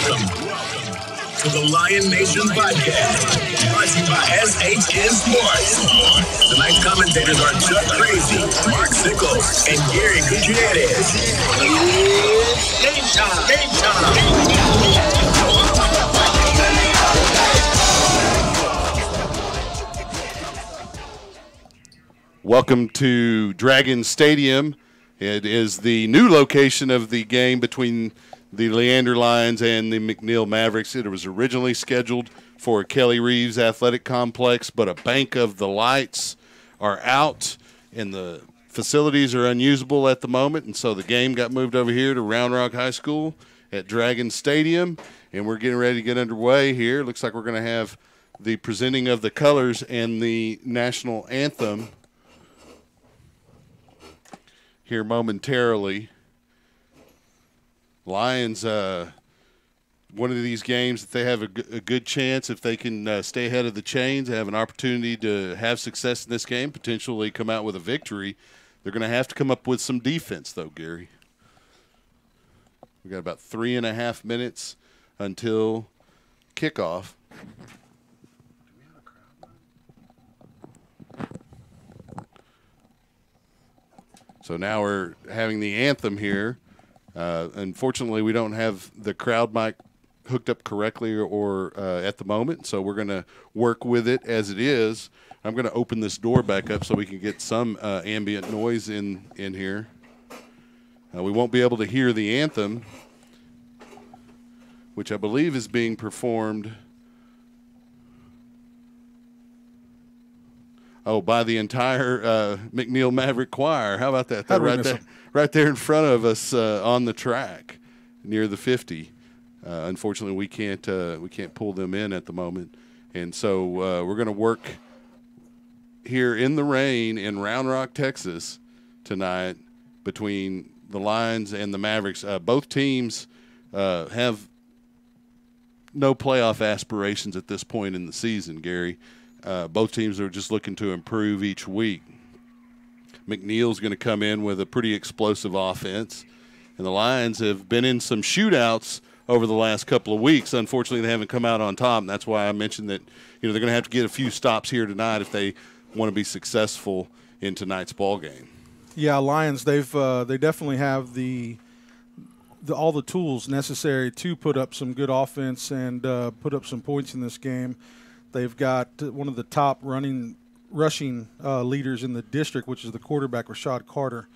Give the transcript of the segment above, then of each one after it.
Welcome to the Lion Nation Podcast, brought to you by SHN Sports. Tonight's commentators are Chuck Kracy, Mark Sickles, and Gary Guiterrez. It's game time! Game time! Welcome to Dragon Stadium. It is the new location of the game between the Leander Lions and the McNeil Mavericks. It was originally scheduled for Kelly Reeves Athletic Complex, but a bank of the lights are out and the facilities are unusable at the moment, and so the game got moved over here to Round Rock High School at Dragon Stadium, and we're getting ready to get underway here. Looks like we're going to have the presenting of the colors and the national anthem here momentarily. Lions, one of these games that they have a good chance, if they can stay ahead of the chains, have an opportunity to have success in this game, potentially come out with a victory. They're going to have to come up with some defense, though, Gary. We've got about 3.5 minutes until kickoff. So now we're having the anthem here. Unfortunately, we don't have the crowd mic hooked up correctly or at the moment, so we're going to work with it as it is. I'm going to open this door back up so we can get some ambient noise in here. We won't be able to hear the anthem, which I believe is being performed by the entire McNeil Maverick choir. How about that? They're right there in front of us on the track near the 50. Unfortunately, we can't pull them in at the moment, and so we're going to work here in the rain in Round Rock, Texas, tonight between the Lions and the Mavericks. Both teams have no playoff aspirations at this point in the season, Gary. Both teams are just looking to improve each week. McNeil's going to come in with a pretty explosive offense, and the Lions have been in some shootouts over the last couple of weeks. Unfortunately, they haven't come out on top, and that's why I mentioned that they're going to have to get a few stops here tonight if they want to be successful in tonight's ball game. Yeah, Lions, they definitely have all the tools necessary to put up some good offense and put up some points in this game. They've got one of the top rushing leaders in the district, which is the quarterback, Rashad Carter.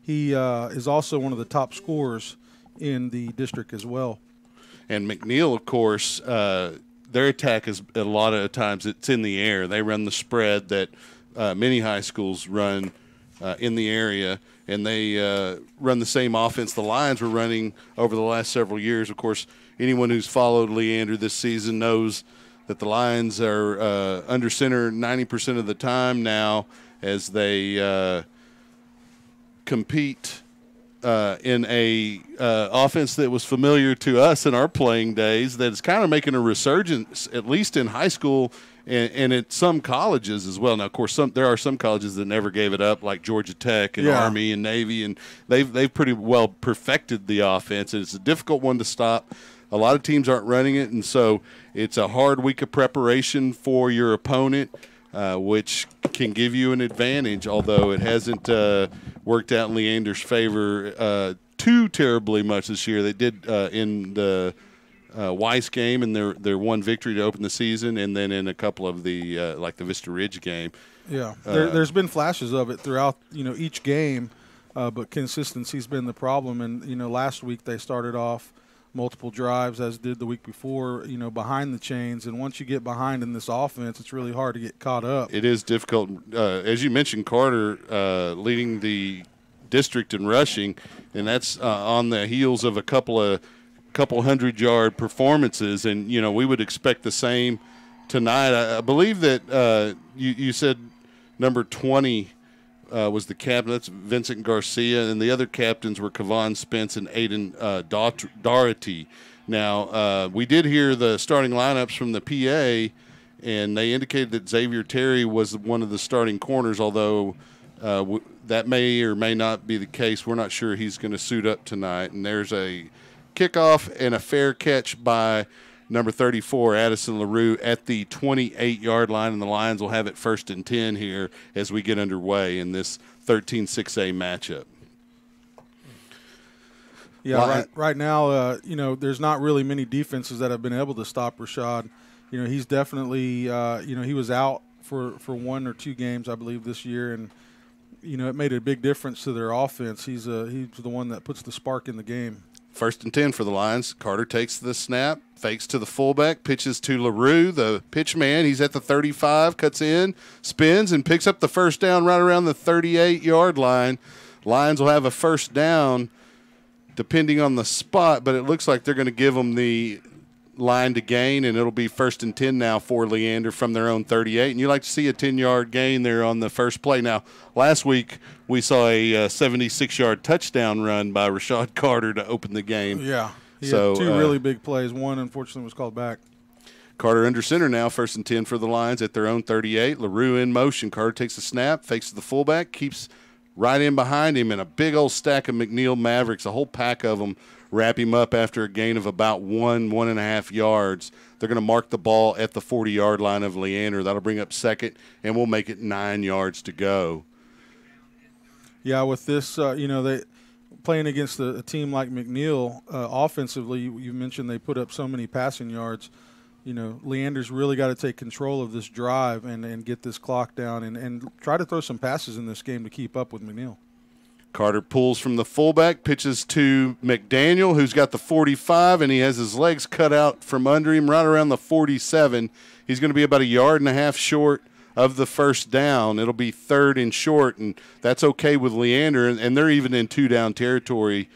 He is also one of the top scorers in the district as well. And McNeil, of course, their attack is a lot of times it's in the air. They run the spread that many high schools run in the area, and they run the same offense the Lions were running over the last several years. Of course, anyone who's followed Leander this season knows that the Lions are under center 90% of the time now as they compete in a offense that was familiar to us in our playing days that is kind of making a resurgence, at least in high school and at some colleges as well. Now, of course, there are some colleges that never gave it up, like Georgia Tech and Army and Navy, and they've pretty well perfected the offense, and it's a difficult one to stop. A lot of teams aren't running it, and so it's a hard week of preparation for your opponent, which can give you an advantage, although it hasn't worked out in Leander's favor too terribly much this year. They did in the Weiss game and their one victory to open the season, and then in a couple of the like the Vista Ridge game. Yeah, there's been flashes of it throughout each game, but consistency's been the problem. And last week they started off multiple drives, as did the week before, behind the chains. And once you get behind in this offense, it's really hard to get caught up. It is difficult. As you mentioned, Carter leading the district in rushing, and that's on the heels of a couple 100-yard performances. And, we would expect the same tonight. I believe that you said number 20 was the captain. That's Vincent Garcia, and the other captains were Kevon Spence and Aiden Doherty. Now, we did hear the starting lineups from the PA, and they indicated that Xavier Terry was one of the starting corners, although that may or may not be the case. We're not sure he's going to suit up tonight. And there's a kickoff and a fair catch by number 34, Addison LaRue, at the 28-yard line, and the Lions will have it 1st and 10 here as we get underway in this 13-6A matchup. Yeah, right now, there's not really many defenses that have been able to stop Rashad. He's definitely, he was out for 1 or 2 games, I believe, this year, and it made a big difference to their offense. He's the one that puts the spark in the game. 1st and 10 for the Lions. Carter takes the snap, fakes to the fullback, pitches to LaRue, the pitch man. He's at the 35, cuts in, spins, and picks up the first down right around the 38-yard line. Lions will have a first down depending on the spot, but it looks like they're going to give them the line to gain, and it'll be 1st and 10 now for Leander from their own 38. And you like to see a 10-yard gain there on the first play. Now, last week we saw a 76-yard touchdown run by Rashad Carter to open the game. Yeah, he had 2 really big plays. One, unfortunately, was called back. Carter under center now, 1st and 10 for the Lions at their own 38. LaRue in motion. Carter takes the snap, fakes to the fullback, keeps right in behind him, and a big old stack of McNeil Mavericks, a whole pack of them, wrap him up after a gain of about 1.5 yards. They're going to mark the ball at the 40-yard line of Leander. That'll bring up 2nd, and we'll make it 9 yards to go. Yeah, with this, they playing against a team like McNeil, offensively, you mentioned they put up so many passing yards. Leander's really got to take control of this drive and get this clock down and try to throw some passes in this game to keep up with McNeil. Carter pulls from the fullback, pitches to McDaniel, who's got the 45, and he has his legs cut out from under him right around the 47. He's going to be about 1.5 yards short of the first down. It'll be 3rd and short, and that's okay with Leander, and they're even in 2-down territory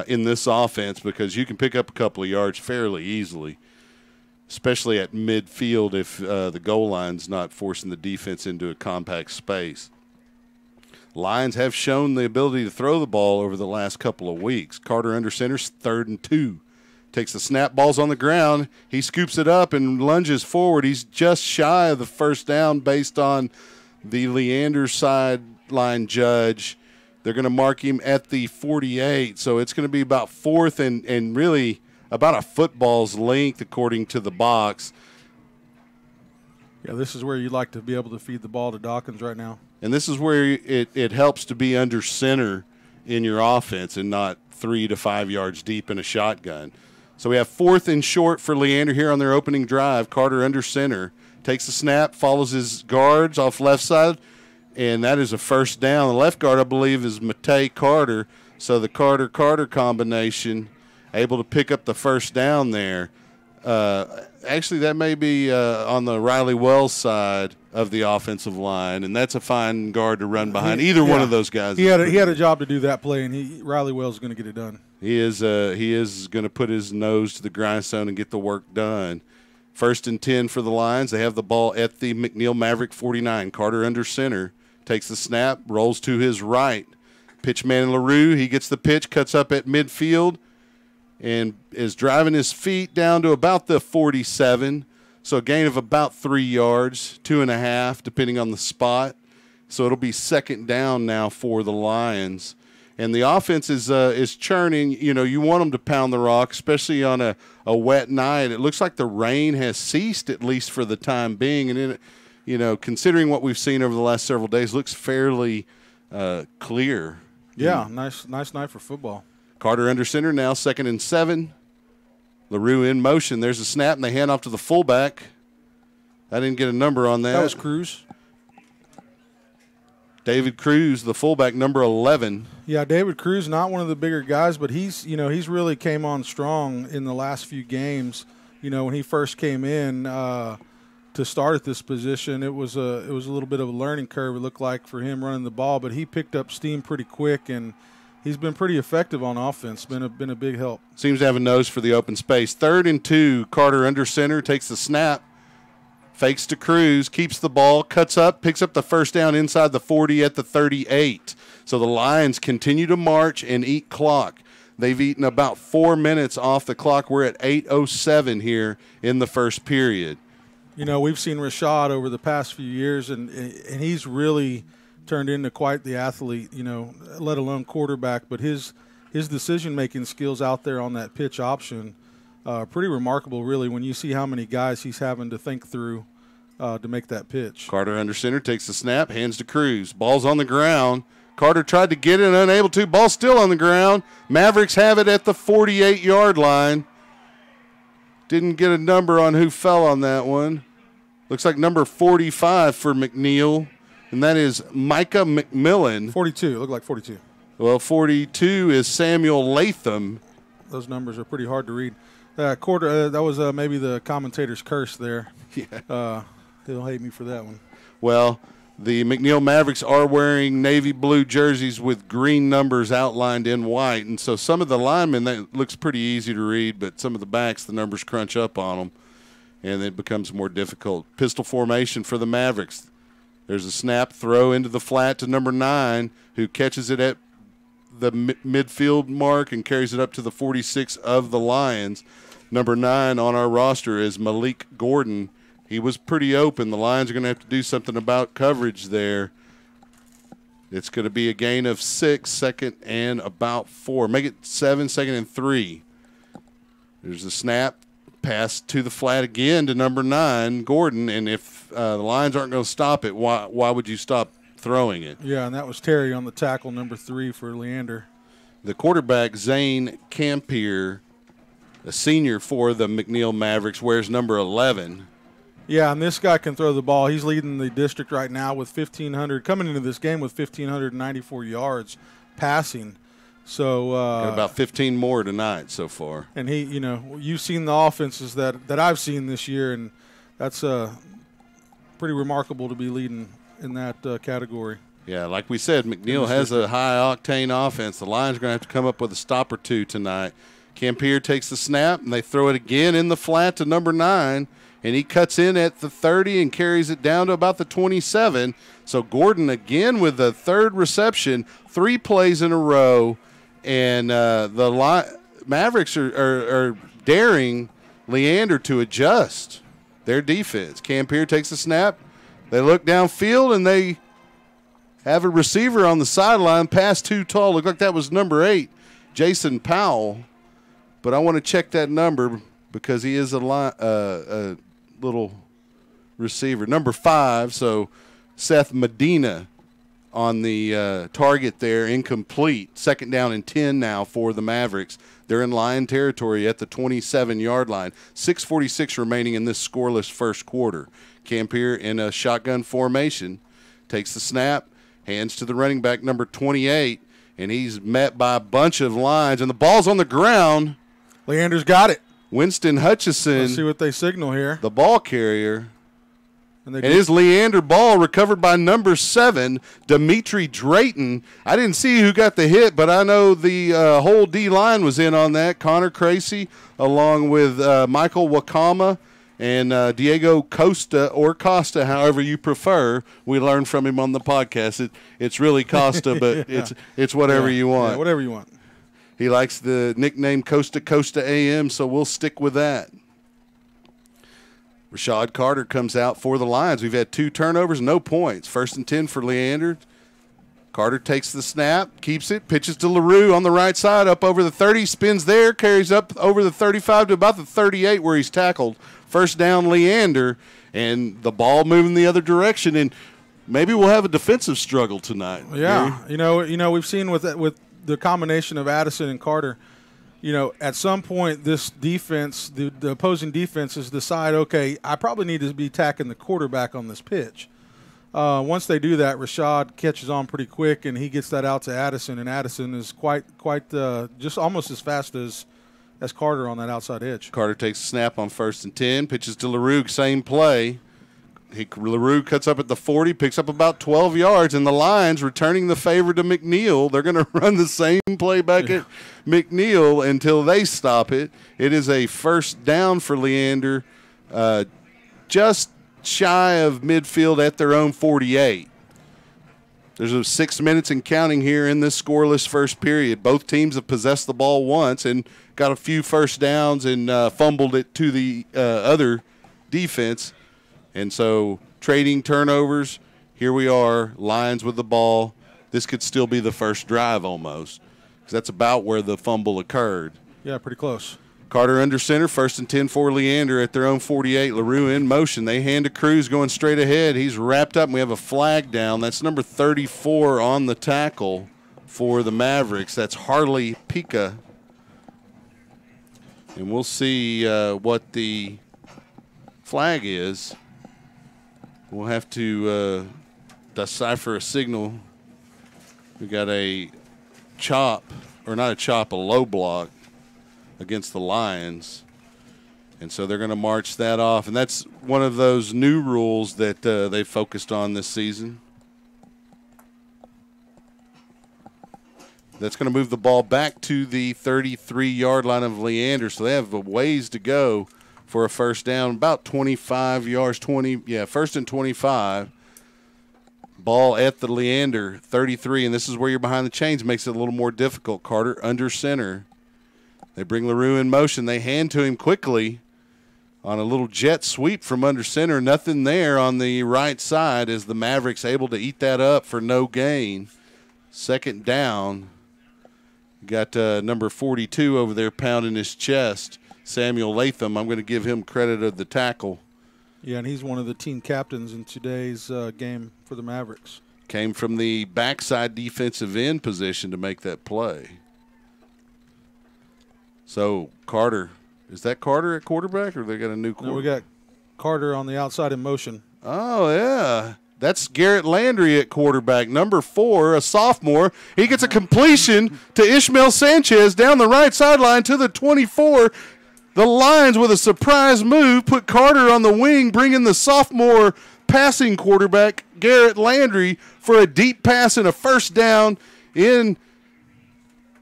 in this offense because you can pick up a couple of yards fairly easily, especially at midfield if the goal line's not forcing the defense into a compact space. Lions have shown the ability to throw the ball over the last couple of weeks. Carter under center, 3rd and 2. Takes the snap, ball's on the ground. He scoops it up and lunges forward. He's just shy of the first down based on the Leander sideline judge. They're going to mark him at the 48, so it's going to be about 4th and really about a football's length according to the box. Yeah, this is where you'd like to be able to feed the ball to Dawkins right now. And this is where it helps to be under center in your offense and not 3 to 5 yards deep in a shotgun. So we have 4th and short for Leander here on their opening drive. Carter under center. Takes the snap, follows his guards off left side, and that is a first down. The left guard, I believe, is Matei Carter. So the Carter-Carter combination able to pick up the first down there. Actually, that may be on the Riley Wells side of the offensive line, and that's a fine guard to run behind either one of those guys. He had a job to do that play, and Riley Wells is going to get it done. He is going to put his nose to the grindstone and get the work done. 1st and 10 for the Lions. They have the ball at the McNeil Maverick 49. Carter under center. Takes the snap, rolls to his right. Pitch man LaRue, he gets the pitch, cuts up at midfield, and is driving his feet down to about the 47. So a gain of about 3 yards, 2.5, depending on the spot. So it'll be 2nd down now for the Lions. And the offense is churning. You want them to pound the rock, especially on a wet night. It looks like the rain has ceased, at least for the time being. And, considering what we've seen over the last several days, looks fairly clear. Yeah, nice night for football. Carter under center now, 2nd and 7. LaRue in motion. There's a snap, and they hand off to the fullback. I didn't get a number on that. That was Cruz. David Cruz, the fullback, number 11. Yeah, David Cruz, not one of the bigger guys, but he's really came on strong in the last few games. When he first came in to start at this position, it was a little bit of a learning curve, it looked like, for him running the ball, but he picked up steam pretty quick, and he's been pretty effective on offense. Been a big help. Seems to have a nose for the open space. 3rd and 2. Carter under center, takes the snap, fakes to Cruz, keeps the ball, cuts up, picks up the first down inside the 40 at the 38. So the Lions continue to march and eat clock. They've eaten about 4 minutes off the clock. We're at 8:07 here in the first period. We've seen Rashad over the past few years, and he's really turned into quite the athlete, let alone quarterback. But his his decision-making skills out there on that pitch option, pretty remarkable, really, when you see how many guys he's having to think through to make that pitch. Carter under center takes the snap, hands to Cruz. Ball's on the ground. Carter tried to get it, unable to. Ball still on the ground. Mavericks have it at the 48-yard line. Didn't get a number on who fell on that one. Looks like number 45 for McNeil, and that is Micah McMillan. 42, looked like 42. Well, 42 is Samuel Latham. Those numbers are pretty hard to read. That was maybe the commentator's curse there. Yeah. He'll hate me for that one. Well, the McNeil Mavericks are wearing navy blue jerseys with green numbers outlined in white, and so some of the linemen, that looks pretty easy to read, but some of the backs, the numbers crunch up on them, and it becomes more difficult. Pistol formation for the Mavericks. There's a snap throw into the flat to number 9, who catches it at the midfield mark and carries it up to the 46 of the Lions. Number 9 on our roster is Malik Gordon. He was pretty open. The Lions are going to have to do something about coverage there. It's going to be a gain of 6, second and about 4. Make it 7, second and 3. There's a snap, pass to the flat again to number 9, Gordon. And if the Lions aren't going to stop it, why would you stop throwing it? Yeah, and that was Terry on the tackle, number 3 for Leander. The quarterback, Zane Campier, a senior for the McNeil Mavericks, wears number 11. Yeah, and this guy can throw the ball. He's leading the district right now with 1,500, coming into this game with 1,594 yards passing. So got about 15 more tonight so far. And he, you've seen the offenses that I've seen this year, and that's pretty remarkable to be leading in that category. Yeah, like we said, McNeil has a high-octane offense. The Lions are going to have to come up with a stop or two tonight. Campier takes the snap, and they throw it again in the flat to number 9. And he cuts in at the 30 and carries it down to about the 27. So Gordon again with the third reception, 3 plays in a row. And the Mavericks are daring Leander to adjust their defense. Campier takes the snap. They look downfield, and they have a receiver on the sideline, pass too tall. Looked like that was number 8, Jason Powell. But I want to check that number because he is a little receiver. Number 5, so Seth Medina on the target there, incomplete. Second down and 10 now for the Mavericks. They're in Lion territory at the 27-yard line. 6:46 remaining in this scoreless first quarter. Campier in a shotgun formation takes the snap, hands to the running back, number 28, and he's met by a bunch of lines, and the ball's on the ground. Leander's got it. Winston Hutchison. Let's see what they signal here. The ball carrier. And it is Leander ball recovered by number 7, Dimitri Drayton. I didn't see who got the hit, but I know the whole D-line was in on that. Connor Kracy along with Michael Wakama and Diego Costa, or Costa, however you prefer. We learned from him on the podcast. It's really Costa, but yeah. it's whatever you want. Yeah, whatever you want. He likes the nickname Costa AM, so we'll stick with that. Rashad Carter comes out for the Lions. We've had 2 turnovers, no points. 1st and 10 for Leander. Carter takes the snap, keeps it, pitches to LaRue on the right side, up over the 30, spins there, carries up over the 35 to about the 38 where he's tackled. First down, Leander, and the ball moving the other direction, and maybe we'll have a defensive struggle tonight. Yeah, Gary. We've seen with the combination of Addison and Carter, at some point this defense, the opposing defenses decide, okay, I probably need to be attacking the quarterback on this pitch. Once they do that, Rashad catches on pretty quick, and he gets that out to Addison, and Addison is quite just almost as fast as Carter on that outside edge. Carter takes a snap on 1st and 10, pitches to LaRue, same play. LaRue cuts up at the 40, picks up about 12 yards, and the Lions, returning the favor to McNeil, they're going to run the same play back at McNeil until they stop it. It is a first down for Leander, just shy of midfield at their own 48. There's 6 minutes and counting here in this scoreless first period. Both teams have possessed the ball once and got a few first downs and fumbled it to the other defense. And so trading turnovers, here we are, Lions with the ball. This could still be the first drive almost. because that's about where the fumble occurred. Yeah, pretty close. Carter under center, 1st and 10 for Leander at their own 48. LaRue in motion. They hand to Cruz going straight ahead. He's wrapped up, and we have a flag down. That's number 34 on the tackle for the Mavericks. That's Harley Pica. And we'll see what the flag is. We'll have to decipher a signal. We got a chop, or not a chop, a low block against the Lions. And so they're going to march that off. And that's one of those new rules that they focused on this season. That's going to move the ball back to the 33-yard line of Leander. So they have a ways to go for a first down, about 25 yards, 1st and 25. Ball at the Leander, 33, and this is where you're behind the chains. Makes it a little more difficult. Carter under center. They bring LaRue in motion. They hand to him quickly on a little jet sweep from under center. Nothing there on the right side as the Mavericks able to eat that up for no gain. 2nd down. Got number 42 over there pounding his chest, Samuel Latham. I'm going to give him credit of the tackle. Yeah, and he's one of the team captains in today's game for the Mavericks. Came from the backside defensive end position to make that play. So, Carter. Is that Carter at quarterback, or they got a new quarterback? No, we got Carter on the outside in motion. Oh, yeah. That's Garrett Landry at quarterback, number 4, a sophomore. He gets a completion to Ishmael Sanchez down the right sideline to the 24. The Lions, with a surprise move, put Carter on the wing, bringing the sophomore passing quarterback, Garrett Landry, for a deep pass and a first down in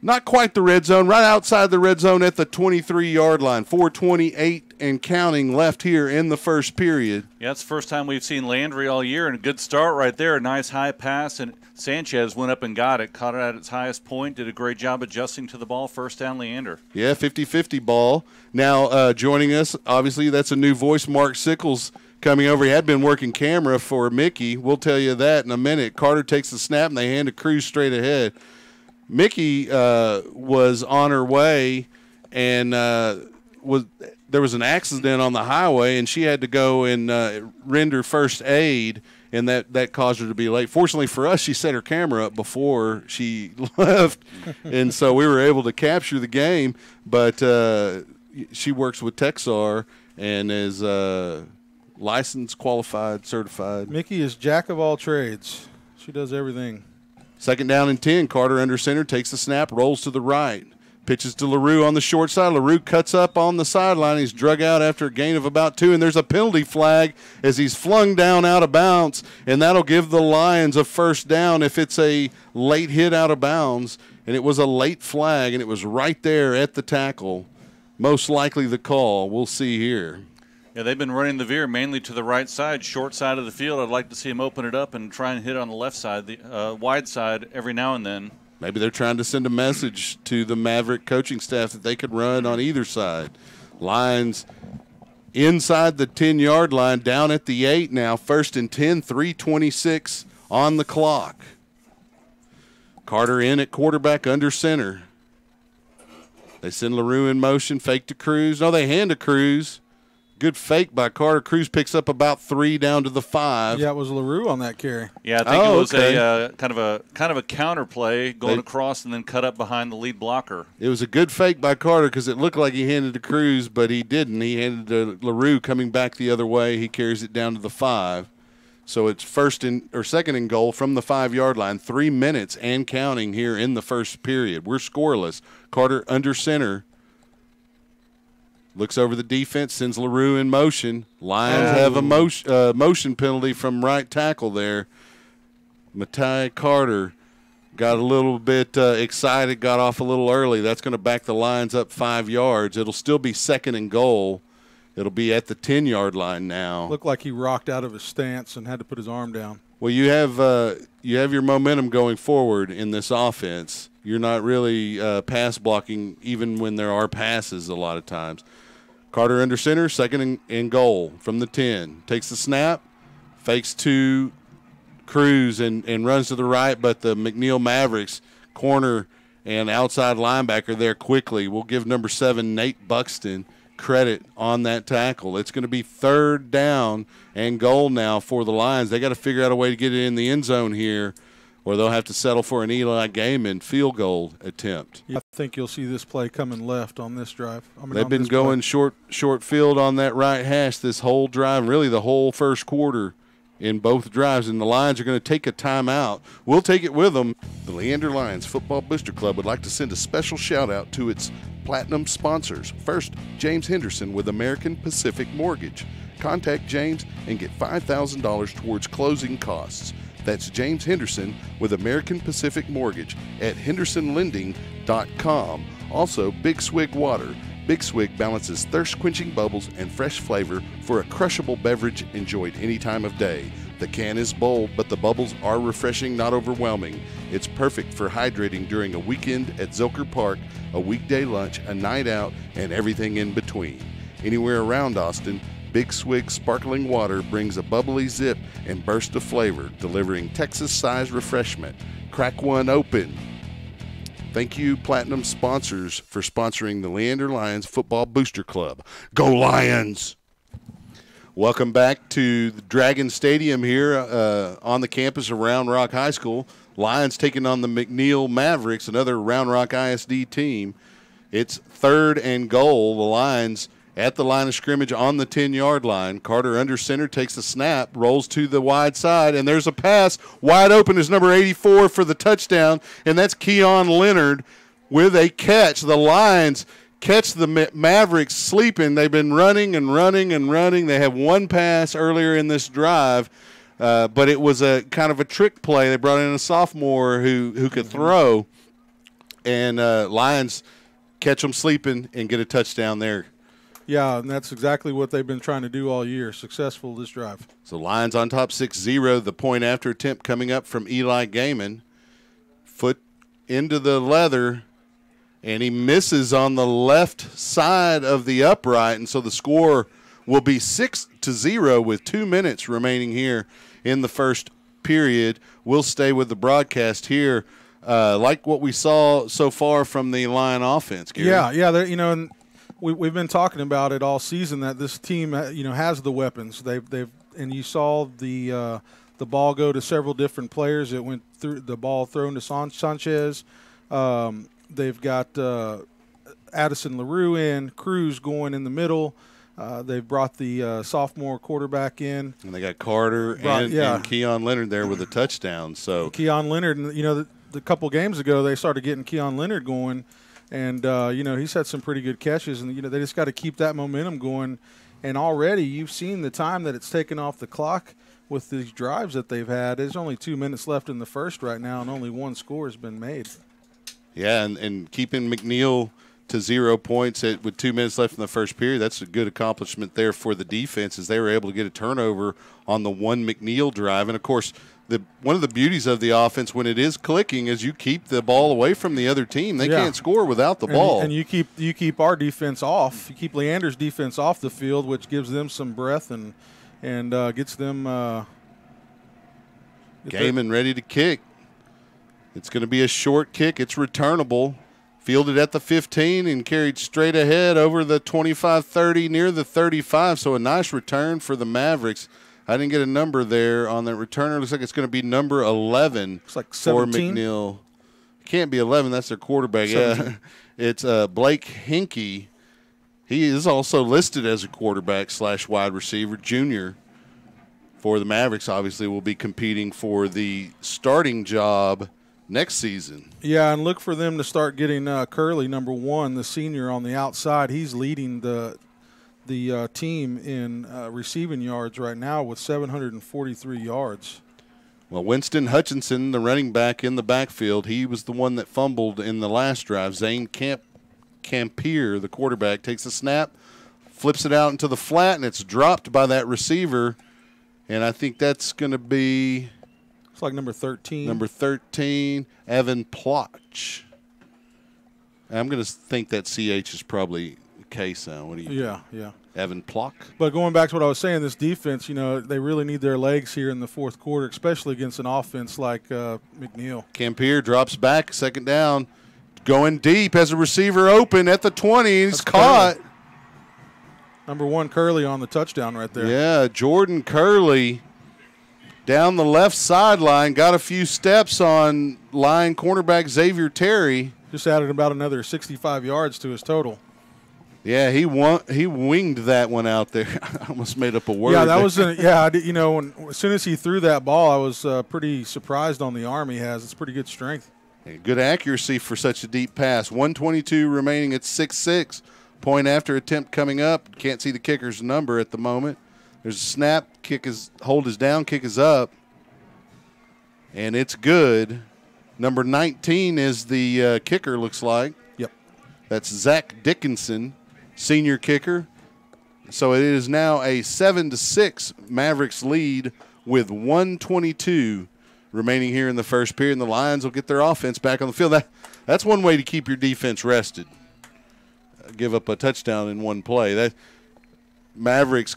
not quite the red zone, right outside the red zone at the 23-yard line. 4:28 and counting left here in the first period. Yeah, it's the first time we've seen Landry all year, and a good start right there. A nice high pass, and Sanchez went up and got it, caught it at its highest point, did a great job adjusting to the ball. First down, Leander. Yeah, 50-50 ball. Now joining us, obviously, that's a new voice, Mark Sickles, coming over. He had been working camera for Mickey. We'll tell you that in a minute. Carter takes the snap, and they hand to Cruz straight ahead. Mickey was on her way, and there was an accident on the highway, and she had to go and render first aid, and that caused her to be late. Fortunately for us, she set her camera up before she left, and so we were able to capture the game. But she works with Texar and is licensed, qualified, certified. Mickey is jack of all trades. She does everything. 2nd down and 10. Carter under center, takes the snap, rolls to the right. Pitches to LaRue on the short side. LaRue cuts up on the sideline. He's drug out after a gain of about 2, and there's a penalty flag as he's flung down out of bounds, and that'll give the Lions a first down if it's a late hit out of bounds, and it was a late flag, and it was right there at the tackle. Most likely the call. We'll see here. Yeah, they've been running the veer mainly to the right side, short side of the field. I'd like to see him open it up and try and hit on the left side, the wide side every now and then. Maybe they're trying to send a message to the Maverick coaching staff that they could run on either side. Lions inside the 10-yard line, down at the 8 now. 1st and 10, 3:26 on the clock. Carter in at quarterback under center. They send LaRue in motion, fake to Cruz. No, they hand to Cruz. Good fake by Carter. Cruz picks up about 3 down to the 5. Yeah, it was LaRue on that carry. Yeah, I think it was a kind of a counter play going across and then cut up behind the lead blocker. It was a good fake by Carter because it looked like he handed to Cruz, but he didn't. He handed to LaRue coming back the other way. He carries it down to the 5. So it's 2nd and goal from the 5-yard line. 3 minutes and counting here in the first period. We're scoreless. Carter under center. Looks over the defense, sends LaRue in motion. Lions have a motion penalty from right tackle there. Matai Carter got a little bit excited, got off a little early. That's going to back the Lions up 5 yards. It'll still be 2nd and goal. It'll be at the 10-yard line now. Looked like he rocked out of his stance and had to put his arm down. Well, you have your momentum going forward in this offense. You're not really pass blocking even when there are passes a lot of times. Carter under center, 2nd and goal from the 10. Takes the snap, fakes to Cruz and runs to the right, but the McNeil Mavericks corner and outside linebacker there quickly. We'll give number 7, Nate Buxton, credit on that tackle. It's going to be 3rd down and goal now for the Lions. They got to figure out a way to get it in the end zone here, or they'll have to settle for an Eli Gaiman field goal attempt. Yeah, I think you'll see this play coming left on this drive. They've been going short field on that right hash this whole drive, really the whole first quarter in both drives, and the Lions are going to take a timeout. We'll take it with them. The Leander Lions Football Booster Club would like to send a special shout-out to its platinum sponsors. First, James Henderson with American Pacific Mortgage. Contact James and get $5,000 towards closing costs. That's James Henderson with American Pacific Mortgage at hendersonlending.com. Also, Big Swig Water. Big Swig balances thirst-quenching bubbles and fresh flavor for a crushable beverage enjoyed any time of day. The can is bold, but the bubbles are refreshing, not overwhelming. It's perfect for hydrating during a weekend at Zilker Park, a weekday lunch, a night out, and everything in between. Anywhere around Austin, Big Swig sparkling water brings a bubbly zip and burst of flavor, delivering Texas-sized refreshment. Crack one open. Thank you, Platinum sponsors, for sponsoring the Leander Lions Football Booster Club. Go Lions! Welcome back to the Dragon Stadium here on the campus of Round Rock High School. Lions taking on the McNeil Mavericks, another Round Rock ISD team. It's 3rd and goal. The Lions at the line of scrimmage on the 10-yard line. Carter under center takes the snap, rolls to the wide side, and there's a pass. Wide open is number 84 for the touchdown, and that's Keon Leonard with a catch. The Lions catch the Mavericks sleeping. They've been running and running and running. They have one pass earlier in this drive, but it was a kind of a trick play. They brought in a sophomore who could throw, and Lions catch them sleeping and get a touchdown there. Yeah, and that's exactly what they've been trying to do all year. Successful this drive. So Lions on top 6-0. The point after attempt coming up from Eli Gaiman. Foot into the leather, and he misses on the left side of the upright, and so the score will be 6-0 with 2 minutes remaining here in the first period. We'll stay with the broadcast here. Like what we saw so far from the Lion offense, Gary. Yeah, and we've been talking about it all season that this team, has the weapons. And you saw the ball go to several different players. It went through the ball thrown to Sanchez. They've got Addison LaRue in, Cruz going in the middle. They've brought the sophomore quarterback in, and they got Carter and Keon Leonard there with a touchdown. So Keon Leonard, the couple games ago they started getting Keon Leonard going. And, he's had some pretty good catches, and, they just got to keep that momentum going. And already you've seen the time that it's taken off the clock with these drives that they've had. There's only 2 minutes left in the first right now, and only one score has been made. Yeah, and keeping McNeil to 0 points with 2 minutes left in the first period, that's a good accomplishment there for the defense as they were able to get a turnover on the one McNeil drive. And, of course, one of the beauties of the offense when it is clicking is you keep the ball away from the other team. They can't score without the ball. And you keep our defense off. You keep Leander's defense off the field, which gives them some breath and gets them Gaiman ready to kick. It's going to be a short kick. It's returnable. Fielded at the 15 and carried straight ahead over the 25-30 near the 35. So a nice return for the Mavericks. I didn't get a number there on that returner. Looks like it's going to be number 11 Looks like 17. for McNeil. Can't be 11. That's their quarterback. 17. Yeah, it's Blake Hinkey. He is also listed as a quarterback / wide receiver, junior for the Mavericks. Obviously, will be competing for the starting job next season. Yeah, and look for them to start getting Curley, number 1, the senior on the outside. He's leading the team in receiving yards right now with 743 yards. Well, Winston Hutchinson, the running back in the backfield, he was the one that fumbled in the last drive. Zane Campier, the quarterback, takes the snap, flips it out into the flat, and it's dropped by that receiver. And I think that's going to be – it's like number 13. Number 13, Evan Plotch. I'm going to think that CH is probably K sound. What do you Yeah. Evan Plock. But going back to what I was saying, this defense, they really need their legs here in the fourth quarter, especially against an offense like McNeil. Campier drops back, second down, going deep as a receiver open at the 20. He's caught. Curley. Number 1 Curley on the touchdown right there. Yeah, Jordan Curley down the left sideline, got a few steps on line cornerback Xavier Terry. Just added about another 65 yards to his total. Yeah, he winged that one out there. I almost made up a word. Yeah, that was as soon as he threw that ball, I was pretty surprised on the arm he has. It's pretty good strength. And good accuracy for such a deep pass. 1:22 remaining at 6-6. Point after attempt coming up. Can't see the kicker's number at the moment. There's a snap. Hold is down, kick is up. And it's good. Number 19 is the kicker, looks like. Yep. That's Zach Dickinson, senior kicker. So it is now a 7-6 Mavericks lead with 1:22 remaining here in the first period. And the Lions will get their offense back on the field. That's one way to keep your defense rested. Give up a touchdown in one play. That Mavericks,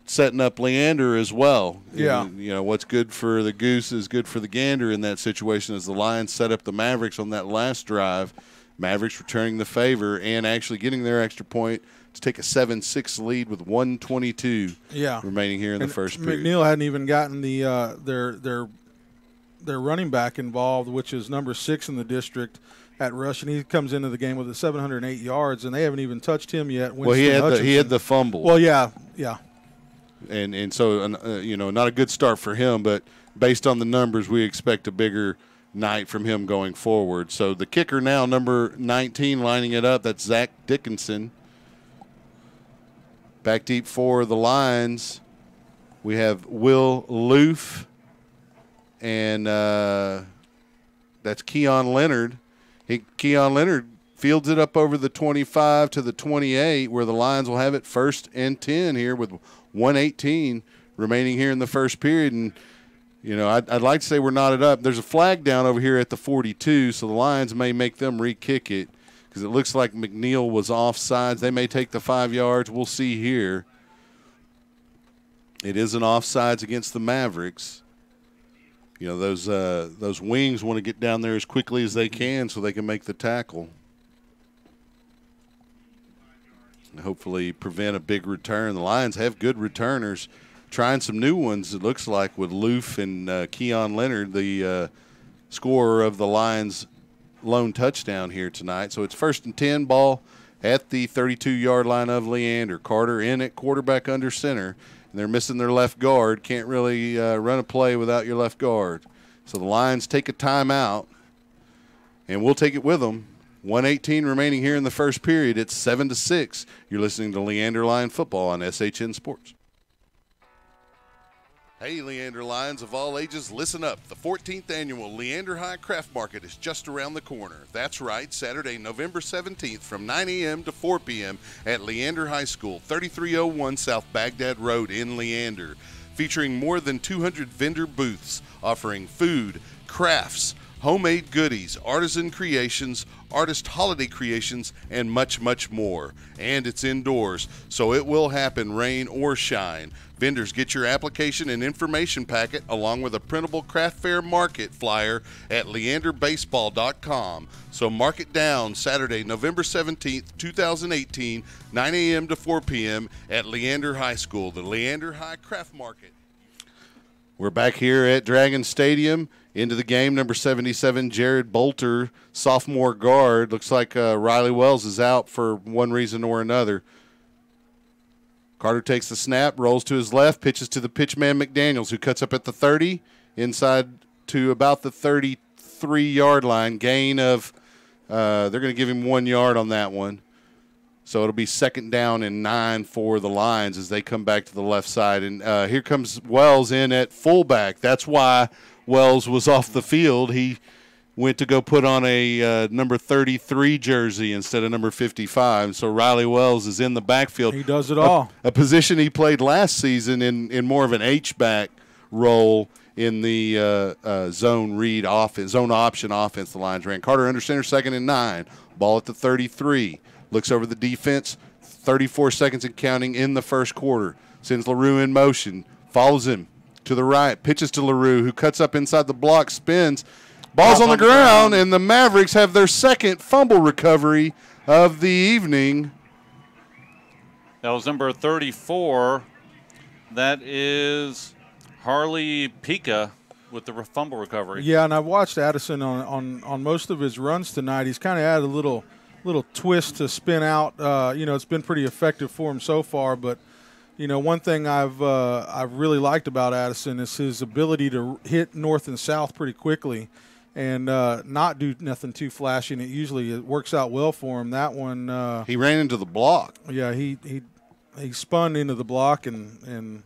setting up Leander as well. Yeah. What's good for the goose is good for the gander in that situation as the Lions set up the Mavericks on that last drive. Mavericks returning the favor and actually getting their extra point to take a 7-6 lead with 1:22 remaining here in the first period. McNeil hadn't even gotten the their running back involved, which is number 6 in the district at rush, and he comes into the game with 708 yards, and they haven't even touched him yet. Well, he had the fumble. Well, yeah. And so, not a good start for him, but based on the numbers, we expect a bigger night from him going forward. So the kicker now, number 19, lining it up, that's Zach Dickinson. Back deep for the Lions, we have Will Loof, and that's Keon Leonard. Keon Leonard fields it up over the 25 to the 28, where the Lions will have it 1st and 10 here with 1:18 remaining here in the first period. And, I'd like to say we're knotted up. There's a flag down over here at the 42, so the Lions may make them re-kick it because it looks like McNeil was offsides. They may take the 5 yards. We'll see here. It is an offsides against the Mavericks. Those wings want to get down there as quickly as they can so they can make the tackle. And hopefully prevent a big return. The Lions have good returners. Trying some new ones, it looks like, with Loof and Keon Leonard, the scorer of the Lions' lone touchdown here tonight. So it's 1st and 10, ball at the 32-yard line of Leander. Carter in at quarterback under center. And they're missing their left guard. Can't really run a play without your left guard. So the Lions take a timeout, and we'll take it with them. 1:18 remaining here in the first period. It's 7-6. You're listening to Leander Lion Football on SHN Sports. Hey, Leander Lions of all ages, listen up. The 14th annual Leander High Craft Market is just around the corner. That's right, Saturday, November 17th from 9 a.m. to 4 p.m. at Leander High School, 3301 South Baghdad Road in Leander. Featuring more than 200 vendor booths offering food, crafts, homemade goodies, artisan creations, artist holiday creations, and much, much more. And it's indoors, so it will happen rain or shine. Vendors, get your application and information packet along with a printable craft fair market flyer at leanderbaseball.com. So mark it down, Saturday, November 17th, 2018, 9 a.m. to 4 p.m. at Leander High School, the Leander High Craft Market. We're back here at Dragon Stadium. Into the game, number 77, Jared Bolter, sophomore guard. Looks like Riley Wells is out for one reason or another. Carter takes the snap, rolls to his left, pitches to the pitchman McDaniels, who cuts up at the 30, inside to about the 33-yard line. Gain of, they're going to give him 1 yard on that one. So it'll be 2nd down and 9 for the Lions as they come back to the left side. And here comes Wells in at fullback. That's why Wells was off the field. He went to go put on a number 33 jersey instead of number 55. So Riley Wells is in the backfield. He does it all. A position he played last season in more of an H-back role in the zone read offense, zone option offense the Lions ran. Carter under center, 2nd and 9. Ball at the 33. Looks over the defense, 34 seconds and counting in the first quarter. Sends LaRue in motion, follows him to the right, pitches to LaRue, who cuts up inside the block, spins, Ball's on the ground, and the Mavericks have their second fumble recovery of the evening. That was number 34. That is Harley Pika with the fumble recovery. Yeah, and I've watched Addison on most of his runs tonight. He's kind of had a little twist to spin out. It's been pretty effective for him so far. But one thing I've really liked about Addison is his ability to hit north and south pretty quickly, and not do nothing too flashy. And it works out well for him. That one, he ran into the block. Yeah, he spun into the block and.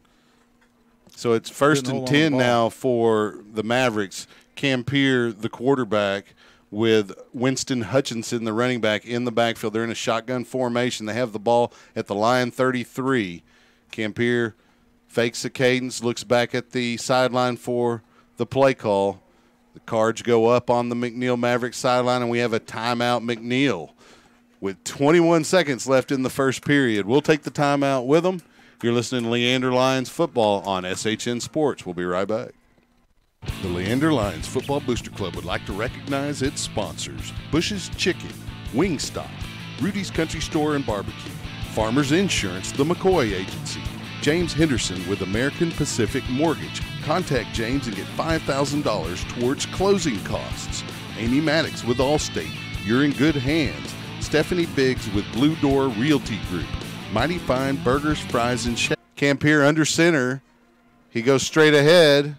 So it's 1st and 10 now for the Mavericks. Campier, the quarterback, with Winston Hutchinson, the running back, in the backfield. They're in a shotgun formation. They have the ball at the line 33. Campier fakes the cadence, looks back at the sideline for the play call. The cards go up on the McNeil Mavericks sideline, and we have a timeout. McNeil with 21 seconds left in the first period. We'll take the timeout with them. You're listening to Leander Lions football on SHN Sports. We'll be right back. The Leander Lions Football Booster Club would like to recognize its sponsors: Bush's Chicken, Wingstop, Rudy's Country Store and Barbecue, Farmers Insurance, the McCoy Agency, James Henderson with American Pacific Mortgage. Contact James and get $5,000 towards closing costs. Amy Maddox with Allstate. You're in good hands. Stephanie Biggs with Blue Door Realty Group. Mighty Fine Burgers, Fries, and Shakes. Campier under center. He goes straight ahead,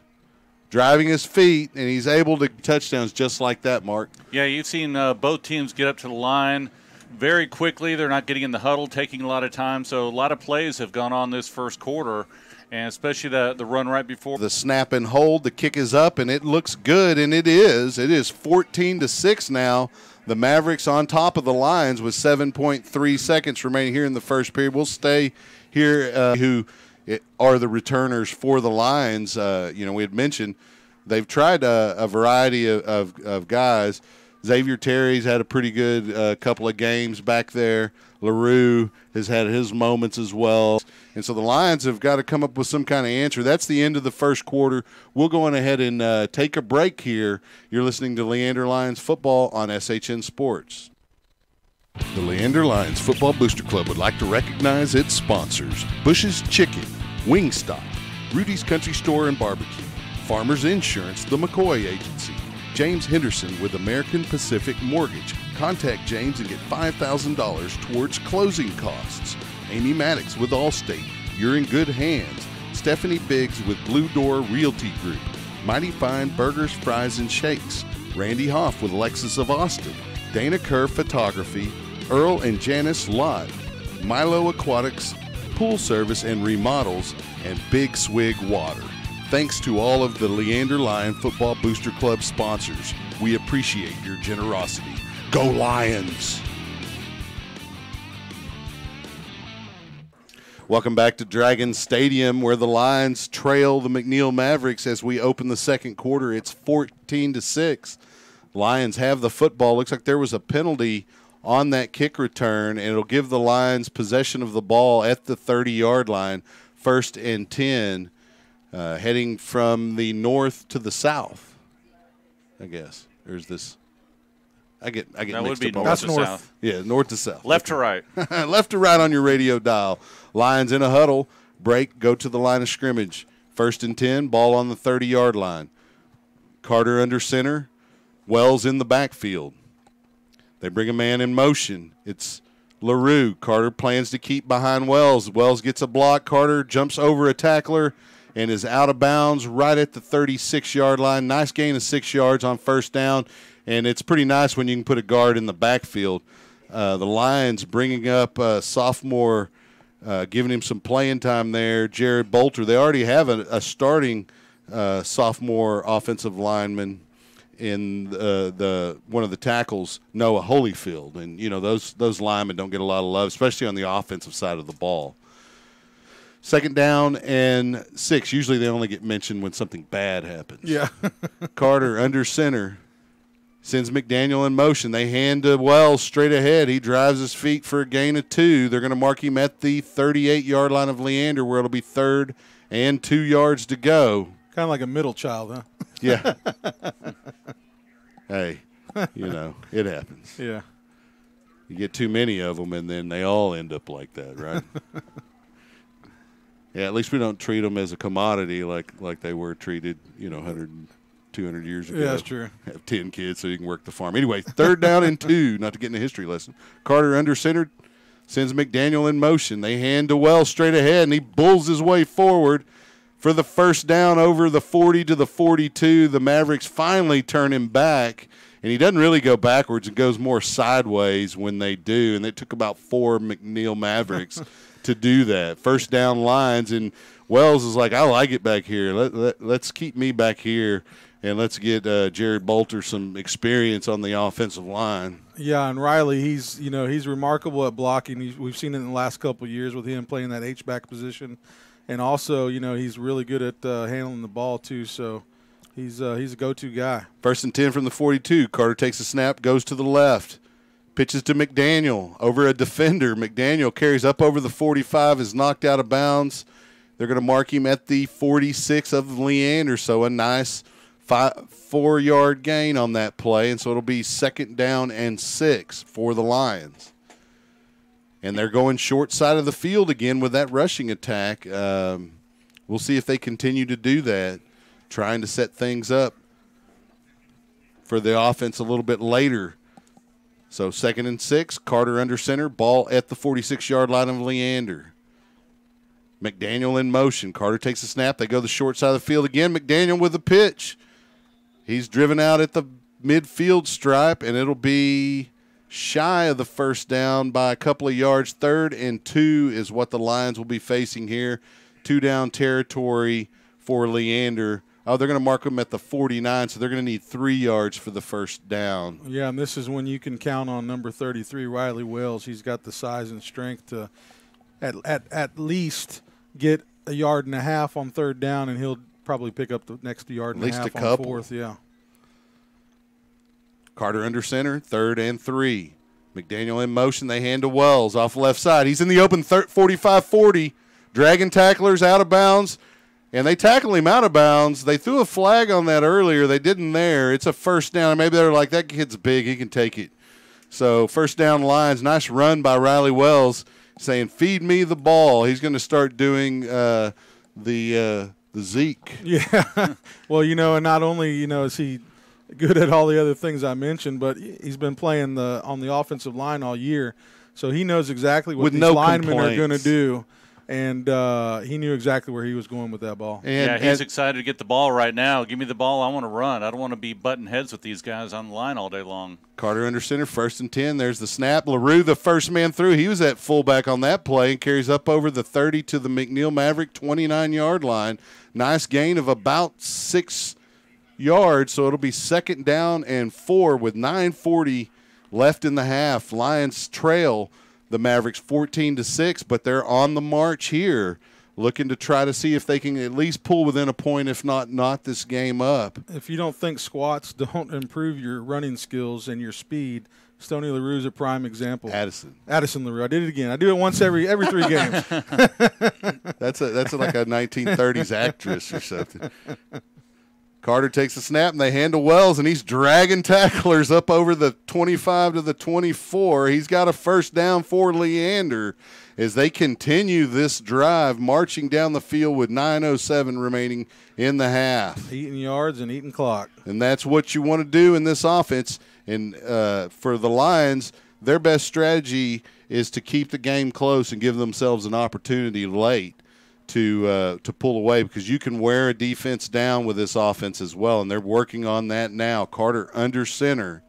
driving his feet, and he's able to touchdowns just like that, Mark. Yeah, you've seen both teams get up to the line very quickly. They're not getting in the huddle, taking a lot of time. So a lot of plays have gone on this first quarter, and especially the run right before. The snap and hold, the kick is up, and it looks good, and it is. It is 14-6 now. The Mavericks on top of the Lions with 7.3 seconds remaining here in the first period. We'll stay here. Who are the returners for the Lions? We had mentioned they've tried a variety of guys. Xavier Terry's had a pretty good couple of games back there. LaRue has had his moments as well. And so the Lions have got to come up with some kind of answer. That's the end of the first quarter. We'll go on ahead and take a break here. You're listening to Leander Lions football on SHN Sports. The Leander Lions Football Booster Club would like to recognize its sponsors: Bush's Chicken, Wingstop, Rudy's Country Store and Barbecue, Farmers Insurance, the McCoy Agency, James Henderson with American Pacific Mortgage. Contact James and get $5,000 towards closing costs. Amy Maddox with Allstate. You're in good hands. Stephanie Biggs with Blue Door Realty Group. Mighty Fine Burgers, Fries, and Shakes. Randy Hoff with Lexus of Austin. Dana Kerr Photography. Earl and Janice Lott. Milo Aquatics, Pool Service and Remodels, and Big Swig Water. Thanks to all of the Leander Lion Football Booster Club sponsors. We appreciate your generosity. Go Lions! Welcome back to Dragon Stadium, where the Lions trail the McNeil Mavericks as we open the second quarter. It's 14-6. Lions have the football. Looks like there was a penalty on that kick return, and it'll give the Lions possession of the ball at the 30-yard line, 1st and 10, heading from the north to the south, I guess. There's this. I get that mixed would be up. north That's to north. south. Yeah, north to south. Left to right. Left to right on your radio dial. Lions in a huddle. Break, go to the line of scrimmage. 1st and 10, ball on the 30-yard line. Carter under center. Wells in the backfield. They bring a man in motion. It's LaRue. Carter plans to keep behind Wells. Wells gets a block. Carter jumps over a tackler and is out of bounds right at the 36-yard line. Nice gain of 6 yards on 1st down, and it's pretty nice when you can put a guard in the backfield. The Lions bringing up sophomore, giving him some playing time there, Jared Bolter. They already have a starting sophomore offensive lineman in one of the tackles, Noah Holyfield. And, those linemen don't get a lot of love, especially on the offensive side of the ball. 2nd down and 6. Usually they only get mentioned when something bad happens. Yeah. Carter under center. Sends McDaniel in motion. They hand to Wells straight ahead. He drives his feet for a gain of 2. They're going to mark him at the 38-yard line of Leander, where it'll be 3rd and 2 yards to go. Kind of like a middle child, huh? Yeah. Hey, it happens. Yeah. You get too many of them, and then they all end up like that, right? Yeah, at least we don't treat them as a commodity like they were treated, 100, 200 years ago. Yeah, that's true. Have 10 kids so you can work the farm. Anyway, 3rd down and 2, not to get in a history lesson. Carter under center, sends McDaniel in motion. They hand to Wells straight ahead, and he bulls his way forward for the first down over the 40 to the 42. The Mavericks finally turn him back, and he doesn't really go backwards. It goes more sideways when they do, and it took about 4 McNeil Mavericks to do that. First down lines, and Wells is like, I like it back here. Let's keep me back here, and let's get Jared Bolter some experience on the offensive line. Yeah, and Riley, he's remarkable at blocking. We've seen it in the last couple of years with him playing that H-back position. And also, he's really good at handling the ball too, so he's a go-to guy. 1st and 10 from the 42. Carter takes a snap, goes to the left. Pitches to McDaniel over a defender. McDaniel carries up over the 45, is knocked out of bounds. They're going to mark him at the 46 of Leander, so a nice 4-yard gain on that play, and so it'll be 2nd down and 6 for the Lions. And they're going short side of the field again with that rushing attack. We'll see if they continue to do that, trying to set things up for the offense a little bit later. So 2nd and 6, Carter under center, ball at the 46-yard line of Leander. McDaniel in motion. Carter takes a snap. They go the short side of the field again. McDaniel with the pitch. He's driven out at the midfield stripe, and it'll be shy of the first down by a couple of yards. 3rd and 2 is what the Lions will be facing here. 2-down territory for Leander. Oh, they're going to mark them at the 49, so they're going to need 3 yards for the first down. Yeah, and this is when you can count on number 33, Riley Wells. He's got the size and strength to at least get a yard and a half on 3rd down, and he'll probably pick up the next yard and a half on 4th. Yeah. Carter under center, 3rd and 3. McDaniel in motion. They hand to Wells off left side. He's in the open 45-40. Dragging tacklers out of bounds. And they tackle him out of bounds. They threw a flag on that earlier. They didn't there. It's a first down. Maybe they're like, that kid's big. He can take it. So 1st down Lions. Nice run by Riley Wells saying, feed me the ball. He's going to start doing the Zeke. Yeah. Well, and not only, is he good at all the other things I mentioned, but he's been playing on the offensive line all year. So he knows exactly what these linemen are going to do. And he knew exactly where he was going with that ball. And he's excited to get the ball right now. Give me the ball. I want to run. I don't want to be butting heads with these guys on the line all day long. Carter under center, 1st and 10. There's the snap. LaRue, the first man through. He was at fullback on that play and carries up over the 30 to the McNeil Maverick 29-yard line. Nice gain of about 6 yards, so it'll be 2nd down and 4 with 9:40 left in the half. Lions trail the Mavericks 14-6, but they're on the march here, looking to try to see if they can at least pull within a point, if not this game up. If you don't think squats don't improve your running skills and your speed, Stoney LaRue is a prime example. Addison LaRue. I did it again. I do it once every 3 games. That's like a 1930s actress or something. Carter takes a snap, and they hand to Wells, and he's dragging tacklers up over the 25 to the 24. He's got a first down for Leander as they continue this drive, marching down the field with 9:07 remaining in the half. Eating yards and eating clock. And that's what you want to do in this offense. And for the Lions, their best strategy is to keep the game close and give themselves an opportunity late to pull away, because you can wear a defense down with this offense as well, and they're working on that now. Carter under center.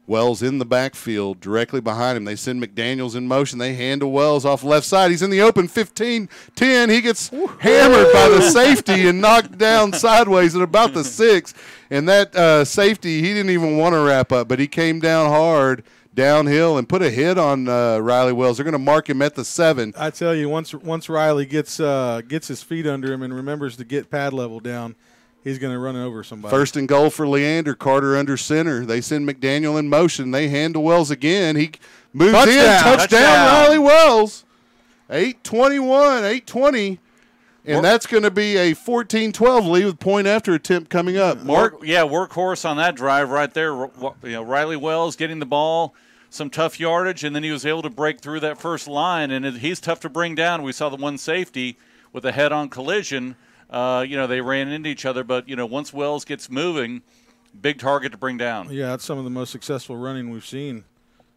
Wells in the backfield directly behind him. They send McDaniels in motion. They hand to Wells off left side. He's in the open 15-10. He gets hammered by the safety and knocked down sideways at about the 6. And that safety, he didn't even want to wrap up, but he came down hard downhill and put a hit on Riley Wells. They're going to mark him at the 7. I tell you, once Riley gets his feet under him and remembers to get pad level down, he's going to run over somebody. 1st and goal for Leander. Carter under center. They send McDaniel in motion. They hand to Wells again. He moves in. Touchdown, Riley Wells. 8:21, 8:20 And that's going to be a 14-12 lead with point after attempt coming up. Mark? Workhorse on that drive right there. Riley Wells getting the ball, some tough yardage, and then he was able to break through that first line. And he's tough to bring down. We saw the one safety with a head-on collision. They ran into each other. But, once Wells gets moving, big target to bring down. Yeah, that's some of the most successful running we've seen.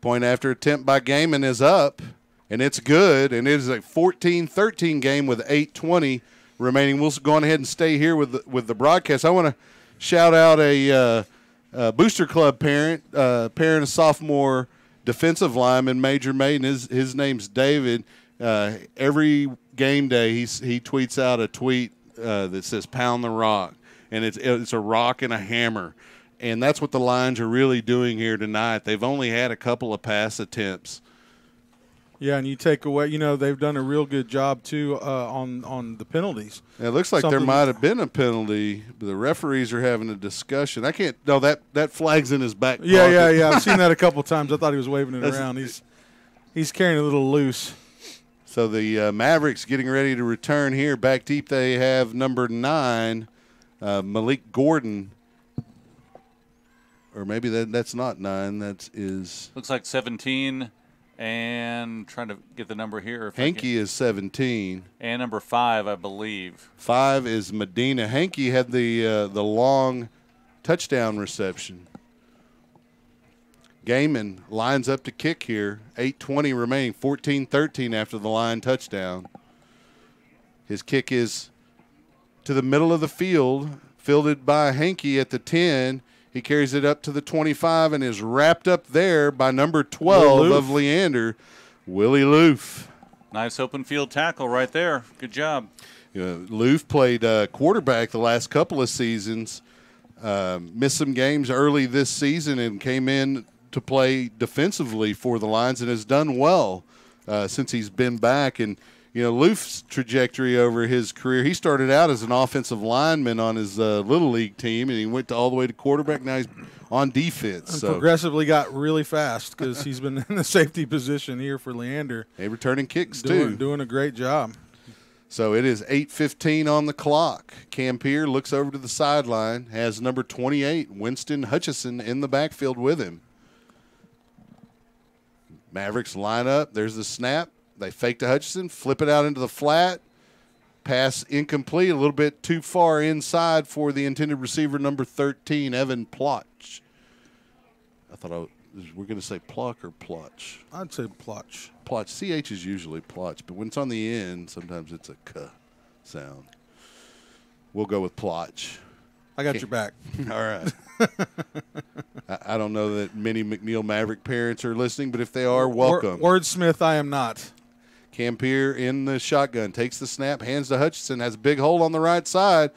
Point after attempt by Gaiman is up. And it's good, and it is a 14-13 game with 8:20 remaining. We'll go on ahead and stay here with the broadcast. I want to shout out a Booster Club parent of sophomore defensive lineman, Major Maiden. His name's David. Every game day, he tweets out a tweet that says "Pound the Rock," and it's a rock and a hammer. And that's what the Lions are really doing here tonight. They've only had a couple of pass attempts. Yeah, and you take away, they've done a real good job, too, on the penalties. It looks like there might have been a pentelly. The referees are having a discussion. That flag's in his back pocket. Yeah. I've seen that a couple times. I thought he was waving it around. He's carrying a little loose. So the Mavericks getting ready to return here. Back deep they have number 9, Malik Gordon. Or maybe that's not 9. That is. Looks like 17. And trying to get the number here. Hankey is 17. And number 5, I believe. 5 is Medina. Hankey had the long touchdown reception. Gaiman lines up to kick here. 8:20 remaining. 14-13 after the line touchdown. His kick is to the middle of the field, fielded by Hankey at the 10. He carries it up to the 25 and is wrapped up there by number 12 of Leander, Willie Loof. Nice open field tackle right there. Good job. Loof played quarterback the last couple of seasons, missed some games early this season and came in to play defensively for the Lions and has done well since he's been back. And Loof's trajectory over his career, he started out as an offensive lineman on his Little League team, and he went all the way to quarterback. Now he's on defense. And progressively got really fast because he's been in the safety position here for Leander. Hey, returning kicks, too. Doing a great job. So it is 8:15 on the clock. Campier looks over to the sideline, has number 28, Winston Hutchison, in the backfield with him. Mavericks line up. There's the snap. They fake to Hutchison, flip it out into the flat. Pass incomplete, a little bit too far inside for the intended receiver, number 13, Evan Plotch. I thought we're going to say Pluck or Plotch. I'd say Plotch. Plotch. CH is usually Plotch, but when it's on the end, sometimes it's a K sound. We'll go with Plotch. I got your back. All right. I don't know that many McNeil Maverick parents are listening, but if they are, welcome. Wordsmith, I am not. Campier in the shotgun, takes the snap, hands to Hutchison, has a big hole on the right side.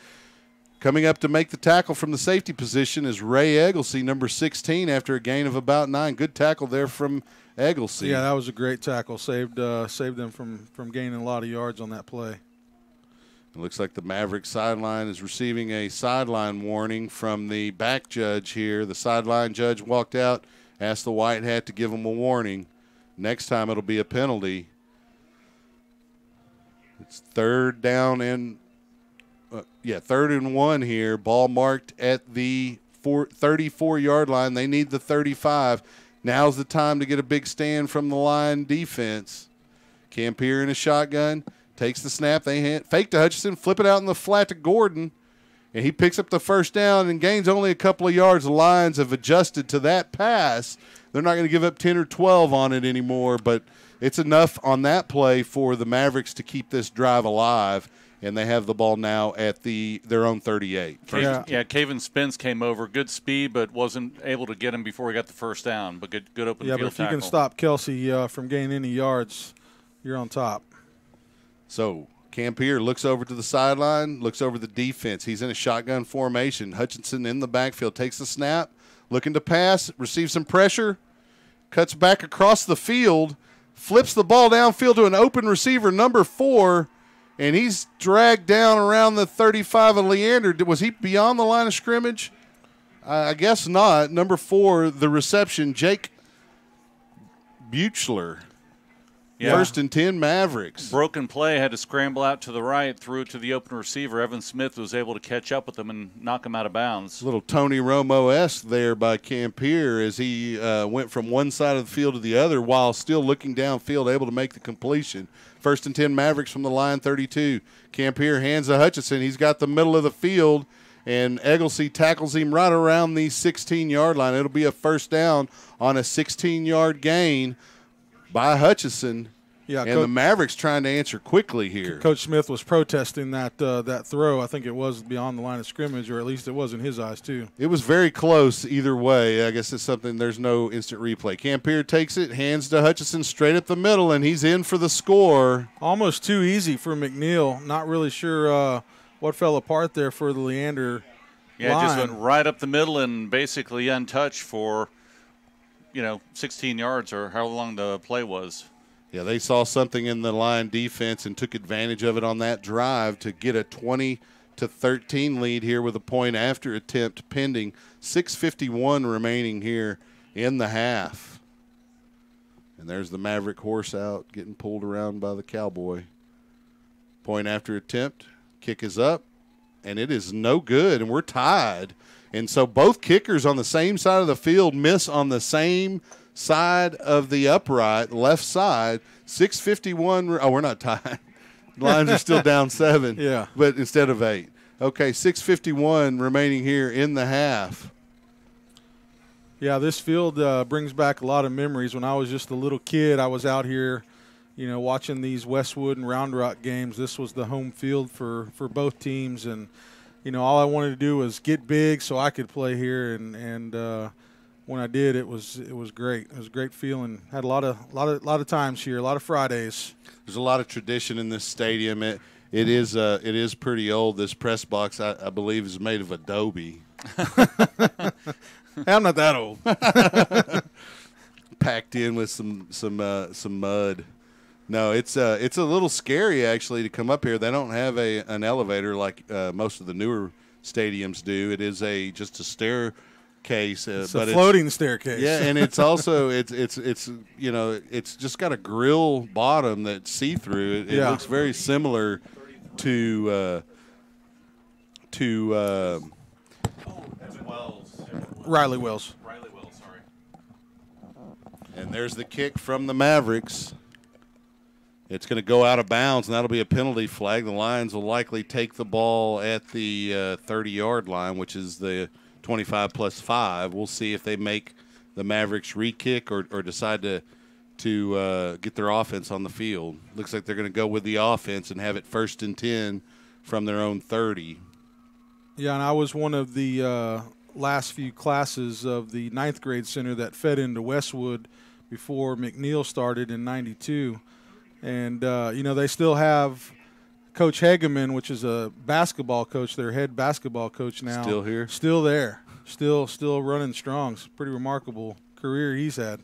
Coming up to make the tackle from the safety position is Ray Egglesey, number 16, after a gain of about 9. Good tackle there from Egglesey. Yeah, that was a great tackle. Saved them from gaining a lot of yards on that play. It looks like the Maverick sideline is receiving a sideline warning from the back judge here. The sideline judge walked out, asked the white hat to give him a warning. Next time it'll be a penalty. It's third and 1 here. Ball marked at the 34-yard line. They need the 35. Now's the time to get a big stand from the line defense. Campier in a shotgun. Takes the snap. They fake to Hutchison, flip it out in the flat to Gordon, and he picks up the first down and gains only a couple of yards. The Lions have adjusted to that pass. They're not going to give up 10 or 12 on it anymore, but it's enough on that play for the Mavericks to keep this drive alive, and they have the ball now at their own 38. Caven Spence came over. Good speed, but wasn't able to get him before he got the first down, but good open field tackle. Yeah, but if you can stop Kelsey from gaining any yards, you're on top. So Campier looks over to the sideline, looks over the defense. He's in a shotgun formation. Hutchinson in the backfield, takes the snap, looking to pass, receives some pressure, cuts back across the field, flips the ball downfield to an open receiver, number 4, and he's dragged down around the 35 of Leander. Was he beyond the line of scrimmage? I guess not. Number 4, the reception, Jake Buechler. Yeah. 1st and 10 Mavericks. Broken play, had to scramble out to the right, threw it to the open receiver. Evan Smith was able to catch up with him and knock him out of bounds. A little Tony Romo-esque there by Campier as he went from one side of the field to the other while still looking downfield, able to make the completion. 1st and 10 Mavericks from the line, 32. Campier hands to Hutchison. He's got the middle of the field, and Egglesey tackles him right around the 16-yard line. It'll be a first down on a 16-yard gain by Hutchison. Yeah, and the Mavericks trying to answer quickly here. Coach Smith was protesting that throw. I think it was beyond the line of scrimmage, or at least it was in his eyes too. It was very close either way. I guess it's something, there's no instant replay. Campier takes it, hands to Hutchison straight up the middle, and he's in for the score. Almost too easy for McNeil. Not really sure what fell apart there for the Leander Yeah, line. it just went right up the middle and basically untouched for, 16 yards or how long the play was. Yeah, they saw something in the line defense and took advantage of it on that drive to get a 20-13 lead here with a point after attempt pending. 6:51 remaining here in the half. And there's the Maverick horse out getting pulled around by the Cowboy. Point after attempt. Kick is up, and it is no good, and we're tied. And so both kickers on the same side of the field miss on the same side of the upright, left side. 6:51. Oh, we're not tied. Lines are still down 7. Yeah. But instead of 8. Okay, 6:51 remaining here in the half. Yeah, this field brings back a lot of memories. When I was just a little kid, I was out here, watching these Westwood and Round Rock games. This was the home field for both teams, and all I wanted to do was get big so I could play here. And when I did, it was great. It was a great feeling. Had a lot of times here, a lot of Fridays. There's a lot of tradition in this stadium. It is pretty old. This press box, I believe, is made of adobe. Hey, I'm not that old. Packed in with some mud. No, it's a little scary actually to come up here. They don't have an elevator like most of the newer stadiums do. It is just a staircase. It's but a floating staircase. Yeah, and it's also it's just got a grill bottom that's see through. It looks very similar to Riley Wells. Sorry. And there's the kick from the Mavericks. It's going to go out of bounds, and that'll be a penalty flag. The Lions will likely take the ball at the 30-yard line, which is the 25 plus 5. We'll see if they make the Mavericks re-kick or decide to get their offense on the field. Looks like they're going to go with the offense and have it 1st and 10 from their own 30. Yeah, and I was one of the last few classes of the 9th grade center that fed into Westwood before McNeil started in '92. And, they still have Coach Hageman, which is a basketball coach, their head basketball coach now. Still here? Still there. Still running strong. It's a pretty remarkable career he's had.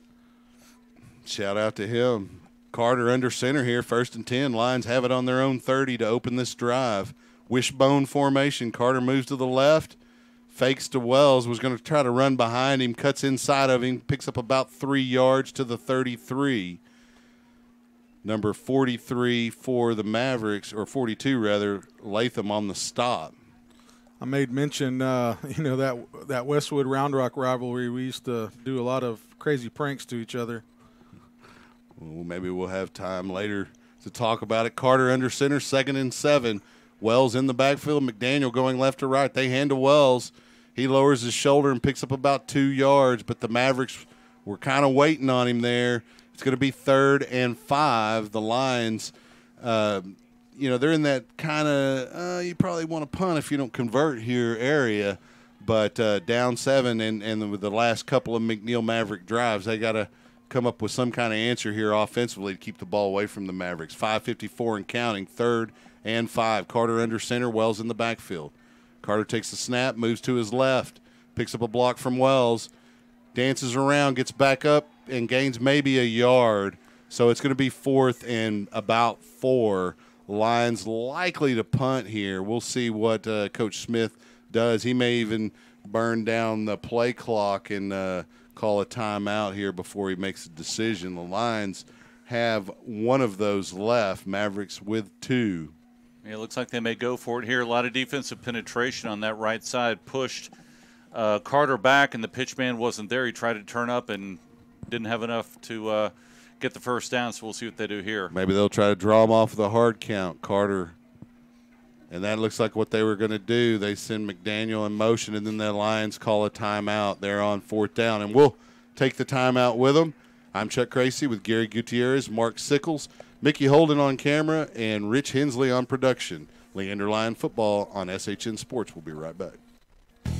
Shout out to him. Carter under center here, 1st and 10. Lions have it on their own 30 to open this drive. Wishbone formation. Carter moves to the left, fakes to Wells, was going to try to run behind him, cuts inside of him, picks up about 3 yards to the 33. Number 43 for the Mavericks, or 42 rather, Latham on the stop. I made mention, that Westwood Round Rock rivalry. We used to do a lot of crazy pranks to each other. Well, maybe we'll have time later to talk about it. Carter under center, 2nd and 7. Wells in the backfield. McDaniel going left to right. They hand to Wells. He lowers his shoulder and picks up about 2 yards, but the Mavericks were kind of waiting on him there. It's going to be 3rd and 5. The Lions, they're in that kind of you probably want to punt if you don't convert here area, but down 7 and with the last couple of McNeil Maverick drives, they got to come up with some kind of answer here offensively to keep the ball away from the Mavericks. 5:54 and counting, 3rd and 5. Carter under center, Wells in the backfield. Carter takes the snap, moves to his left, picks up a block from Wells, dances around, gets back up, and gains maybe a yard. So it's going to be 4th and about 4. Lions likely to punt here. We'll see what Coach Smith does. He may even burn down the play clock and call a timeout here before he makes a decision. The Lions have one of those left. Mavericks with 2. Yeah, it looks like they may go for it here. A lot of defensive penetration on that right side. Pushed Carter back, and the pitch man wasn't there. He tried to turn up and didn't have enough to get the first down, so we'll see what they do here. Maybe they'll try to draw him off the hard count, Carter. And that looks like what they were going to do. They send McDaniel in motion, and then the Lions call a timeout. They're on 4th down, and we'll take the timeout with them. I'm Chuck Kracy with Gary Guiterrez, Mark Sickles, Mickey Holden on camera, and Rich Hensley on production. Leander Lion Football on SHN Sports. We'll be right back.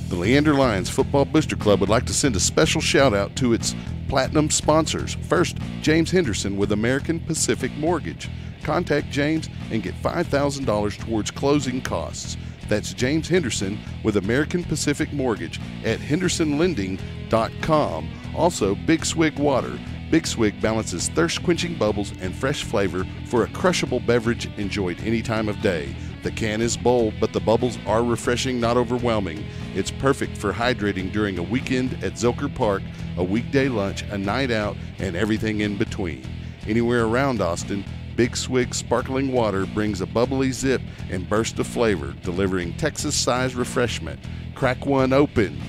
The Leander Lions Football Booster Club would like to send a special shout-out to its platinum sponsors. First, James Henderson with American Pacific Mortgage. Contact James and get $5,000 towards closing costs. That's James Henderson with American Pacific Mortgage at hendersonlending.com. Also, Big Swig Water. Big Swig balances thirst-quenching bubbles and fresh flavor for a crushable beverage enjoyed any time of day. The can is bold, but the bubbles are refreshing, not overwhelming. It's perfect for hydrating during a weekend at Zilker Park, a weekday lunch, a night out, and everything in between. Anywhere around Austin, Big Swig sparkling water brings a bubbly zip and burst of flavor, delivering Texas-sized refreshment. Crack one open.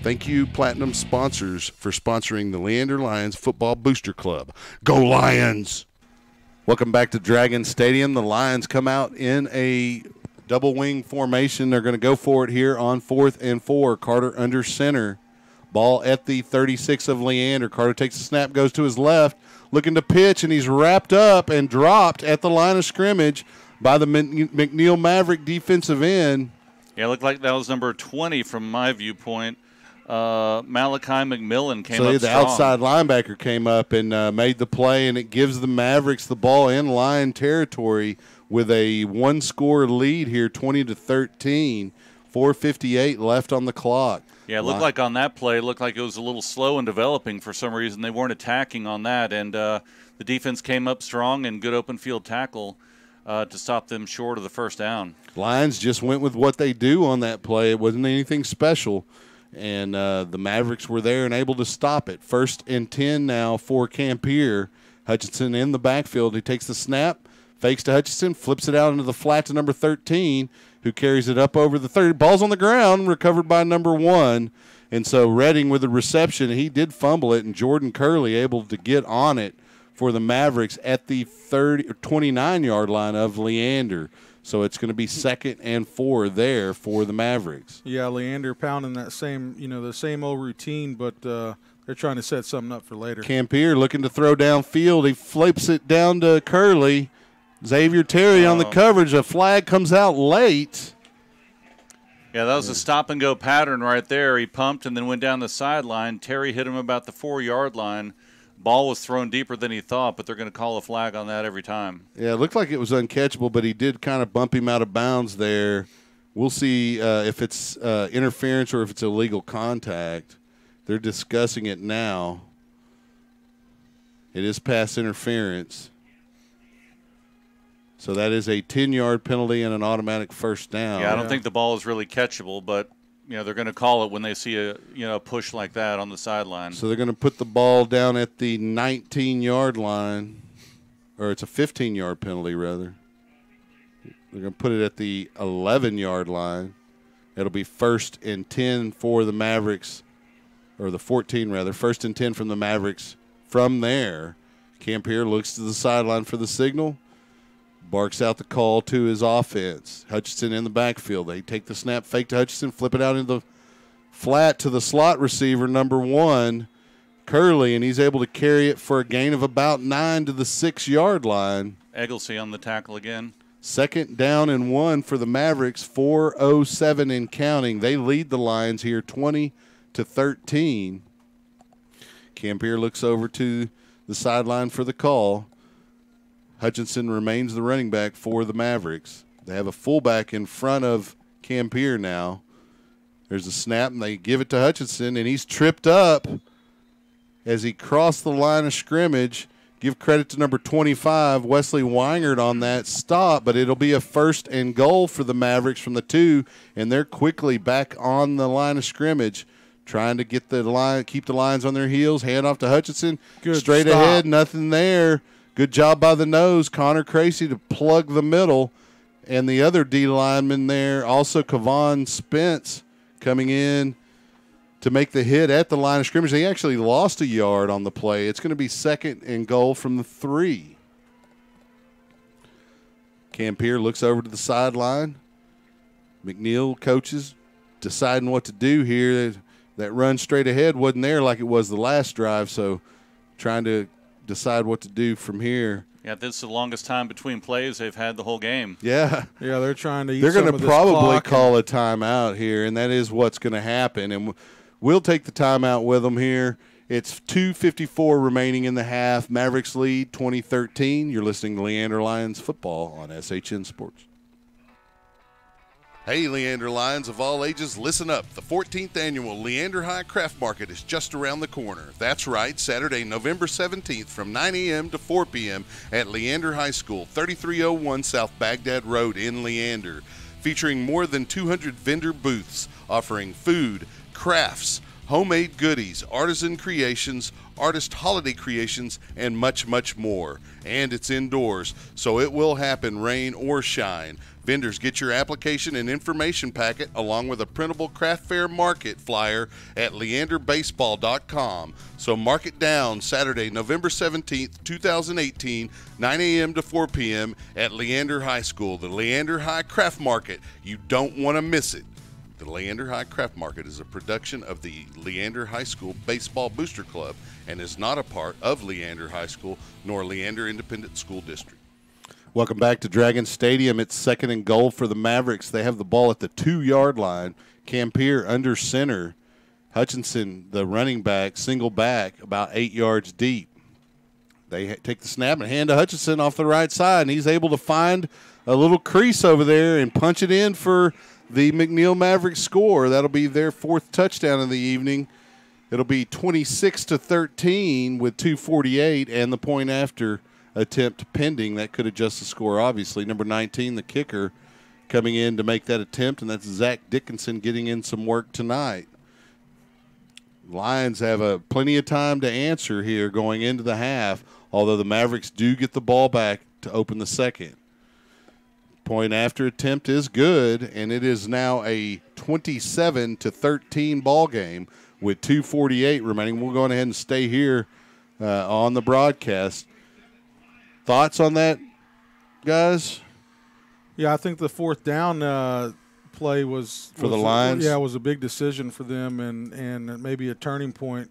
Thank you, Platinum sponsors, for sponsoring the Leander Lions Football Booster Club. Go Lions! Welcome back to Dragon Stadium. The Lions come out in a double wing formation. They're going to go for it here on 4th and 4. Carter under center. Ball at the 36 of Leander. Carter takes the snap, goes to his left, looking to pitch, and he's wrapped up and dropped at the line of scrimmage by the McNeil Maverick defensive end. Yeah, it looked like that was number 20 from my viewpoint. Malachi McMillan came up the strong. Outside linebacker came up and made the play, and it gives the Mavericks the ball in line territory with a one-score lead here, 20-13, 4:58 left on the clock. Yeah, it looked like on that play, it looked like it was a little slow in developing for some reason. They weren't attacking on that, and the defense came up strong and good open field tackle to stop them short of the first down. Lions just went with what they do on that play. It wasn't anything special. And the Mavericks were there and able to stop it. 1st and 10 now for Campier. Hutchinson in the backfield. He takes the snap, fakes to Hutchinson, flips it out into the flat to number 13, who carries it up over the 30. Ball's on the ground, recovered by number 1. And so Redding with the reception, he did fumble it, and Jordan Curley able to get on it for the Mavericks at the 29-yard line of Leander. So it's going to be 2nd and 4 there for the Mavericks. Yeah, Leander pounding that same, the same old routine, but they're trying to set something up for later. Campier looking to throw downfield. He flips it down to Curley. Xavier Terry on the coverage. A flag comes out late. Yeah, that was a stop-and-go pattern right there. He pumped and then went down the sideline. Terry hit him about the 4-yard line. Ball was thrown deeper than he thought, but they're going to call a flag on that every time. Yeah, it looked like it was uncatchable, but he did kind of bump him out of bounds there. We'll see if it's interference or if it's illegal contact. They're discussing it now. It is pass interference. So that is a 10-yard penalty and an automatic first down. Yeah, I don't think the ball is really catchable, but they're going to call it when they see a push like that on the sideline. So they're going to put the ball down at the 19-yard line, or it's a 15-yard penalty rather. They're going to put it at the 11-yard line. It'll be 1st and 10 for the Mavericks, or the 14 rather. 1st and 10 from the Mavericks. From there, Campier looks to the sideline for the signal. Barks out the call to his offense. Hutchinson in the backfield. They take the snap, fake to Hutchinson, flip it out into the flat to the slot receiver, number 1, Curley, and he's able to carry it for a gain of about 9 to the 6-yard line. Egglesey on the tackle again. 2nd down and 1 for the Mavericks, 4:07 and counting. They lead the Lions here 20-13. Campier looks over to the sideline for the call. Hutchinson remains the running back for the Mavericks. They have a fullback in front of Campier now. There's a snap, and they give it to Hutchinson, and he's tripped up as he crossed the line of scrimmage. Give credit to number 25, Wesley Weingert, on that stop, but it'll be a 1st and goal for the Mavericks from the 2, and they're quickly back on the line of scrimmage trying to get the line, keep the lines on their heels. Hand off to Hutchinson. Good straight stop. ahead, nothing there. Good job by the nose, Connor Kracy, to plug the middle. And the other D lineman there, also Kavon Spence, coming in to make the hit at the line of scrimmage. They actually lost a yard on the play. It's going to be 2nd and goal from the 3. Campier looks over to the sideline. McNeil coaches deciding what to do here. That run straight ahead wasn't there like it was the last drive, so trying to decide what to do from here. Yeah, this is the longest time between plays they've had the whole game. Yeah. Yeah, they're trying to eat They're some going of to this probably clock call a timeout here, and that is what's going to happen. And we'll take the timeout with them here. It's 2:54 remaining in the half. Mavericks lead 2013. You're listening to Leander Lions football on SHN Sports. Hey, Leander Lions of all ages, listen up. The 14th annual Leander High Craft Market is just around the corner. That's right, Saturday, November 17th from 9 a.m. to 4 p.m. at Leander High School, 3301 South Baghdad Road in Leander. Featuring more than 200 vendor booths offering food, crafts, homemade goodies, artisan creations, artist holiday creations, and much, much more. And it's indoors, so it will happen, rain or shine. Vendors, get your application and information packet along with a printable craft fair market flyer at leanderbaseball.com. So mark it down, Saturday, November 17th, 2018, 9 a.m. to 4 p.m. at Leander High School, the Leander High Craft Market. You don't want to miss it. The Leander High Craft Market is a production of the Leander High School Baseball Booster Club and is not a part of Leander High School nor Leander Independent School District. Welcome back to Dragon Stadium. It's 2nd and goal for the Mavericks. They have the ball at the 2-yard line. Campier under center. Hutchinson, the running back, single back, about 8 yards deep. They take the snap and hand to Hutchinson off the right side, and he's able to find a little crease over there and punch it in for the McNeil Mavericks score. That'll be their 4th touchdown of the evening. It'll be 26-13 with 2:48 and the point after attempt pending. That could adjust the score, obviously. Number 19, the kicker, coming in to make that attempt, and that's Zach Dickinson getting in some work tonight. Lions have plenty of time to answer here going into the half, although the Mavericks do get the ball back to open the second. Point after attempt is good, and it is now a 27-13 ball game with 2:48 remaining. We'll go ahead and stay here on the broadcast. Thoughts on that, guys? Yeah, I think the 4th down play was for the Lions. Yeah, it was a big decision for them, and maybe a turning point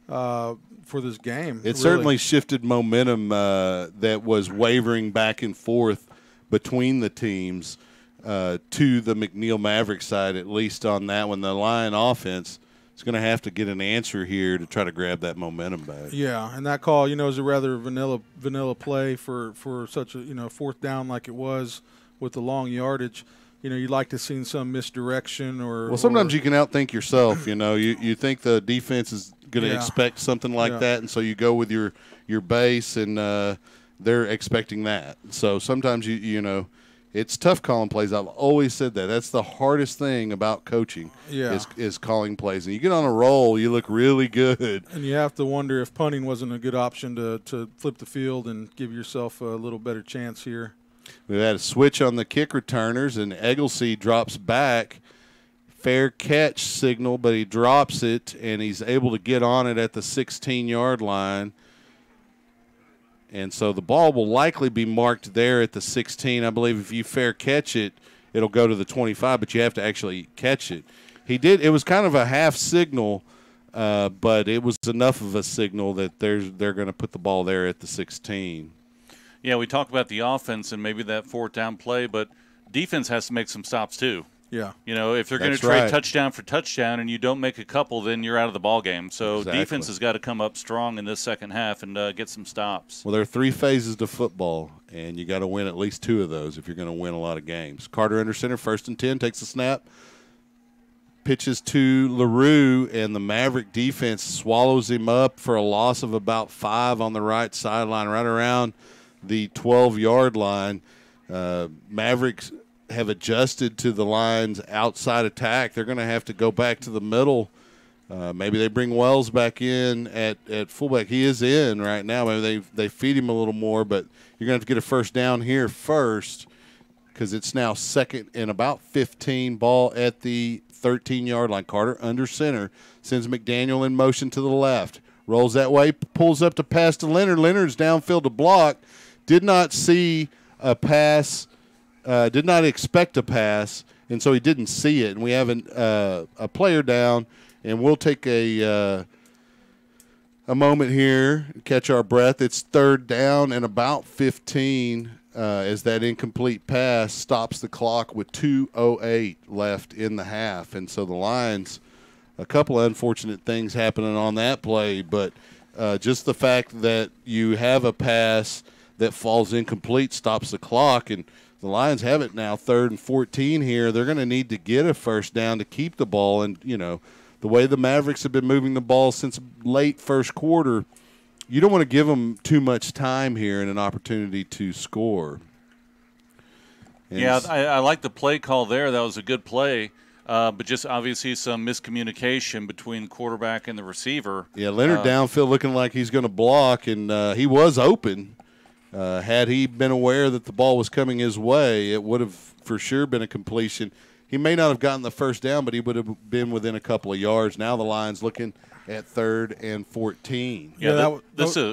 for this game. It certainly shifted momentum that was wavering back and forth between the teams to the McNeil Mavericks side, at least on that one. The Lion offense is going to have to get an answer here to try to grab that momentum back. Yeah, and that call, is a rather vanilla play for such a 4th down like it was with the long yardage. You'd like to see some misdirection or. Well, sometimes you can outthink yourself. You think the defense is going to expect something like that, and so you go with your base, and they're expecting that. So sometimes it's tough calling plays. I've always said that. That's the hardest thing about coaching is calling plays. And you get on a roll, you look really good. And you have to wonder if punting wasn't a good option to flip the field and give yourself a little better chance here. We've had a switch on the kick returners, and Egglesey drops back. Fair catch signal, but he drops it, and he's able to get on it at the 16-yard line. And so the ball will likely be marked there at the 16. I believe if you fair catch it, it'll go to the 25, but you have to actually catch it. He did. It was kind of a half signal, but it was enough of a signal that they're going to put the ball there at the 16. Yeah, we talked about the offense and maybe that 4th down play, but defense has to make some stops too. Yeah. If they're going to trade touchdown for touchdown and you don't make a couple, then you're out of the ball game. So defense has got to come up strong in this second half and get some stops. Well, there are 3 phases to football, and you got to win at least 2 of those if you're going to win a lot of games. Carter under center, 1st and 10, takes a snap, pitches to LaRue, and the Maverick defense swallows him up for a loss of about 5 on the right sideline, right around the 12-yard line. Mavericks have adjusted to the Lions' outside attack. They're going to have to go back to the middle Maybe they bring Wells back in at fullback. He is in right now. Maybe they feed him a little more, but you're going to have to get a first down here first because it's now second and about 15. Ball at the 13-yard line. Carter under center. Sends McDaniel in motion to the left. Rolls that way. Pulls up to pass to Leonard. Leonard's downfield to block. Did not see a pass. Did not expect a pass, and so he didn't see it. And we have a player down, and we'll take a moment here, catch our breath. It's third down and about 15 as that incomplete pass stops the clock with 2:08 left in the half. And so the Lions, a couple of unfortunate things happening on that play, but just the fact that you have a pass that falls incomplete stops the clock, and the Lions have it now 3rd and 14 here. They're going to need to get a first down to keep the ball. And, you know, the way the Mavericks have been moving the ball since late first quarter, you don't want to give them too much time here and an opportunity to score. And yeah, I like the play call there. That was a good play. But just obviously some miscommunication between quarterback and the receiver. Yeah, Leonard downfield looking like he's going to block, and he was open. Had he been aware that the ball was coming his way, it would have for sure been a completion. He may not have gotten the first down, but he would have been within a couple of yards. Now the Lions looking at 3rd and 14. Yeah,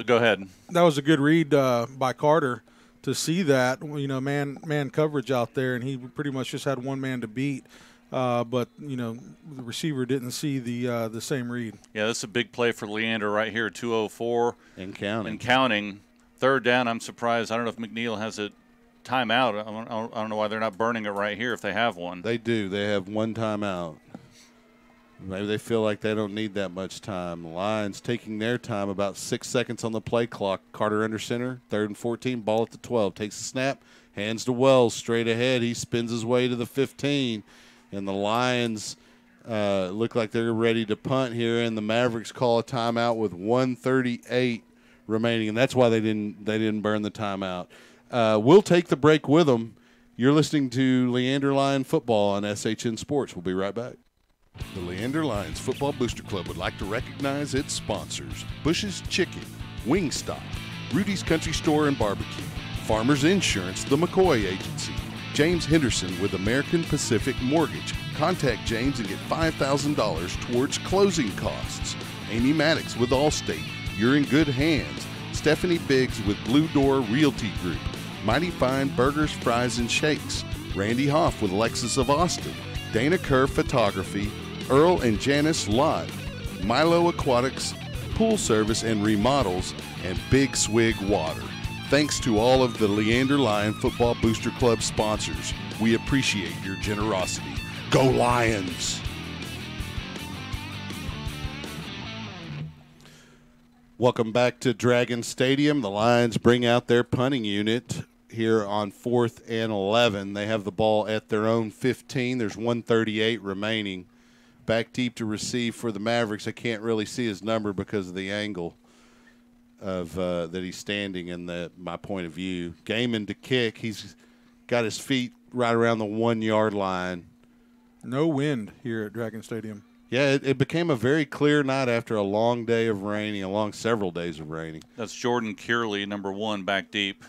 go ahead. That was a good read by Carter to see that, you know, man coverage out there, and he pretty much just had one man to beat. But, you know, the receiver didn't see the same read. Yeah, that's a big play for Leander right here, 2:04. And counting. Third down, I'm surprised. I don't know if McNeil has a timeout. I don't know why they're not burning it right here if they have one. They do. They have one timeout. Maybe they feel like they don't need that much time. The Lions taking their time, about 6 seconds on the play clock. Carter under center, 3rd and 14, ball at the 12. Takes a snap, hands to Wells, straight ahead. He spins his way to the 15. And the Lions look like they're ready to punt here, and the Mavericks call a timeout with 1:38 remaining, and that's why they didn't burn the timeout. We'll take the break with them. You're listening to Leander Lion Football on SHN Sports. We'll be right back. The Leander Lions Football Booster Club would like to recognize its sponsors: Bush's Chicken, Wingstop, Rudy's Country Store and Barbecue, Farmers Insurance, the McCoy Agency, James Henderson with American Pacific Mortgage. Contact James and get $5,000 towards closing costs. Amy Maddox with Allstate. You're in good hands. Stephanie Biggs with Blue Door Realty Group. Mighty Fine Burgers, Fries, and Shakes. Randy Hoff with Lexus of Austin. Dana Kerr Photography. Earl and Janice Lott. Milo Aquatics, Pool Service and Remodels, and Big Swig Water. Thanks to all of the Leander Lion Football Booster Club sponsors. We appreciate your generosity. Go Lions! Welcome back to Dragon Stadium. The Lions bring out their punting unit here on 4th and 11. They have the ball at their own 15. There's 1:38 remaining. Back deep to receive for the Mavericks. I can't really see his number because of the angle of that he's standing in my point of view. Gaiman to kick. He's got his feet right around the 1-yard line. No wind here at Dragon Stadium. Yeah, it became a very clear night after a long day of raining, several days of raining. That's Jordan Kearley, number 1, back deep.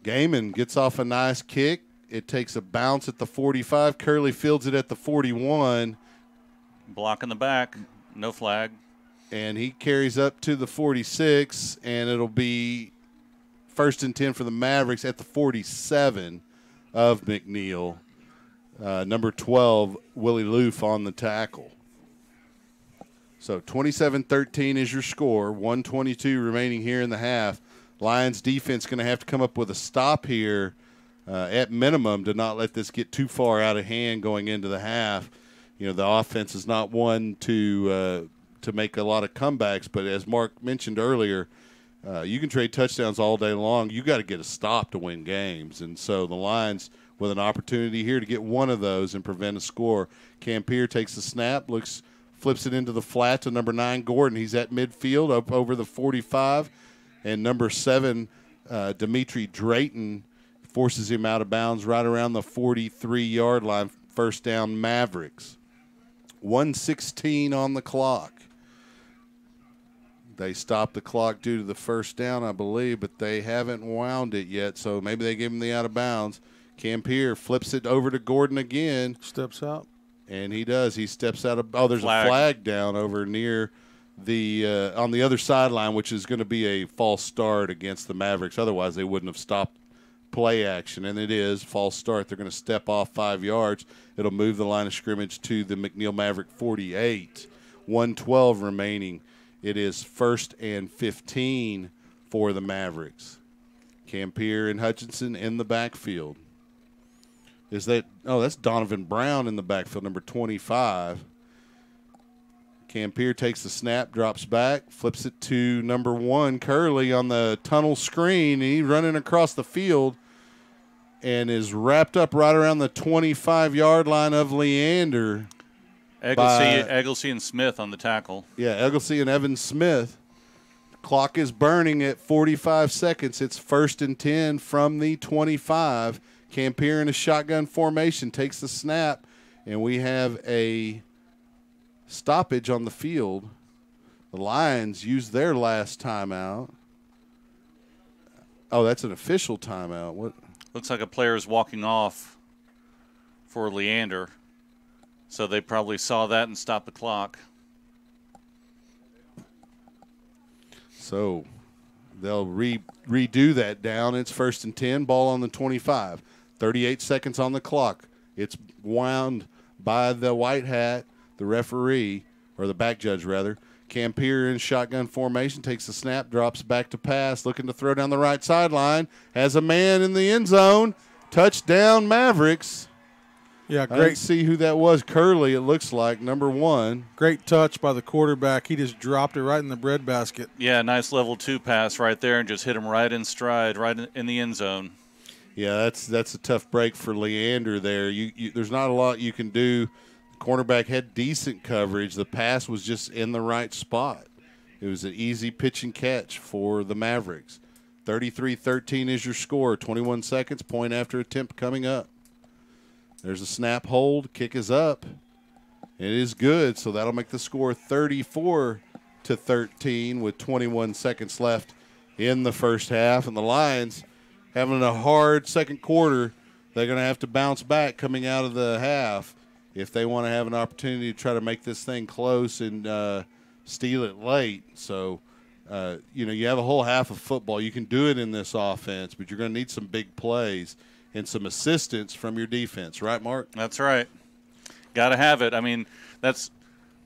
Gaiman gets off a nice kick. It takes a bounce at the 45. Kearley fields it at the 41. Block in the back, no flag. And he carries up to the 46, and it'll be 1st and 10 for the Mavericks at the 47 of McNeil. Number 12, Willie Loof on the tackle. So 27-13 is your score. 1:22 remaining here in the half. Lions defense going to have to come up with a stop here at minimum to not let this get too far out of hand going into the half. You know, the offense is not one to make a lot of comebacks, but as Mark mentioned earlier, you can trade touchdowns all day long. You got to get a stop to win games, and so the Lions with an opportunity here to get one of those and prevent a score. Campier takes the snap, flips it into the flat to number 9, Gordon. He's at midfield up over the 45, and number 7, Dimitri Drayton, forces him out of bounds right around the 43-yard line. First down, Mavericks. 1:16 on the clock. They stopped the clock due to the first down, I believe, but they haven't wound it yet, so maybe they gave him the out of bounds. Campier flips it over to Gordon again. Steps out. And he does. He steps out of – there's a flag down over near the on the other sideline, which is going to be a false start against the Mavericks. Otherwise, they wouldn't have stopped play action, and it is false start. They're going to step off 5 yards. It'll move the line of scrimmage to the McNeil Maverick 48. 1:12 remaining. It is 1st and 15 for the Mavericks. Campier and Hutchinson in the backfield. That's Donovan Brown in the backfield, number 25. Campier takes the snap, drops back, flips it to number 1, Curley, on the tunnel screen. He's running across the field and is wrapped up right around the 25-yard line of Leander. Egglesey and Smith on the tackle. Yeah, Egglesey and Evan Smith. The clock is burning at 45 seconds. It's 1st and 10 from the 25. Campier in a shotgun formation takes the snap, and we have a stoppage on the field. The Lions use their last timeout. Oh, that's an official timeout. What? Looks like a player is walking off for Leander. So they probably saw that and stopped the clock. So they'll redo that down. It's 1st and 10, ball on the 25. 38 seconds on the clock. It's wound by the white hat, the referee, or the back judge, rather. Campier in shotgun formation, takes the snap, drops back to pass, looking to throw down the right sideline. Has a man in the end zone. Touchdown, Mavericks. Yeah, I great. didn't see who that was. Curley, it looks like, number 1. Great touch by the quarterback. He just dropped it right in the breadbasket. Yeah, nice level 2 pass right there and just hit him right in stride, right in the end zone. Yeah, that's a tough break for Leander there. There's not a lot you can do. The cornerback had decent coverage. The pass was just in the right spot. It was an easy pitch and catch for the Mavericks. 33-13 is your score. 21 seconds, point after attempt coming up. There's a snap hold. Kick is up. It is good, so that'll make the score 34-13 with 21 seconds left in the first half. And the Lions having a hard second quarter. They're going to have to bounce back coming out of the half if they want to have an opportunity to try to make this thing close and steal it late. So, you have a whole half of football. You can do it in this offense, but you're going to need some big plays and some assistance from your defense. Right, Mark? That's right. Got to have it. I mean, that's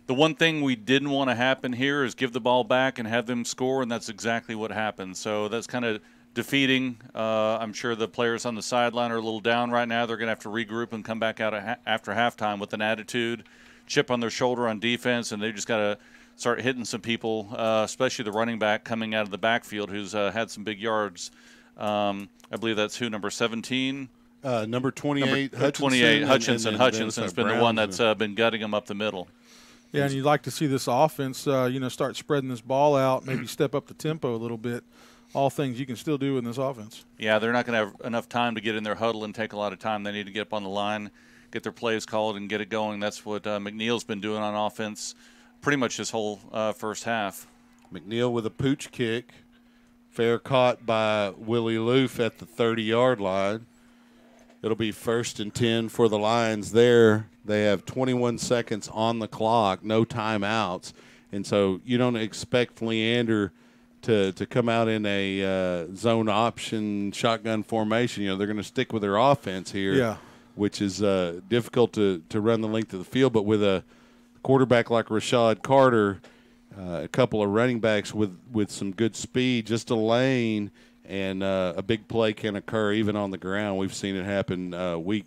the one thing we didn't want to happen here is give the ball back and have them score, and that's exactly what happened. So that's kind of defeating. I'm sure the players on the sideline are a little down right now. They're going to have to regroup and come back out after halftime with an attitude, chip on their shoulder on defense, and they just got to start hitting some people, especially the running back coming out of the backfield who's had some big yards. I believe that's who, number 17? Number 28, Hutchinson. 28, Hutchinson. Hutchinson's been the one that's been gutting them up the middle. Yeah, and you'd like to see this offense, start spreading this ball out, maybe step up the tempo a little bit. All things you can still do in this offense. Yeah, they're not going to have enough time to get in their huddle and take a lot of time. They need to get up on the line, get their plays called, and get it going. That's what McNeil's been doing on offense pretty much this whole first half. McNeil with a pooch kick. Fair caught by Willie Loof at the 30-yard line. It'll be 1st and 10 for the Lions there. They have 21 seconds on the clock, no timeouts. And so you don't expect Leander to come out in a zone option shotgun formation. They're going to stick with their offense here, which is difficult to run the length of the field. But with a quarterback like Rashad Carter, a couple of running backs with some good speed, just a lane, and a big play can occur even on the ground. We've seen it happen week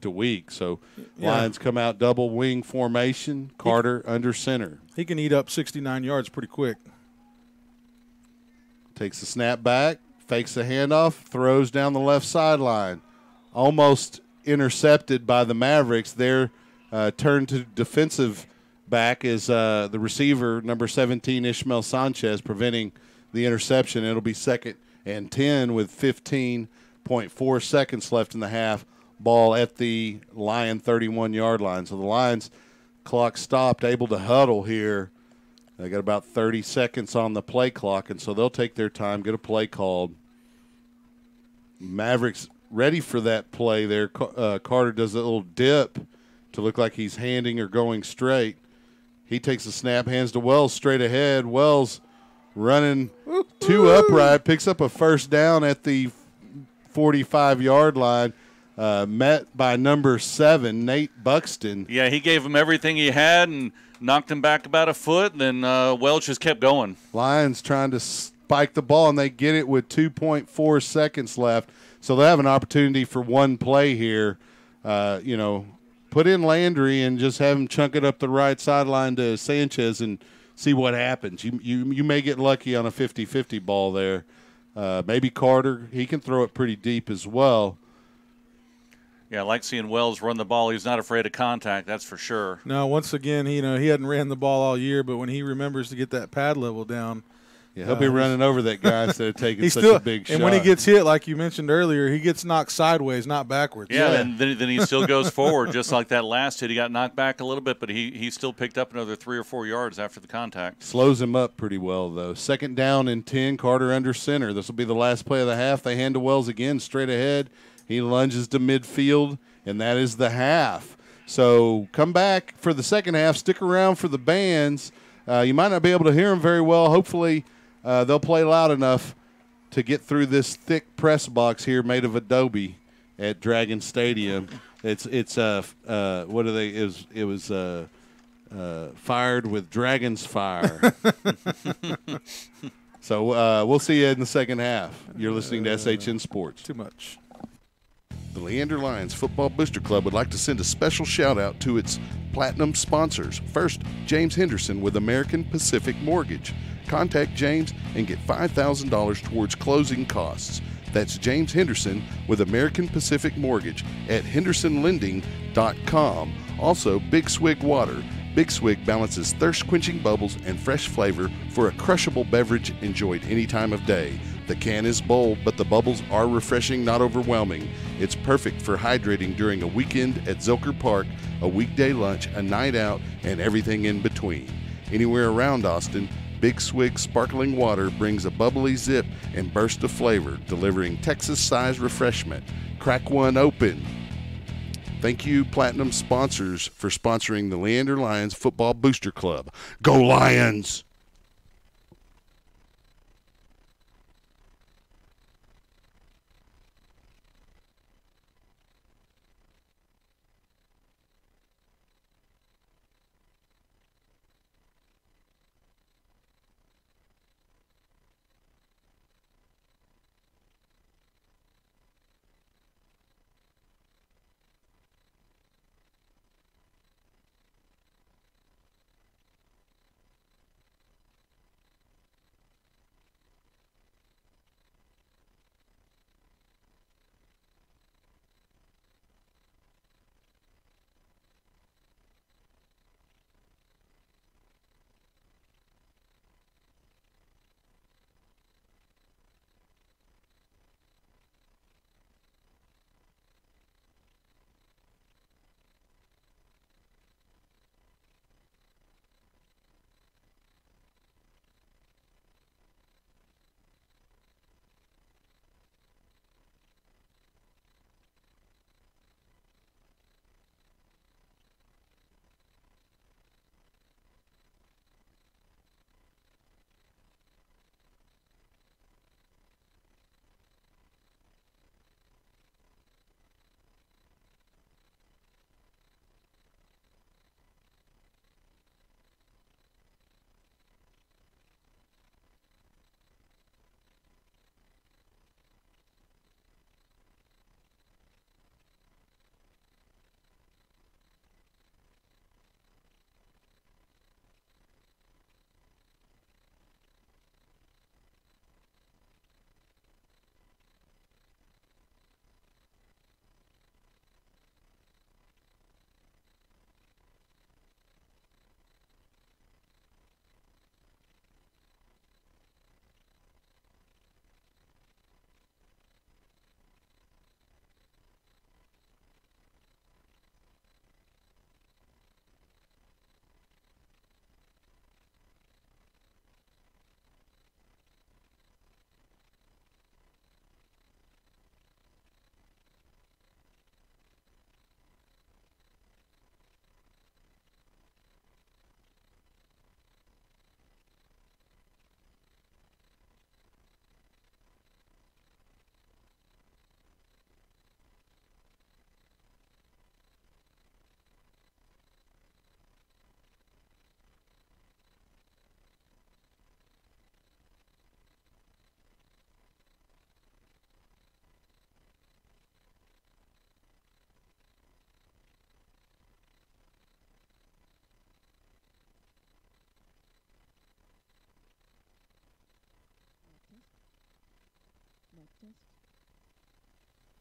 to week. So Lions come out double wing formation, Carter under center. He can eat up 69 yards pretty quick. Takes the snap back, fakes the handoff, throws down the left sideline. Almost intercepted by the Mavericks. Their turn to defensive back is the receiver, number 17, Ishmael Sanchez, preventing the interception. It'll be 2nd and 10 with 15.4 seconds left in the half. Ball at the Lion 31-yard line. So the Lions clock stopped, able to huddle here. They got about 30 seconds on the play clock, and so they'll take their time, get a play called. Mavericks ready for that play there. Carter does a little dip to look like he's handing or going straight. He takes the snap, hands to Wells straight ahead. Wells running two upright, picks up a first down at the 45-yard line. Met by number 7, Nate Buxton. Yeah, he gave him everything he had and knocked him back about a foot, and then Welch just kept going. Lions trying to spike the ball, and they get it with 2.4 seconds left. So they have an opportunity for one play here. Put in Landry and just have him chunk it up the right sideline to Sanchez and see what happens. You may get lucky on a 50-50 ball there. Maybe Carter, he can throw it pretty deep as well. Yeah, I like seeing Wells run the ball. He's not afraid of contact, that's for sure. No, once again, he hadn't ran the ball all year, but when he remembers to get that pad level down, he'll be running over that guy instead of taking such a big shot. And when he gets hit, like you mentioned earlier, he gets knocked sideways, not backwards. Yeah, and then he still goes forward, just like that last hit. He got knocked back a little bit, but he still picked up another 3 or 4 yards after the contact. Slows him up pretty well, though. 2nd down and 10, Carter under center. This will be the last play of the half. They hand to Wells again, straight ahead. He lunges to midfield, and that is the half. So come back for the second half. Stick around for the bands. You might not be able to hear them very well. Hopefully they'll play loud enough to get through this thick press box here made of adobe at Dragon Stadium. It was fired with Dragon's fire. So we'll see you in the second half. You're listening to SHN Sports. Too much. The Leander Lions Football Booster Club would like to send a special shout-out to its platinum sponsors. First, James Henderson with American Pacific Mortgage. Contact James and get $5,000 towards closing costs. That's James Henderson with American Pacific Mortgage at hendersonlending.com. Also, Big Swig Water. Big Swig balances thirst-quenching bubbles and fresh flavor for a crushable beverage enjoyed any time of day. The can is bold, but the bubbles are refreshing, not overwhelming. It's perfect for hydrating during a weekend at Zilker Park, a weekday lunch, a night out, and everything in between. Anywhere around Austin, Big Swig sparkling water brings a bubbly zip and burst of flavor, delivering Texas-sized refreshment. Crack one open. Thank you, Platinum sponsors, for sponsoring the Leander Lions Football Booster Club. Go Lions!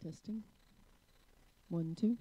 Testing. 1, 2.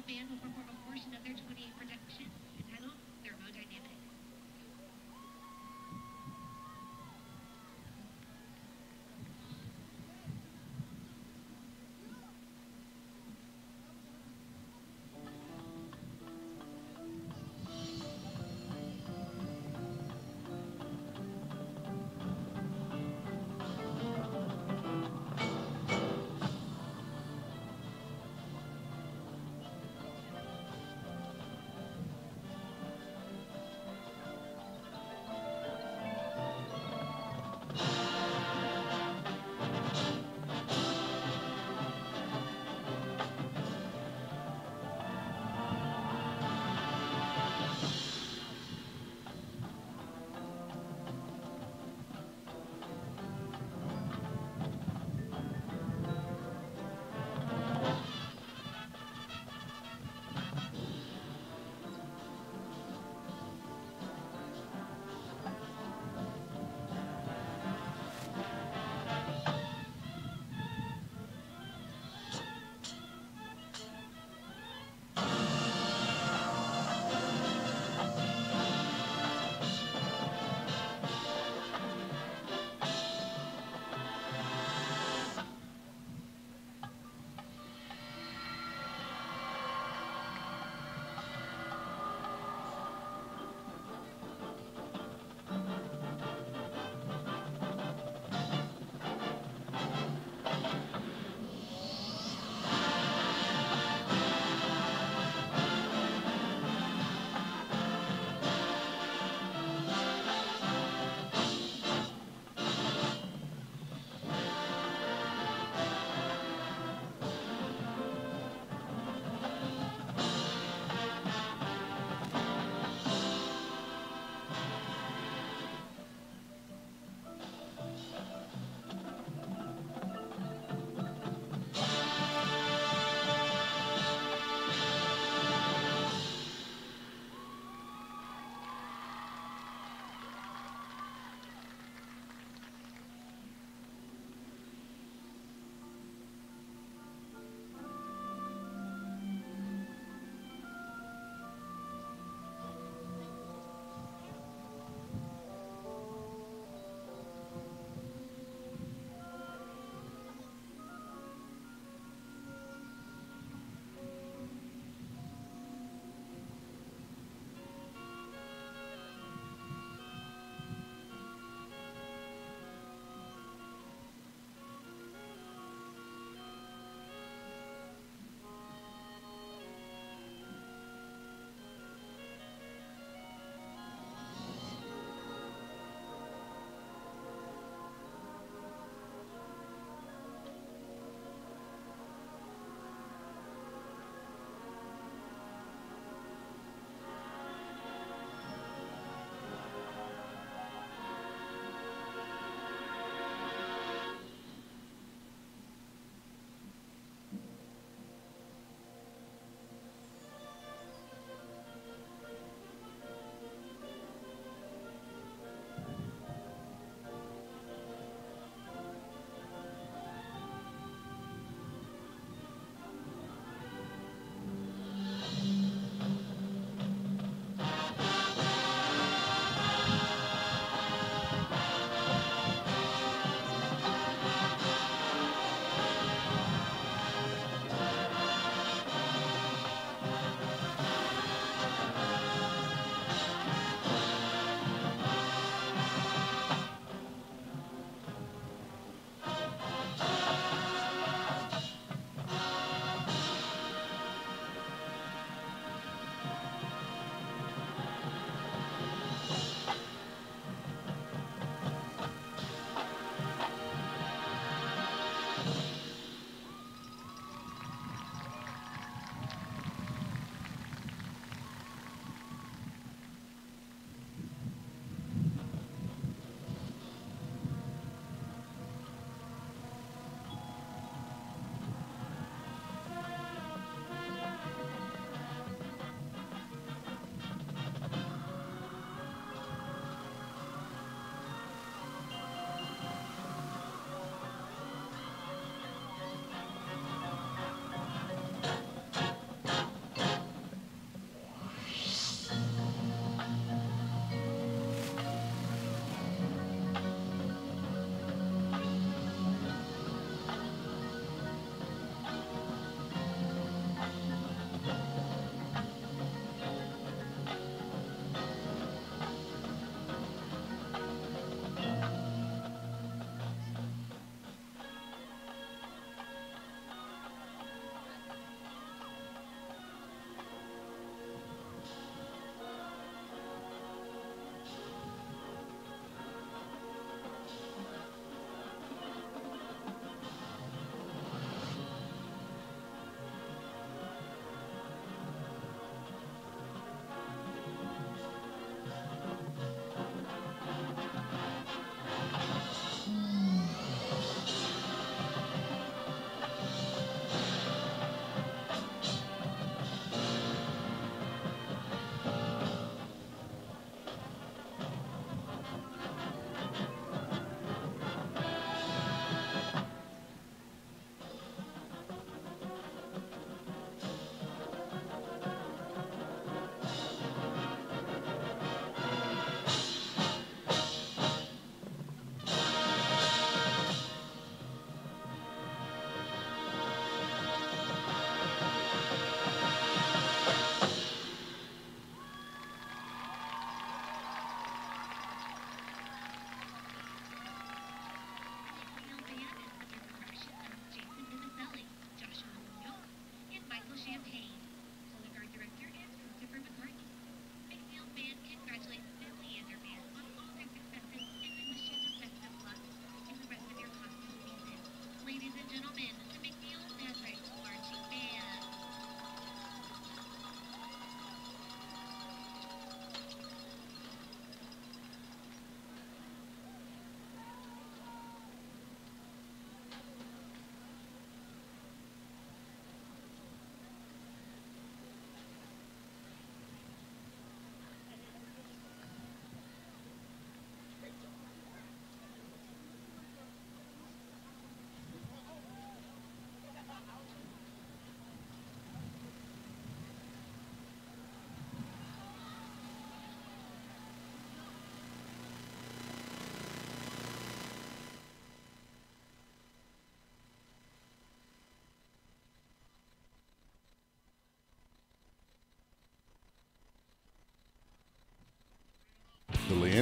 McNeil band will perform a portion of their 28 production entitled Thermodynamic.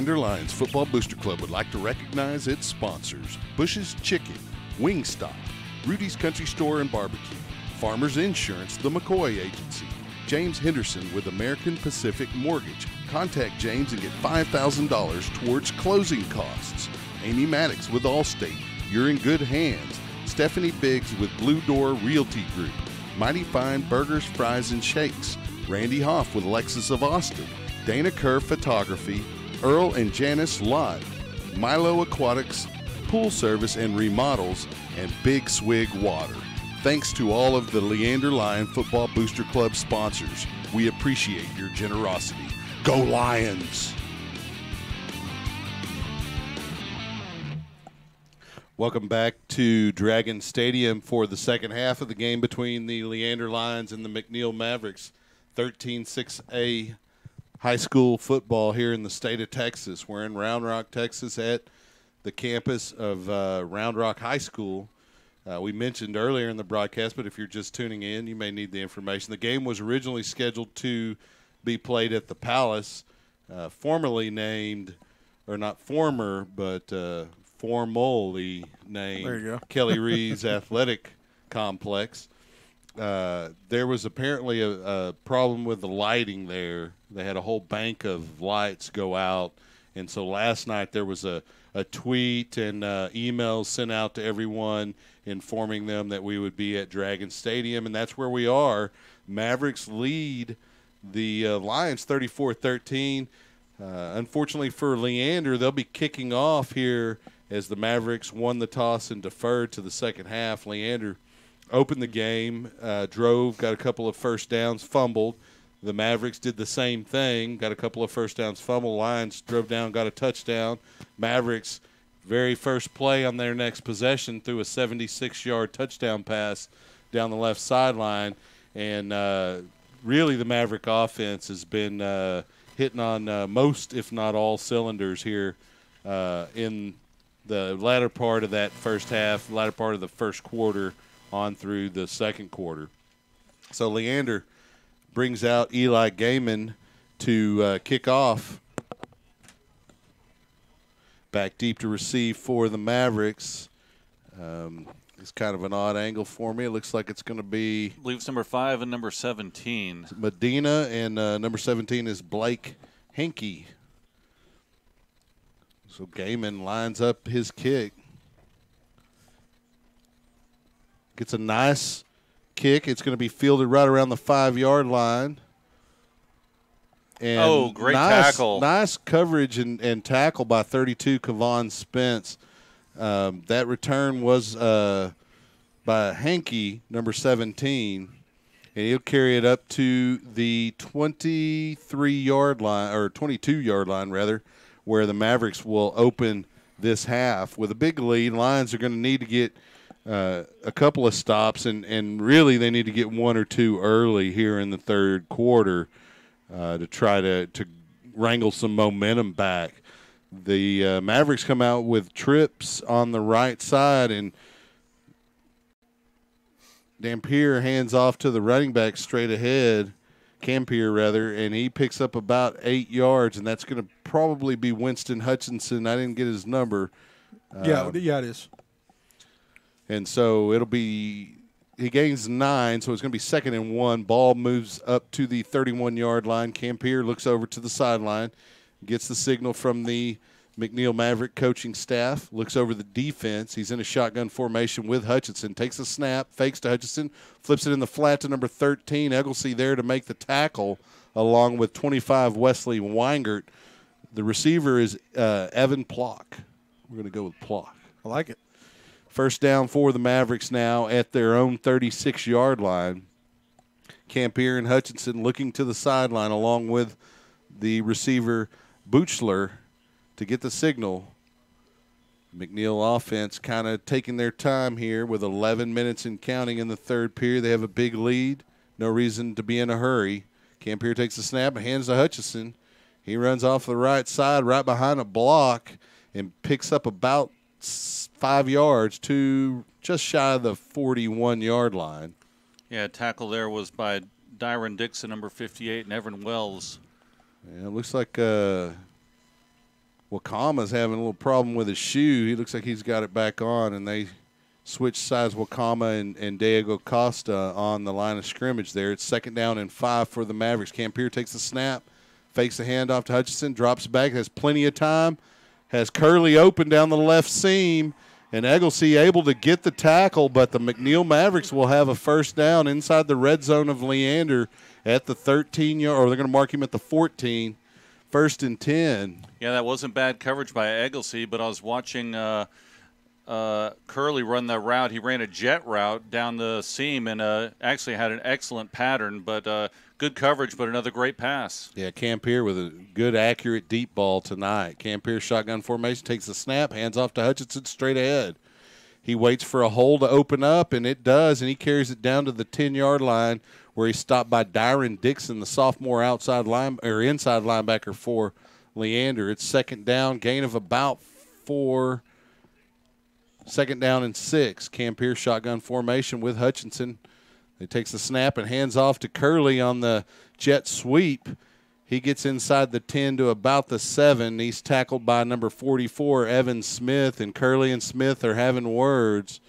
Leander Lions Football Booster Club would like to recognize its sponsors: Bush's Chicken, Wingstop, Rudy's Country Store and Barbecue, Farmers Insurance, the McCoy Agency, James Henderson with American Pacific Mortgage. Contact James and get $5,000 towards closing costs. Amy Maddox with Allstate. You're in good hands. Stephanie Biggs with Blue Door Realty Group. Mighty Fine Burgers, Fries, and Shakes. Randy Hoff with Lexus of Austin. Dana Kerr Photography. Earl and Janice Lott. Milo Aquatics, Pool Service and Remodels, and Big Swig Water. Thanks to all of the Leander Lion Football Booster Club sponsors. We appreciate your generosity. Go Lions! Welcome back to Dragon Stadium for the second half of the game between the Leander Lions and the McNeil Mavericks. 13-6A high school football here in the state of Texas. We're in Round Rock, Texas at the campus of Round Rock High School. We mentioned earlier in the broadcast, but if you're just tuning in, you may need the information. The game was originally scheduled to be played at the Palace, formerly named, or not former, but formally named Kelly Reeves Athletic Complex. There was apparently a problem with the lighting there. They had a whole bank of lights go out, and so last night there was a tweet and emails sent out to everyone informing them that we would be at Dragon Stadium, and that's where we are. Mavericks lead the Lions 34-13. Unfortunately for Leander, they'll be kicking off here as the Mavericks won the toss and deferred to the second half. Leander opened the game, drove, got a couple of first downs, fumbled. The Mavericks did the same thing, got a couple of first downs, fumbled. Lions drove down, got a touchdown. Mavericks, very first play on their next possession, threw a 76-yard touchdown pass down the left sideline. And really the Maverick offense has been hitting on most, if not all, cylinders here in the latter part of that first half, latter part of the first quarter on through the second quarter. So Leander brings out Eli Gaiman to kick off. Back deep to receive for the Mavericks. It's kind of an odd angle for me. It looks like it's going to be, I believe it's number 5 and number 17. Medina, and number 17 is Blake Henke. So Gaiman lines up his kick. Gets a nice kick. It's going to be fielded right around the 5-yard line. And great tackle. Nice coverage and tackle by 32, Kevon Spence. That return was by Henke, number 17, and he'll carry it up to the 23-yard line, or 22-yard line, rather, where the Mavericks will open this half. With a big lead, Lions are going to need to get a couple of stops, and really they need to get one or two early here in the third quarter to try to wrangle some momentum back. The Mavericks come out with trips on the right side, and Dampier hands off to the running back straight ahead, Campier rather, and he picks up about 8 yards, and that's going to probably be Winston Hutchinson. I didn't get his number. Yeah, it is. And so it'll be – he gains 9, so it's going to be 2nd and 1. Ball moves up to the 31-yard line. Campier looks over to the sideline, gets the signal from the McNeil Maverick coaching staff, looks over the defense. He's in a shotgun formation with Hutchinson, takes a snap, fakes to Hutchinson, flips it in the flat to number 13. Egglesey there to make the tackle along with 25 Wesley Weingart. The receiver is Evan Plock. We're going to go with Plock. I like it. First down for the Mavericks now at their own 36-yard line. Campier and Hutchinson looking to the sideline along with the receiver Buchler to get the signal. McNeil offense kind of taking their time here with 11 minutes and counting in the third period. They have a big lead. No reason to be in a hurry. Campier takes the snap and hands to Hutchinson. He runs off the right side right behind a block and picks up about 5 yards to just shy of the 41-yard line. Yeah, tackle there was by Dyron Dixon, number 58, and Evan Wells. Yeah, it looks like Wakama's having a little problem with his shoe. He looks like he's got it back on, and they switch sides, Wakama and Diego Costa on the line of scrimmage there. It's 2nd down and 5 for the Mavericks. Campier takes the snap, fakes the handoff to Hutchinson, drops back, has plenty of time, has Curley open down the left seam, and Egglesey able to get the tackle, but the McNeil Mavericks will have a 1st down inside the red zone of Leander at the 13-yard, or they're going to mark him at the 14, 1st and 10. Yeah, that wasn't bad coverage by Egglesey, but I was watching Curley run that route. He ran a jet route down the seam and actually had an excellent pattern, but good coverage, but another great pass. Yeah, Campier with a good, accurate, deep ball tonight. Campier shotgun formation, takes the snap, hands off to Hutchinson straight ahead. He waits for a hole to open up, and it does, and he carries it down to the 10-yard line where he's stopped by Dyron Dixon, the sophomore inside linebacker for Leander. It's 2nd down, gain of about 4. 2nd down and 6. Campier shotgun formation with Hutchinson. He takes the snap and hands off to Curley on the jet sweep. He gets inside the 10 to about the 7. He's tackled by number 44, Evan Smith, and Curley and Smith are having words.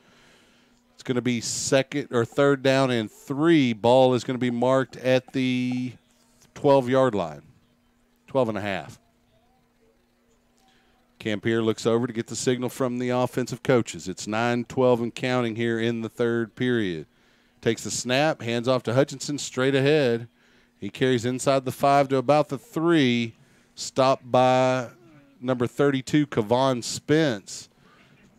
It's going to be 3rd down and 3. Ball is going to be marked at the 12-yard line, 12 and a half. Campier looks over to get the signal from the offensive coaches. It's 9-12 and counting here in the 3rd period. Takes the snap, hands off to Hutchinson straight ahead. He carries inside the 5 to about the 3, stopped by number 32, Kavon Spence.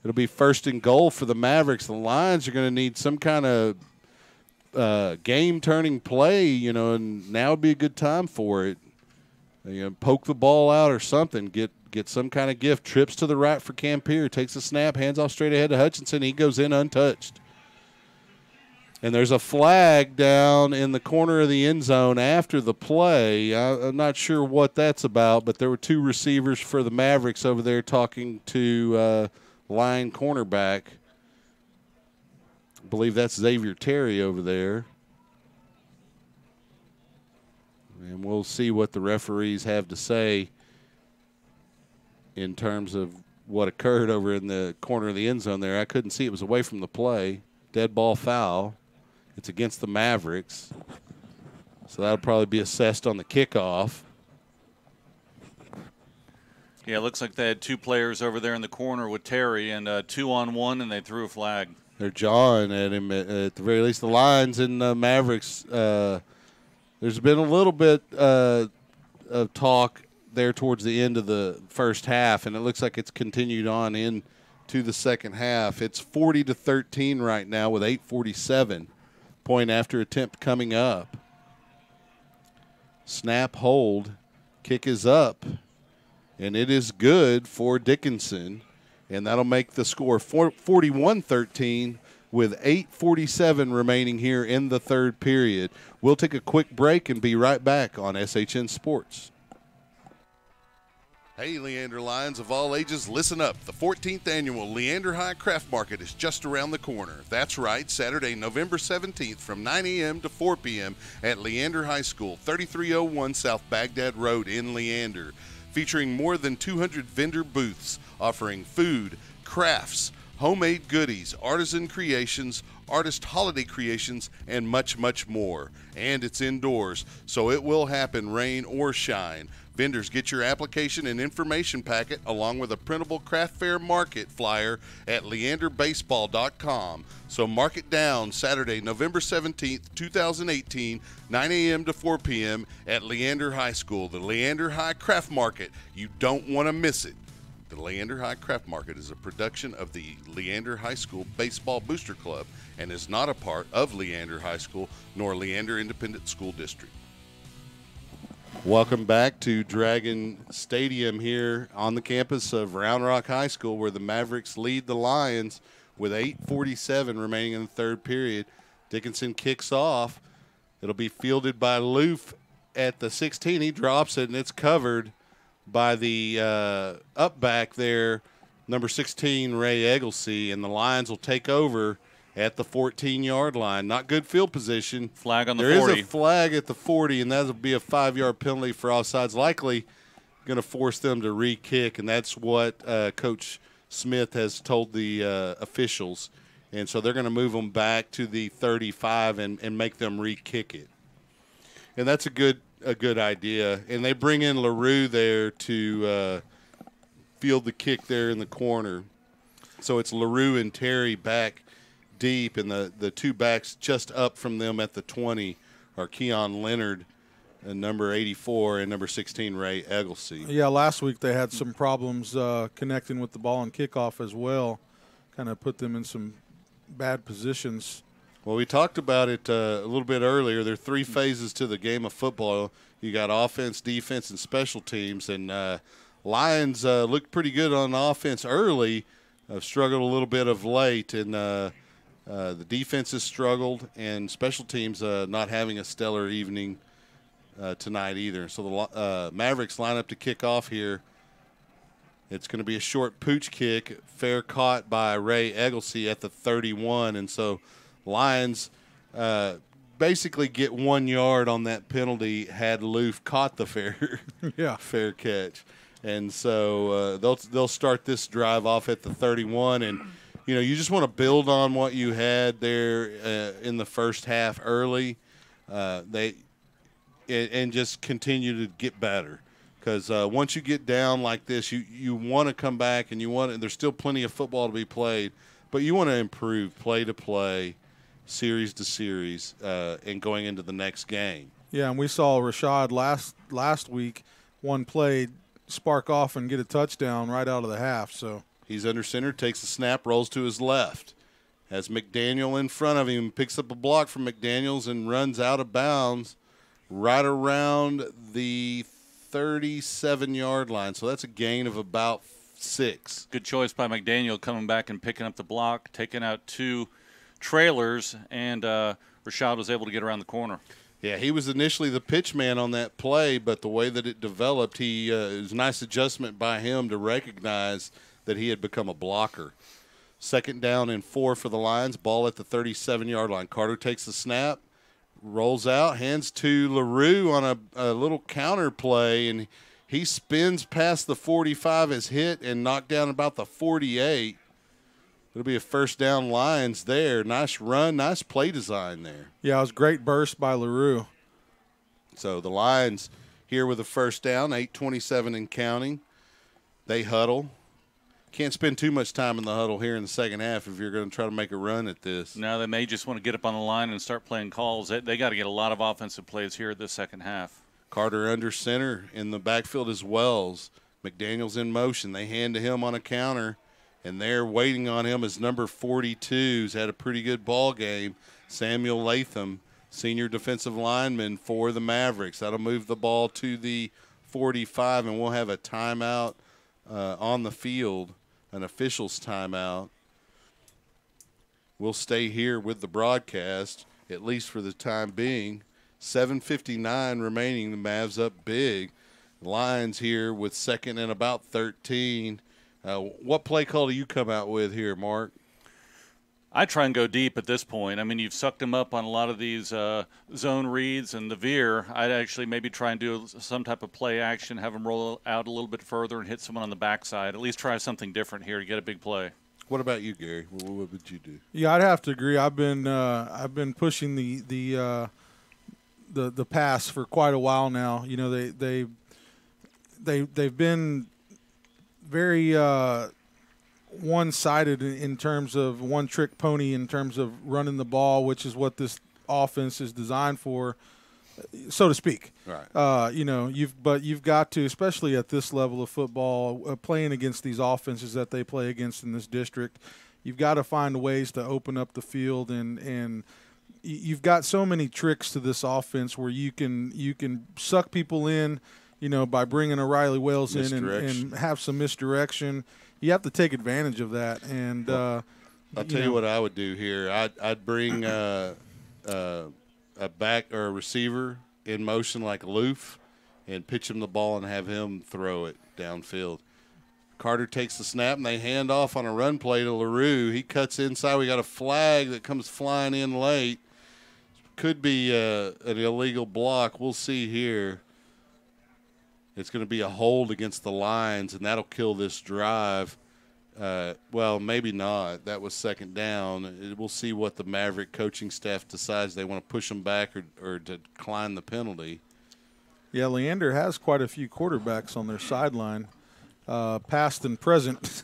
It'll be 1st and goal for the Mavericks. The Lions are going to need some kind of game-turning play, and now would be a good time for it. Poke the ball out or something, get some kind of gift. Trips to the right for Campier, takes the snap, hands off straight ahead to Hutchinson. He goes in untouched. And there's a flag down in the corner of the end zone after the play. I'm not sure what that's about, but there were 2 receivers for the Mavericks over there talking to line cornerback. I believe that's Xavier Terry over there. And we'll see what the referees have to say in terms of what occurred over in the corner of the end zone there. I couldn't see. It was away from the play. Dead ball foul. It's against the Mavericks. So that'll probably be assessed on the kickoff. Yeah, it looks like they had 2 players over there in the corner with Terry, and 2-on-1, and they threw a flag. They're jawing at him at the very least. The Lions and the Mavericks, there's been a little bit of talk there towards the end of the first half, and it looks like it's continued on into the second half. It's 40-13 right now with 8:47. Point after attempt coming up. Snap, hold, kick is up, and it is good for Dickinson, and that'll make the score 41-13 with 8:47 remaining here in the 3rd period. We'll take a quick break and be right back on SHN Sports. Hey, Leander Lions of all ages, listen up. The 14th annual Leander High Craft Market is just around the corner. That's right, Saturday, November 17th from 9 a.m. to 4 p.m. at Leander High School, 3301 South Baghdad Road in Leander. Featuring more than 200 vendor booths offering food, crafts, homemade goodies, artisan creations, artist holiday creations, and much, much more. And it's indoors, so it will happen rain or shine. Vendors, get your application and information packet along with a printable craft fair market flyer at leanderbaseball.com. So mark it down, Saturday, November 17th, 2018, 9 a.m. to 4 p.m. at Leander High School, the Leander High Craft Market. You don't want to miss it. The Leander High Craft Market is a production of the Leander High School Baseball Booster Club and is not a part of Leander High School nor Leander Independent School District. Welcome back to Dragon Stadium here on the campus of Round Rock High School, where the Mavericks lead the Lions with 8:47 remaining in the 3rd period. Dickinson kicks off. It'll be fielded by Loof at the 16. He drops it, and it's covered by the up back there, number 16, Ray Egglesey, and the Lions will take over at the 14-yard line. Not good field position. Flag on the 40. There is a flag at the 40, and that will be a 5-yard penalty for offsides. Likely going to force them to re-kick, and that's what Coach Smith has told the officials. And so they're going to move them back to the 35 and make them re-kick it. And that's a good idea. And they bring in LaRue there to field the kick there in the corner. So it's LaRue and Terry back deep, and the two backs just up from them at the 20 are Keon Leonard, and number 84, and number 16, Ray Egglesey. Yeah, last week they had some problems connecting with the ball on kickoff as well. Kind of put them in some bad positions. Well, we talked about it a little bit earlier. There are three phases to the game of football. You got offense, defense, and special teams. And Lions looked pretty good on offense early, struggled a little bit of late. And the defense has struggled, and special teams not having a stellar evening tonight either. So the Mavericks line up to kick off here. It's going to be a short pooch kick, fair caught by Ray Egglesey at the 31. And so Lions basically get 1 yard on that penalty had Loof caught the fair catch. And so they'll start this drive off at the 31. And, you know, you just want to build on what you had there in the first half early. And just continue to get better. Because once you get down like this, you want to come back, and there's still plenty of football to be played, but you want to improve play to play, series to series, and going into the next game. Yeah, and we saw Rashad last week, one play, spark off and get a touchdown right out of the half. So he's under center, takes the snap, rolls to his left, has McDaniel in front of him, picks up a block from McDaniels and runs out of bounds right around the 37-yard line. So that's a gain of about 6. Good choice by McDaniel coming back and picking up the block, taking out 2 trailers, and Rashad was able to get around the corner. Yeah, he was initially the pitch man on that play, but the way that it developed, it was a nice adjustment by him to recognize that he had become a blocker. 2nd down and 4 for the Lions, ball at the 37-yard line. Carter takes the snap, rolls out, hands to LaRue on a little counter play, and he spins past the 45, is hit and knocked down about the 48. It'll be a first down Lions there. Nice run, nice play design there. Yeah, it was a great burst by LaRue. So the Lions here with a first down, 8:27 and counting. They huddle. Can't spend too much time in the huddle here in the second half if you're going to try to make a run at this. No, they may just want to get up on the line and start playing calls. They got to get a lot of offensive plays here this second half. Carter under center in the backfield as Wells. McDaniel's in motion. They hand to him on a counter, and they're waiting on him as number 42, who's had a pretty good ball game, Samuel Latham, senior defensive lineman for the Mavericks. That'll move the ball to the 45, and we'll have a timeout on the field. An official's timeout. We'll stay here with the broadcast, at least for the time being. 7:59 remaining. The Mavs up big. Lions here with 2nd and about 13. What play call do you come out with here, Mark? I try and go deep at this point. I mean, you've sucked them up on a lot of these zone reads and the veer. I'd actually maybe try and do some type of play action, have them roll out a little bit further and hit someone on the backside. At least try something different here to get a big play. What about you, Gary? What would you do? Yeah, I'd have to agree. I've been pushing the pass for quite a while now. You know, they've been very one-sided in terms of one-trick pony in terms of running the ball, which is what this offense is designed for, so to speak. Right. You know, you've got to, especially at this level of football, playing against these offenses that they play against in this district, you've got to find ways to open up the field, and you've got so many tricks to this offense where you can suck people in, you know, by bringing a Riley Wells in and have some misdirection. You have to take advantage of that, and I'll tell you what I would do here. I'd bring a back or a receiver in motion like Loof, and pitch him the ball and have him throw it downfield. Carter takes the snap, and they hand off on a run play to LaRue. He cuts inside. We got a flag that comes flying in late. Could be an illegal block. We'll see here. It's going to be a hold against the Lions, and that'll kill this drive. Well, maybe not. That was second down. We'll see what the Maverick coaching staff decides. They want to push them back or decline the penalty. Yeah, Leander has quite a few quarterbacks on their sideline, past and present.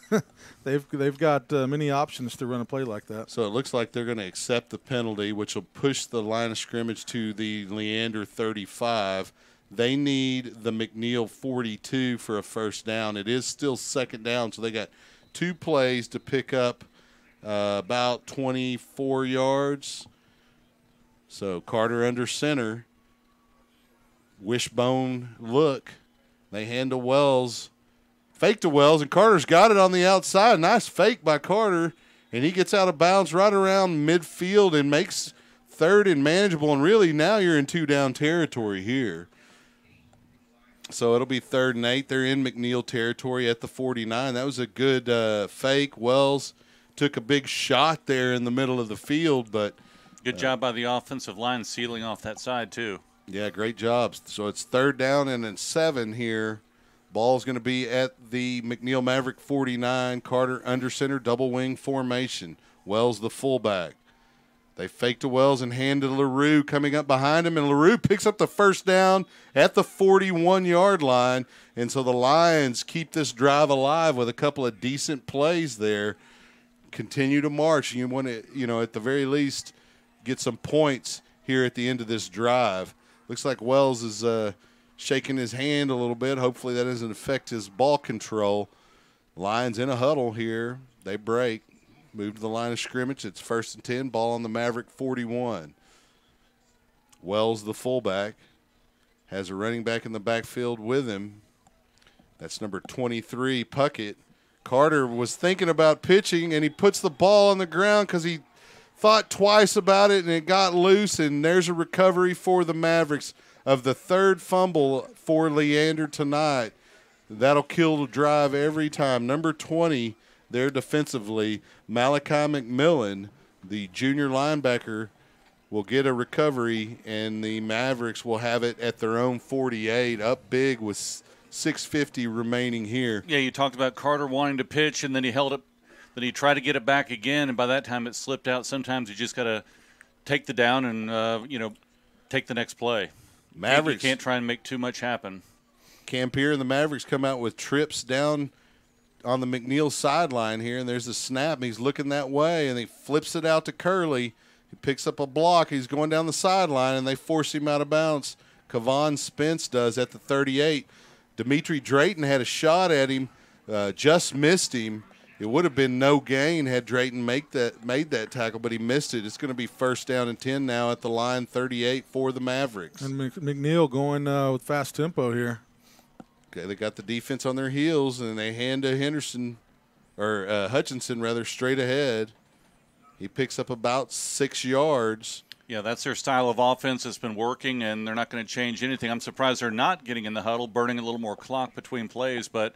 They've got many options to run a play like that. So it looks like they're going to accept the penalty, which will push the line of scrimmage to the Leander 35. They need the McNeil 42 for a first down. It is still second down, so they got 2 plays to pick up about 24 yards. So Carter under center. Wishbone look. They hand to Wells. Fake to Wells, and Carter's got it on the outside. Nice fake by Carter, and he gets out of bounds right around midfield and makes third and manageable. And really now you're in 2-down territory here. So it'll be 3rd and 8. They're in McNeil territory at the 49. That was a good fake. Wells took a big shot there in the middle of the field, but good job by the offensive line sealing off that side too. Yeah, great job. So it's 3rd down and then 7 here. Ball's going to be at the McNeil Maverick 49. Carter under center, double wing formation. Wells the fullback. They fake to Wells and hand to LaRue coming up behind him, and LaRue picks up the first down at the 41-yard line. And so the Lions keep this drive alive with a couple of decent plays there. Continue to march. You want to, at the very least, get some points here at the end of this drive. Looks like Wells is shaking his hand a little bit. Hopefully that doesn't affect his ball control. Lions in a huddle here. They break. Move to the line of scrimmage. It's 1st and 10. Ball on the Maverick 41. Wells, the fullback, has a running back in the backfield with him. That's number 23, Puckett. Carter was thinking about pitching, and he puts the ball on the ground because he thought twice about it, and it got loose, and there's a recovery for the Mavericks of the 3rd fumble for Leander tonight. That'll kill the drive every time. Number 20 there defensively, Malachi McMillan, the junior linebacker, will get a recovery, and the Mavericks will have it at their own 48, up big with 6:50 remaining here. Yeah, you talked about Carter wanting to pitch, and then he held it. Then he tried to get it back again, and by that time it slipped out. Sometimes you just got to take the down and, take the next play. Mavericks. You can't try and make too much happen. Campier and the Mavericks come out with trips down on the McNeil sideline here, and there's a snap. And he's looking that way, and he flips it out to Curley. He picks up a block. He's going down the sideline, and they force him out of bounds. Kavon Spence does at the 38. Dimitri Drayton had a shot at him, just missed him. It would have been no gain had Drayton made that tackle, but he missed it. It's going to be 1st down and 10 now at the line 38 for the Mavericks. And McNeil going with fast tempo here. Okay, they got the defense on their heels, and they hand to Hutchinson straight ahead. He picks up about 6 yards. Yeah, that's their style of offense. It's been working, and they're not going to change anything. I'm surprised they're not getting in the huddle, burning a little more clock between plays, but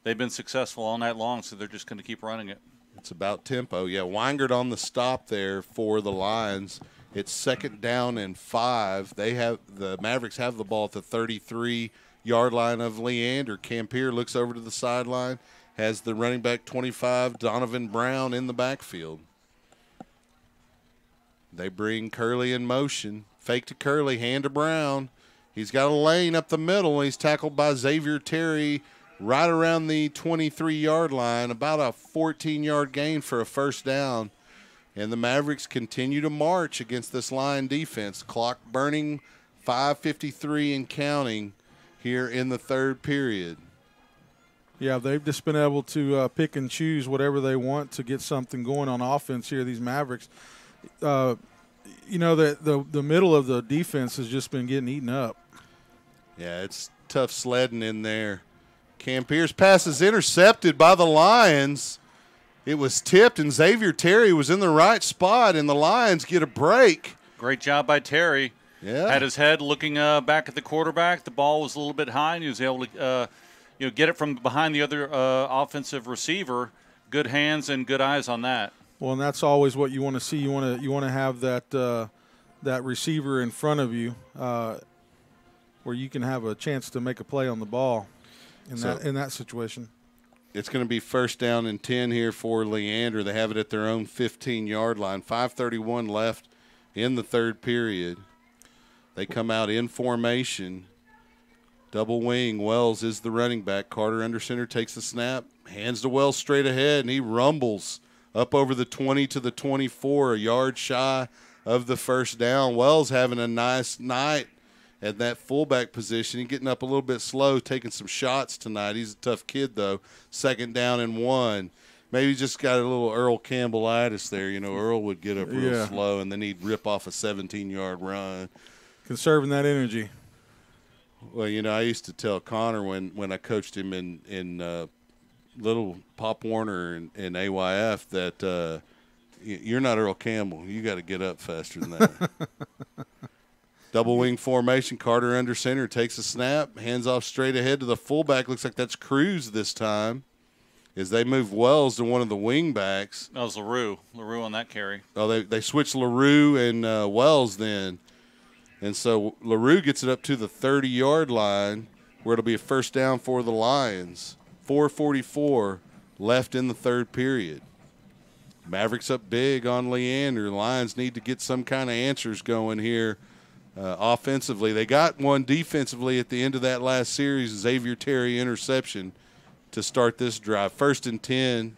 they've been successful all night long, so they're just going to keep running it. It's about tempo. Yeah, Weingart on the stop there for the Lions. It's 2nd down and 5. The Mavericks have the ball at the 33-yard line of Leander. Campier looks over to the sideline, has the running back 25, Donovan Brown, in the backfield. They bring Curley in motion. Fake to Curley, hand to Brown. He's got a lane up the middle, and he's tackled by Xavier Terry right around the 23-yard line, about a 14-yard gain for a 1st down. And the Mavericks continue to march against this Lion defense. Clock burning, 5:53 and counting here in the 3rd period. Yeah, they've just been able to pick and choose whatever they want to get something going on offense here, these Mavericks. The middle of the defense has just been getting eaten up. Yeah, it's tough sledding in there. Campier's pass is intercepted by the Lions. It was tipped, and Xavier Terry was in the right spot, and the Lions get a break. Great job by Terry. Yeah. Had his head looking back at the quarterback. The ball was a little bit high, and he was able to get it from behind the other offensive receiver. Good hands and good eyes on that. Well, and that's always what you want to see. You want to have that receiver in front of you. where you can have a chance to make a play on the ball in So- that situation. It's going to be 1st down and 10 here for Leander. They have it at their own 15-yard line. 5:31 left in the third period. They come out in formation. Double wing. Wells is the running back. Carter under center takes the snap, hands to Wells straight ahead, and he rumbles up over the 20 to the 24, a yard shy of the first down. Wells having a nice night at that fullback position. He's getting up a little bit slow, taking some shots tonight. He's a tough kid, though. 2nd down and 1. Maybe he just got a little Earl Campbell-itis there. You know, Earl would get up real slow, and then he'd rip off a 17-yard run. Conserving that energy. Well, you know, I used to tell Connor when I coached him in little Pop Warner and AYF that you're not Earl Campbell. You got to get up faster than that. Double wing formation. Carter under center takes a snap, hands off straight ahead to the fullback. Looks like that's Cruz this time. As they move Wells to one of the wing backs. That was LaRue. LaRue on that carry. Oh, they switched LaRue and Wells then. And so LaRue gets it up to the 30-yard line where it'll be a 1st down for the Lions. 4:44 left in the third period. Mavericks up big on Leander. Lions need to get some kind of answers going here offensively. They got one defensively at the end of that last series, Xavier Terry interception to start this drive. 1st and 10.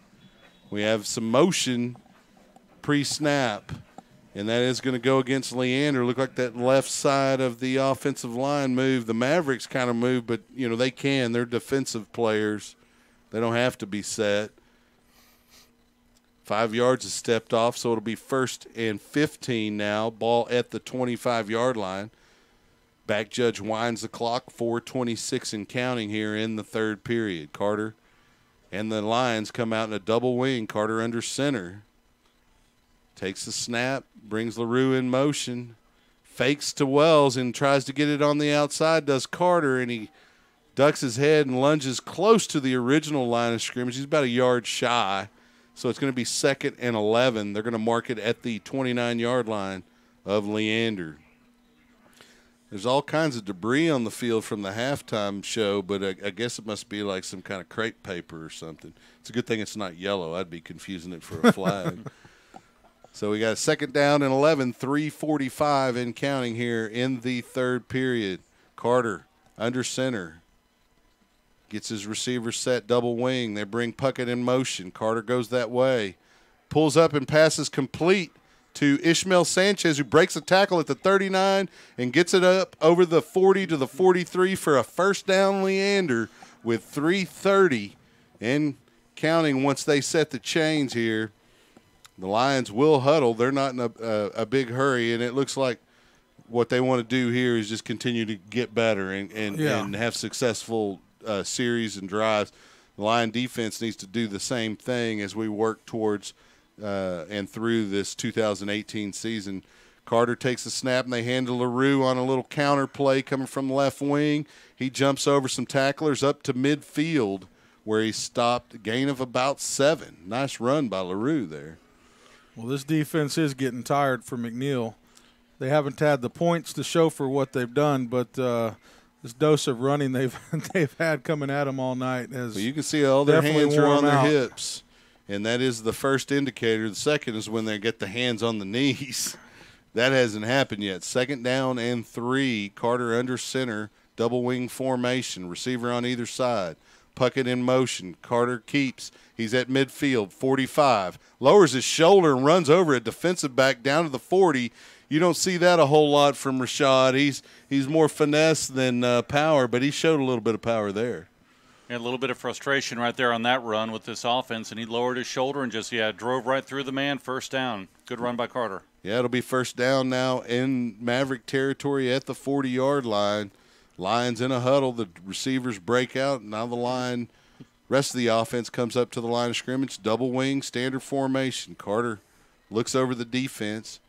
We have some motion pre-snap, and that is going to go against Leander. Look like that left side of the offensive line move. The Mavericks kind of move, but, you know, they can. They're defensive players. They don't have to be set. 5 yards is stepped off, so it'll be 1st and 15 now. Ball at the 25-yard line. Back judge winds the clock. 4:26 and counting here in the third period. Carter and the Lions come out in a double wing. Carter under center. Takes the snap, brings LaRue in motion, fakes to Wells and tries to get it on the outside, does Carter, and he ducks his head and lunges close to the original line of scrimmage. He's about a yard shy. So it's going to be 2nd and 11. They're going to mark it at the 29-yard line of Leander. There's all kinds of debris on the field from the halftime show, but I guess it must be like some kind of crepe paper or something. It's a good thing it's not yellow. I'd be confusing it for a flag. So we got a 2nd down and 11, 3:45 and counting here in the third period. Carter under center. Gets his receiver set, double wing. They bring Puckett in motion. Carter goes that way. Pulls up and passes complete to Ishmael Sanchez, who breaks a tackle at the 39 and gets it up over the 40 to the 43 for a 1st down. Leander with 3:30 and counting once they set the chains here. The Lions will huddle. They're not in a big hurry, and it looks like what they want to do here is just continue to get better and have successful series and drives. The Lion defense needs to do the same thing as we work towards and through this 2018 season. Carter takes a snap, and they hand to LaRue on a little counter play coming from the left wing. He jumps over some tacklers up to midfield where he stopped, a gain of about 7. Nice run by LaRue there. Well, this defense is getting tired for McNeil. They haven't had the points to show for what they've done, but this dose of running they've had coming at them all night has well, you can see all their hands are on their out. hips, and that is the first indicator. The second is when they get the hands on the knees. That hasn't happened yet. 2nd down and 3. Carter under center, double wing formation, receiver on either side. Puckett in motion. Carter keeps. He's at midfield, 45. Lowers his shoulder and runs over a defensive back down to the 40. You don't see that a whole lot from Rashad. He's more finesse than power, but he showed a little bit of power there. And a little bit of frustration right there on that run with this offense, and he lowered his shoulder and just, drove right through the man, 1st down. Good run by Carter. Yeah, it'll be 1st down now in Maverick territory at the 40-yard line. Lions in a huddle. The receivers break out. Now the rest of the offense comes up to the line of scrimmage. Double wing, standard formation. Carter looks over the defense,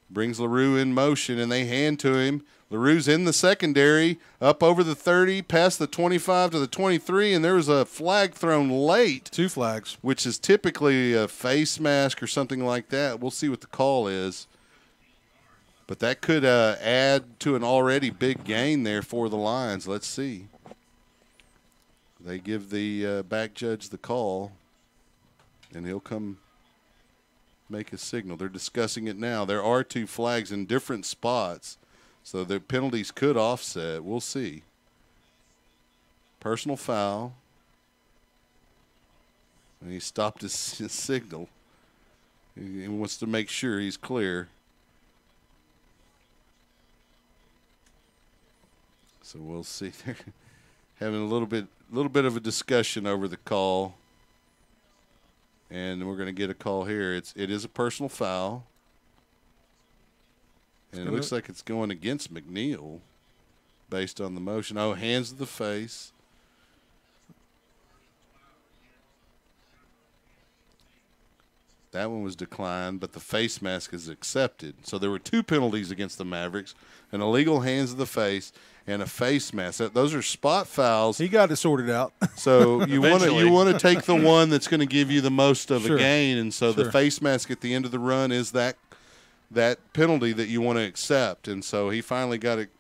brings LaRue in motion, and they hand to him. LaRue's in the secondary, up over the 30, past the 25 to the 23, and there was a flag thrown late. 2 flags. Which is typically a face mask or something like that. We'll see what the call is. But that could add to an already big gain there for the Lions. Let's see. They give the back judge the call, and he'll come make a signal. They're discussing it now. There are 2 flags in different spots, so the penalties could offset. We'll see. Personal foul. And he stopped his signal. He wants to make sure he's clear. So we'll see. They're having a little bit of a discussion over the call. And we're going to get a call here. It is a personal foul. And it looks like it's going against McNeil based on the motion. Oh, hands to the face. That one was declined, but the face mask is accepted. So there were 2 penalties against the Mavericks, an illegal hands to the face and a face mask. Those are spot fouls. He got it sorted out. So you want to take the one that's going to give you the most of a gain, and so the face mask at the end of the run is that penalty that you want to accept. And so he finally got it.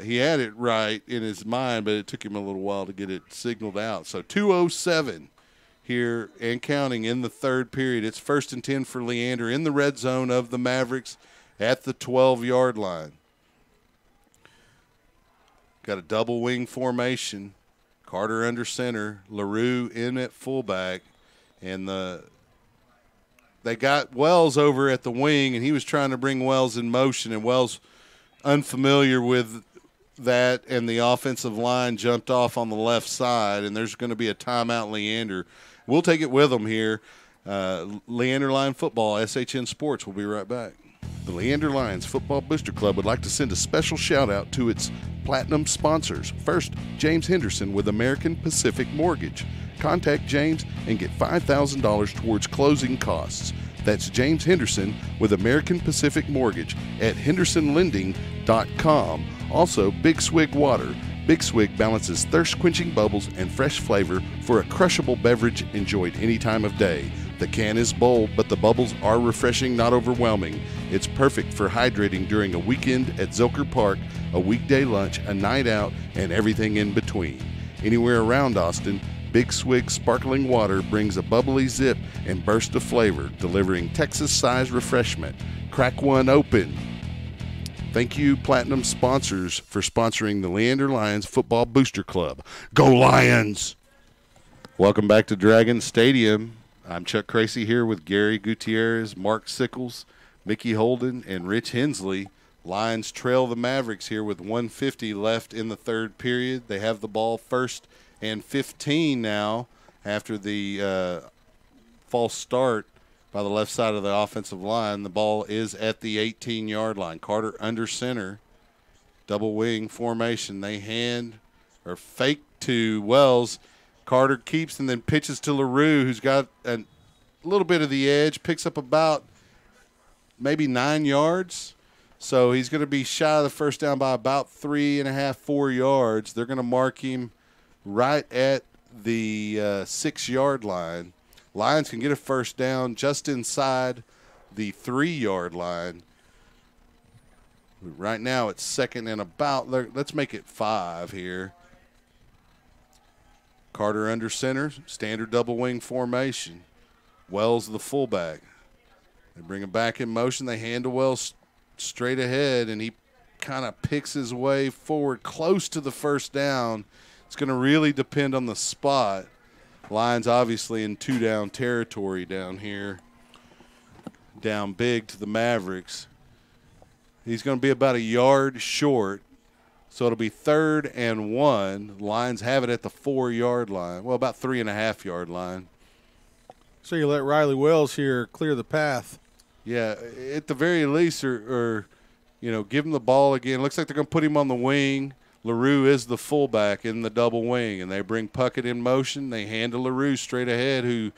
He had it right in his mind, but it took him a little while to get it signaled out. So 2:07 here and counting in the 3rd period. It's 1st and 10 for Leander in the red zone of the Mavericks at the 12-yard line. Got a double wing formation. Carter under center, LaRue in at fullback, and they got Wells over at the wing, and he was trying to bring Wells in motion, and Wells, unfamiliar with that, and the offensive line jumped off on the left side, and there's going to be a timeout. Leander, we'll take it with them here. Leander Lion Football, SHN Sports. We'll be right back. The Leander Lions Football Booster Club would like to send a special shout-out to its platinum sponsors. First, James Henderson with American Pacific Mortgage. Contact James and get $5,000 towards closing costs. That's James Henderson with American Pacific Mortgage at hendersonlending.com. Also, Big Swig Water. Big Swig balances thirst-quenching bubbles and fresh flavor for a crushable beverage enjoyed any time of day. The can is bold, but the bubbles are refreshing, not overwhelming. It's perfect for hydrating during a weekend at Zilker Park, a weekday lunch, a night out, and everything in between. Anywhere around Austin, Big Swig Sparkling Water brings a bubbly zip and burst of flavor, delivering Texas-sized refreshment. Crack one open. Thank you, Platinum sponsors, for sponsoring the Leander Lions Football Booster Club. Go Lions! Welcome back to Dragon Stadium. I'm Chuck Kracy here with Gary Guiterrez, Mark Sickles, Mickey Holden, and Rich Hensley. Lions trail the Mavericks here with 1:50 left in the 3rd period. They have the ball 1st and 15 now after the false start by the left side of the offensive line. The ball is at the 18-yard line. Carter under center, double wing formation. They hand or fake to Wells. Carter keeps and then pitches to LaRue, who's got a little bit of the edge, picks up about maybe 9 yards. So he's going to be shy of the first down by about 3.5, 4 yards. They're going to mark him right at the 6-yard line. Lions can get a first down just inside the 3-yard line. Right now it's 2nd and about. Let's make it 5 here. Carter under center, standard double wing formation. Wells the fullback. They bring him back in motion. They hand to Wells straight ahead, and he kind of picks his way forward close to the first down. It's going to really depend on the spot. Lions obviously in 2-down territory down here. Down big to the Mavericks. He's going to be about a yard short. So it'll be 3rd and 1. Lions have it at the 4-yard line. Well, about 3.5-yard line. So you let Riley Wells here clear the path. Yeah, at the very least, or give him the ball again. Looks like they're going to put him on the wing. LaRue is the fullback in the double wing, and they bring Puckett in motion. They hand to LaRue straight ahead, who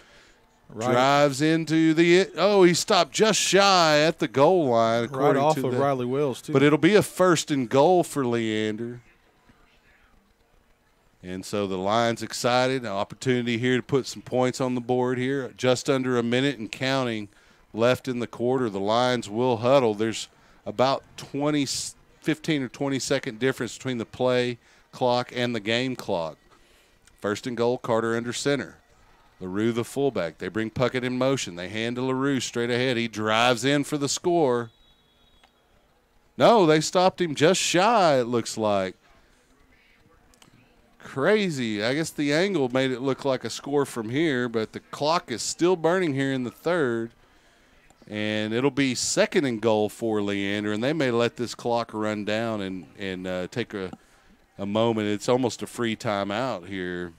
drives into the – he stopped just shy at the goal line. Right off of Riley Wells, too. But it'll be a 1st and goal for Leander. And so the Lions excited. An opportunity here to put some points on the board here. Just under a minute and counting left in the quarter. The Lions will huddle. There's about 15 or 20-second difference between the play clock and the game clock. First and goal, Carter under center. LaRue the fullback. They bring Puckett in motion. They hand to LaRue straight ahead. He drives in for the score. No, they stopped him just shy, it looks like. Crazy. I guess the angle made it look like a score from here, but the clock is still burning here in the third. And it'll be second and goal for Leander, and they may let this clock run down and take a moment. It's almost a free timeout here.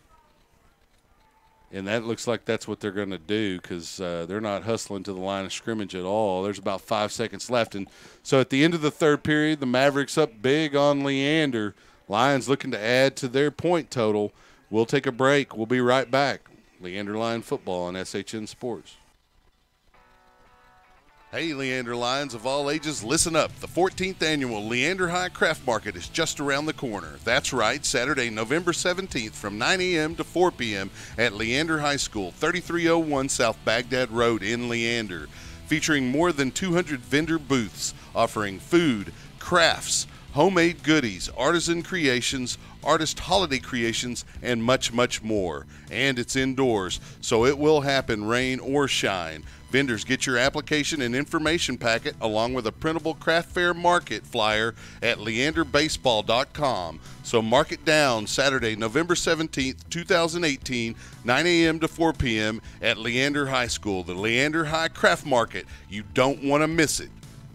And that looks like that's what they're going to do because they're not hustling to the line of scrimmage at all. There's about 5 seconds left. And so at the end of the third period, the Mavericks up big on Leander. Lions looking to add to their point total. We'll take a break. We'll be right back. Leander Lion football on SHN Sports. Hey, Leander Lions of all ages, listen up. The 14th annual Leander High Craft Market is just around the corner. That's right, Saturday, November 17th from 9 a.m. to 4 p.m. at Leander High School, 3301 South Baghdad Road in Leander. Featuring more than 200 vendor booths offering food, crafts, homemade goodies, artisan creations, artist holiday creations, and much, much more. And it's indoors, so it will happen, rain or shine. Vendors, get your application and information packet along with a printable craft fair market flyer at leanderbaseball.com. So mark it down, Saturday, November 17th, 2018, 9 a.m. to 4 p.m. at Leander High School, the Leander High Craft Market. You don't want to miss it.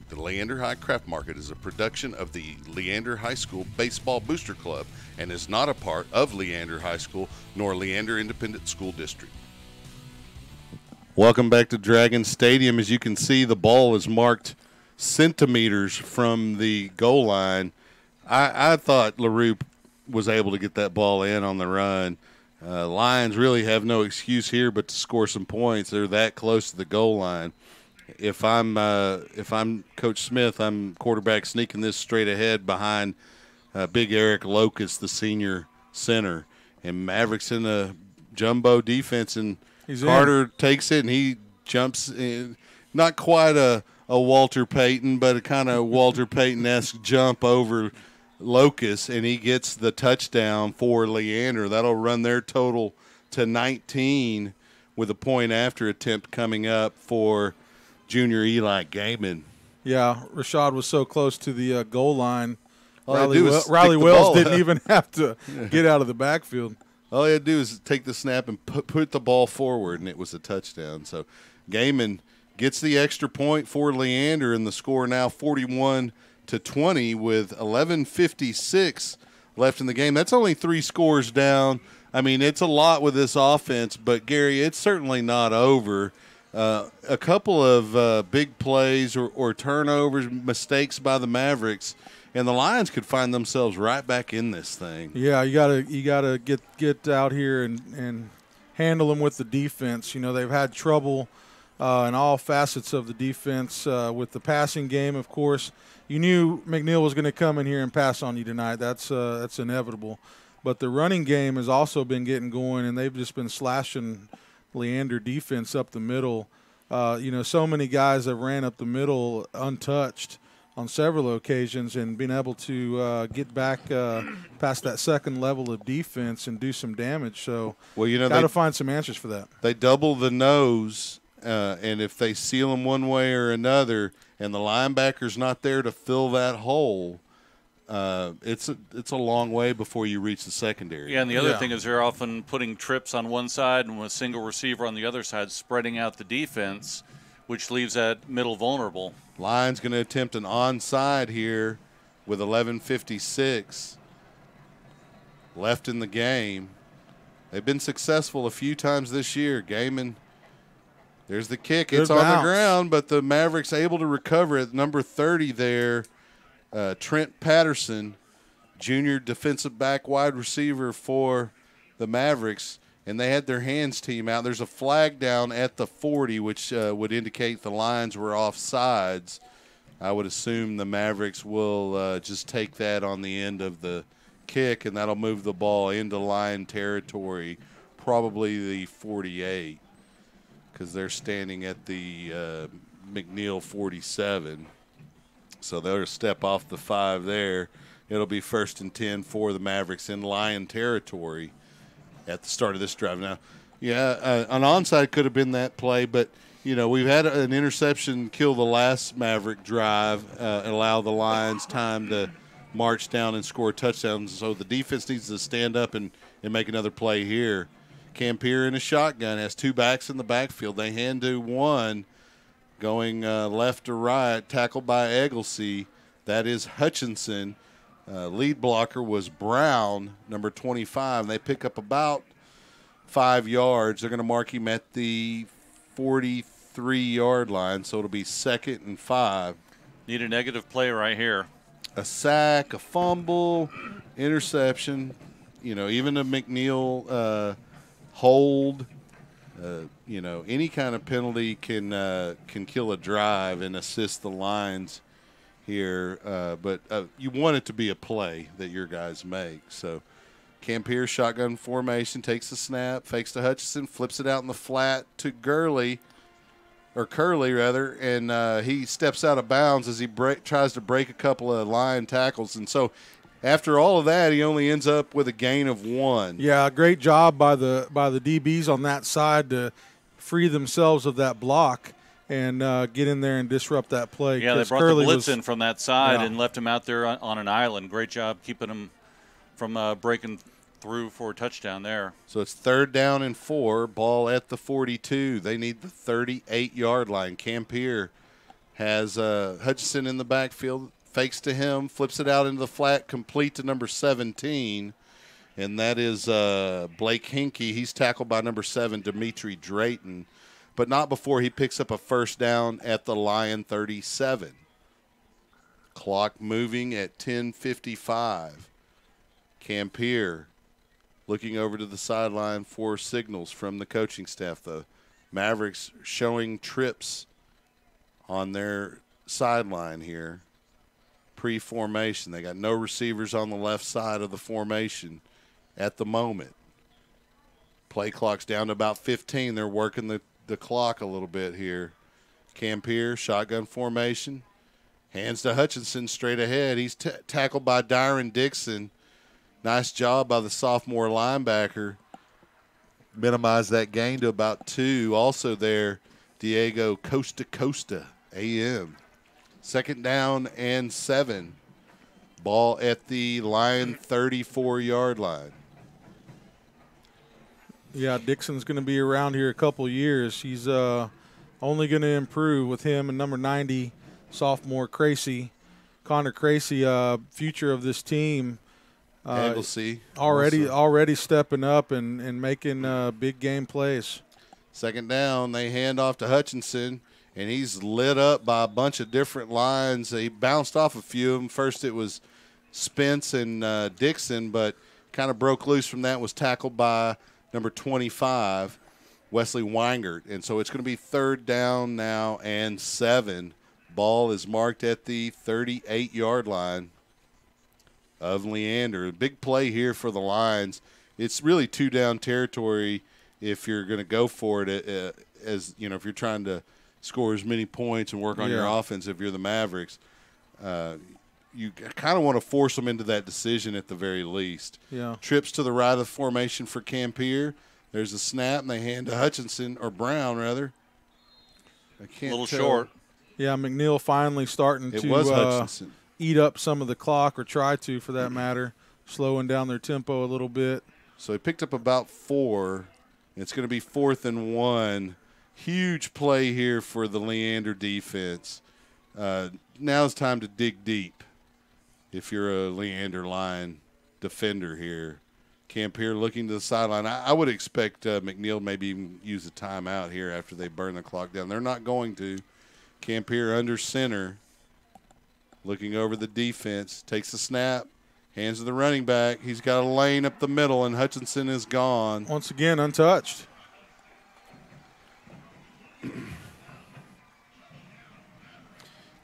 The Leander High Craft Market is a production of the Leander High School Baseball Booster Club and is not a part of Leander High School nor Leander Independent School District. Welcome back to Dragon Stadium. As you can see, the ball is marked centimeters from the goal line. I thought LaRue was able to get that ball in on the run. Lions really have no excuse here but to score some points. They're that close to the goal line. If I'm Coach Smith, I'm quarterback sneaking this straight ahead behind Big Eric Locust, the senior center, and Mavericks in the jumbo defense, and Carter takes it and he jumps in. Not quite a Walter Payton, but a kind of Walter Payton-esque jump over Locust, and he gets the touchdown for Leander. That'll run their total to 19 with a point after attempt coming up for junior Eli Gaiman. Yeah, Rashad was so close to the goal line. Riley Wells didn't even have to get out of the backfield. All he had to do is take the snap and put the ball forward, and it was a touchdown. So Gaiman gets the extra point for Leander, and the score now 41-20 with 11:56 left in the game. That's only 3 scores down. I mean, it's a lot with this offense, but, Gary, it's certainly not over. A couple of big plays or turnovers, mistakes by the Mavericks, and the Lions could find themselves right back in this thing. Yeah, you gotta get out here and handle them with the defense. You know, they've had trouble in all facets of the defense with the passing game. Of course, you knew McNeil was going to come in here and pass on you tonight. That's inevitable. But the running game has also been getting going, and they've just been slashing Leander defense up the middle. So many guys have ran up the middle untouched on several occasions, and being able to get back past that second level of defense and do some damage. So, got to find some answers for that. They double the nose, and if they seal them one way or another, and the linebacker's not there to fill that hole, it's a long way before you reach the secondary. Yeah, and the other thing is they're often putting trips on one side and with a single receiver on the other side, spreading out the defense, which leaves that middle vulnerable. Lions going to attempt an onside here with 11:56 left in the game. They've been successful a few times this year. Gaiman, there's the kick. It's on the ground, but the Mavericks able to recover it. Number 30 there, Trent Patterson, junior defensive back wide receiver for the Mavericks. And they had their hands team out. There's a flag down at the 40, which would indicate the Lions were offsides. I would assume the Mavericks will just take that on the end of the kick, and that'll move the ball into Lion territory, probably the 48, because they're standing at the McNeil 47. So they'll step off the 5 there. It'll be 1st and 10 for the Mavericks in Lion territory at the start of this drive. Now, an onside could have been that play, but, we've had an interception kill the last Maverick drive and allow the Lions time to march down and score touchdowns. So the defense needs to stand up and make another play here. Campier in a shotgun has 2 backs in the backfield. They hand to one going left to right, tackled by Egglesey. That is Hutchinson. Lead blocker was Brown, number 25. They pick up about 5 yards. They're going to mark him at the 43-yard line, so it'll be 2nd and 5. Need a negative play right here. A sack, a fumble, interception, even a McNeil hold. Any kind of penalty can kill a drive and assist the Lions here, but you want it to be a play that your guys make. So Campier, shotgun formation, takes the snap, fakes to Hutchinson, flips it out in the flat to Curley, and he steps out of bounds as he tries to break a couple of line tackles. And so after all of that, he only ends up with a gain of 1. Yeah, great job by the DBs on that side to free themselves of that block and get in there and disrupt that play. Yeah, they brought the blitz in from that side and left him out there on an island. Great job keeping him from breaking through for a touchdown there. So it's 3rd down and 4, ball at the 42. They need the 38-yard line. Campier has Hutchinson in the backfield, fakes to him, flips it out into the flat, complete to number 17, and that is Blake Hinkey. He's tackled by number 7, Dimitri Drayton, but not before he picks up a 1st down at the Lion 37. Clock moving at 10:55. Campier looking over to the sideline for signals from the coaching staff. The Mavericks showing trips on their sideline here. Pre-formation. They got no receivers on the left side of the formation at the moment. Play clock's down to about 15. They're working the clock a little bit here. Campier, shotgun formation. Hands to Hutchinson straight ahead. He's tackled by Dyron Dixon. Nice job by the sophomore linebacker. Minimize that gain to about 2. Also there, Diego Costa, AM. 2nd down and 7. Ball at the Lion 34-yard line. Yeah, Dixon's going to be around here a couple years. He's only going to improve with him and number 90, sophomore Kracy. Connor Kracy, future of this team. Anglesey. Already stepping up and making big game plays. 2nd down, they hand off to Hutchinson, and he's lit up by a bunch of different lines. He bounced off a few of them. First it was Spence and Dixon, but kind of broke loose from that, was tackled by number 25, Wesley Weingart. And so it's going to be 3rd down now and 7. Ball is marked at the 38-yard line of Leander. A big play here for the Lions. It's really 2-down territory if you're going to go for it, as if you're trying to score as many points and work on your offense. If you're the Mavericks, you kind of want to force them into that decision at the very least. Yeah. Trips to the right of the formation for Campier. There's a snap, and they hand to Hutchinson, or Brown, rather. I can't A little tell. short. Yeah, McNeil finally starting to eat up some of the clock, or try to, for that matter, slowing down their tempo a little bit. So he picked up about 4. It's going to be 4th and 1. Huge play here for the Leander defense. Now it's time to dig deep if you're a Leander line defender here. Campier looking to the sideline. I would expect McNeil maybe even use a timeout here after they burn the clock down. They're not going to. Campier under center, looking over the defense, takes the snap, hands to the running back. He's got a lane up the middle, and Hutchinson is gone. Once again, untouched.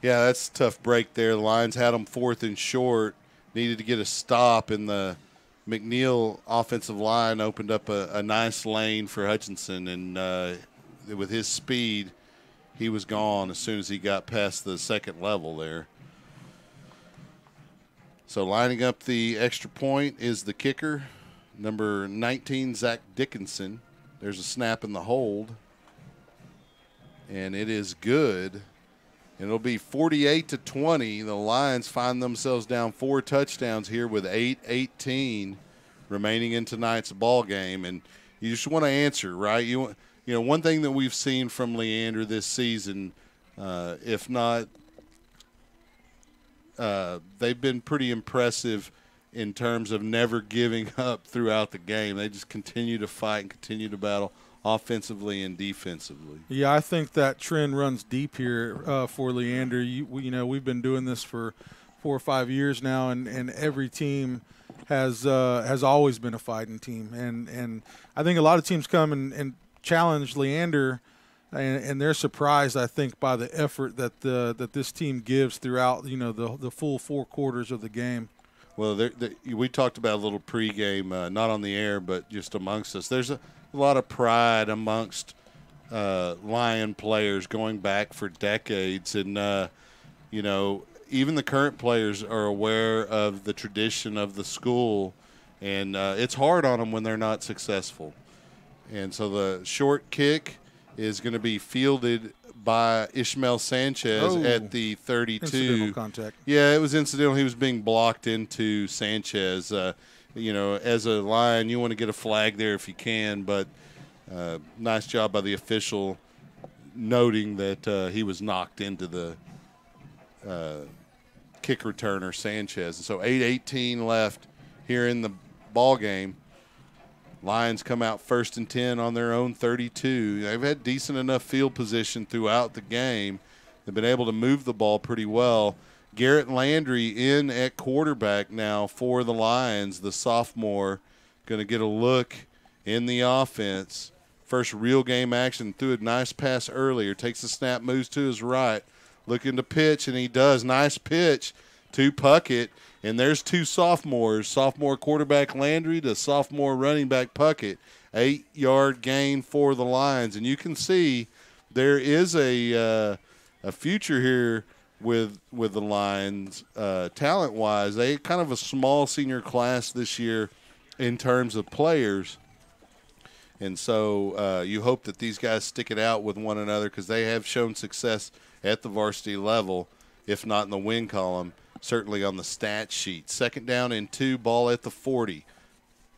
Yeah, that's a tough break there. The Lions had them 4th and short, needed to get a stop, and the McNeil offensive line opened up a nice lane for Hutchinson, and with his speed, he was gone as soon as he got past the second level there. So lining up the extra point is the kicker, number 19, Zach Dickinson. There's a snap in the hold, and it is good. And it'll be 48-20. The Lions find themselves down 4 touchdowns here with 8:18 remaining in tonight's ball game. And you just want to answer, right? You know, one thing that we've seen from Leander this season, if not, they've been pretty impressive in terms of never giving up throughout the game. They just continue to fight and continue to battle offensively and defensively. Yeah, I think that trend runs deep here for Leander. We've been doing this for 4 or 5 years now, and every team has always been a fighting team. And I think a lot of teams come and challenge Leander, and they're surprised, I think, by the effort that this team gives throughout the full 4 quarters of the game. Well, we talked about a little pregame, not on the air, but just amongst us. There's a lot of pride amongst Lion players going back for decades. And, even the current players are aware of the tradition of the school, and it's hard on them when they're not successful. And so the short kick is going to be fielded by Ishmael Sanchez at the 32. Incidental contact. Yeah, it was incidental. He was being blocked into Sanchez. As a Lion, you want to get a flag there if you can, but nice job by the official noting that he was knocked into the kick returner, Sanchez. And so 8:18 left here in the ball game. Lions come out 1st and 10 on their own 32. They've had decent enough field position throughout the game. They've been able to move the ball pretty well. Garrett Landry in at quarterback now for the Lions, the sophomore, going to get a look in the offense. First real game action, threw a nice pass earlier, takes the snap, moves to his right, looking to pitch, and he does. Nice pitch to Puckett, and there's 2 sophomores, sophomore quarterback Landry to sophomore running back Puckett. 8-yard gain for the Lions, and you can see there is a future here with the Lions, talent-wise. They kind of a small senior class this year in terms of players. And so you hope that these guys stick it out with one another because they have shown success at the varsity level, if not in the win column, certainly on the stat sheet. 2nd down and 2, ball at the 40.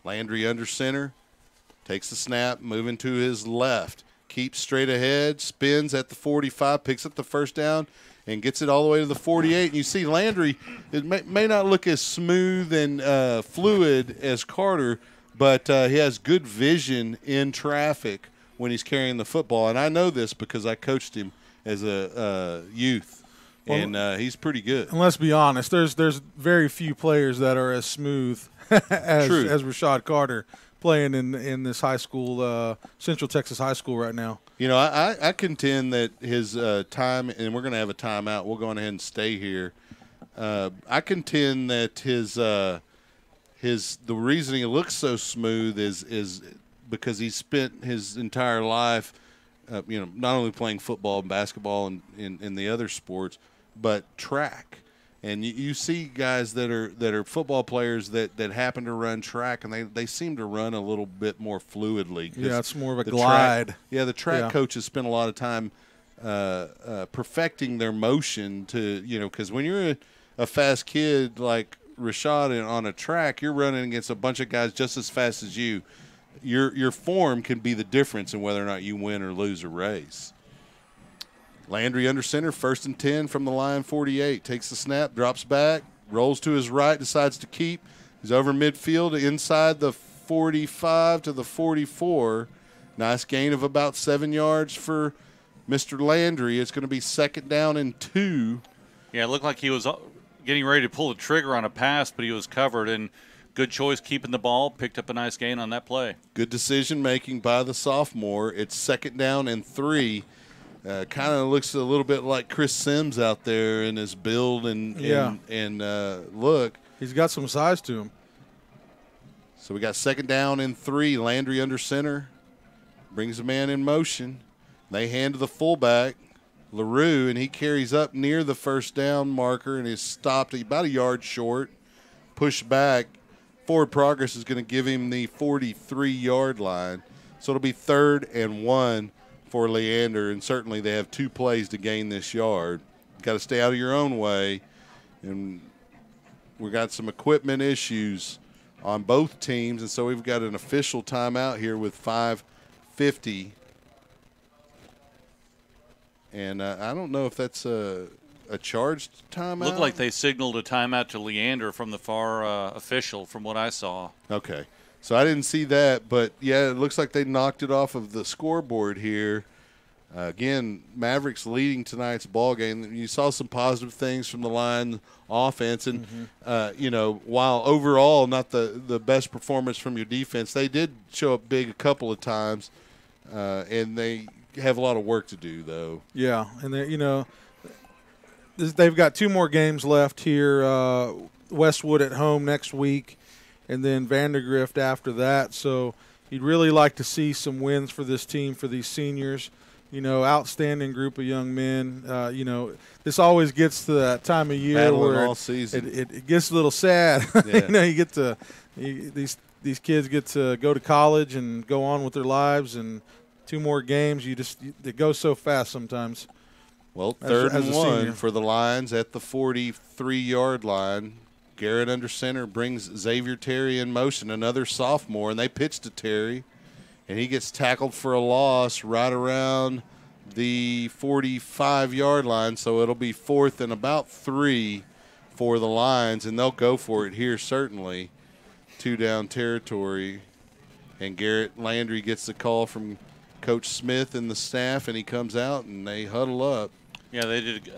Landry under center, takes the snap, moving to his left. Keeps straight ahead, spins at the 45, picks up the 1st down, and gets it all the way to the 48. And you see Landry, it may not look as smooth and fluid as Carter, but he has good vision in traffic when he's carrying the football. And I know this because I coached him as a youth, and he's pretty good. And let's be honest, there's very few players that are as smooth as Rashad Carter playing in this high school, Central Texas high school right now. I contend that his time, and we're going to have a timeout. We'll go on ahead and stay here. I contend that the reason he looks so smooth is because he spent his entire life, not only playing football and basketball and in the other sports, but track. And you see guys that are football players that happen to run track, and they seem to run a little bit more fluidly. Yeah, it's more of a glide. The track coaches spend a lot of time perfecting their motion to, because when you're a fast kid like Rashad on a track, you're running against a bunch of guys just as fast as you. Your form can be the difference in whether or not you win or lose a race. Landry under center, 1st and 10 from the Lion 48. Takes the snap, drops back, rolls to his right, decides to keep. He's over midfield inside the 45 to the 44. Nice gain of about 7 yards for Mr. Landry. It's going to be 2nd down and 2. Yeah, it looked like he was getting ready to pull the trigger on a pass, but he was covered, and good choice keeping the ball. Picked up a nice gain on that play. Good decision-making by the sophomore. It's 2nd down and 3. Kind of looks a little bit like Chris Sims out there in his build and look. He's got some size to him. So we got 2nd down and 3. Landry under center. Brings a man in motion. They hand to the fullback, LaRue, and he carries up near the 1st down marker and is stopped about a yard short. push back, forward progress is going to give him the 43-yard line. So it'll be 3rd and 1 for Leander, and certainly they have 2 plays to gain this yard. Got to stay out of your own way, and we got some equipment issues on both teams, and so we've got an official timeout here with 5:50. And I don't know if that's a charged timeout. Looked like they signaled a timeout to Leander from the far official from what I saw. Okay. So I didn't see that, but, yeah, it looks like they knocked it off of the scoreboard here. Again, Mavericks leading tonight's ball game. You saw some positive things from the line offense. And, while overall not the best performance from your defense, they did show up big a couple of times, and they have a lot of work to do, though. Yeah, and they've got 2 more games left here, Westwood at home next week, and then Vandergrift after that. So you'd really like to see some wins for this team, for these seniors. Outstanding group of young men. This always gets to that time of year where all season. It gets a little sad. Yeah. You get to these kids get to go to college and go on with their lives, and 2 more games. It goes so fast sometimes. Well, 3rd and 1 senior for the Lions at the 43-yard line. Garrett under center brings Xavier Terry in motion, another sophomore, and they pitch to Terry. And he gets tackled for a loss right around the 45-yard line, so it'll be 4th and about 3 for the Lions, and they'll go for it here certainly. 2 down territory, and Garrett Landry gets the call from Coach Smith and the staff, and he comes out and they huddle up. Yeah, they did.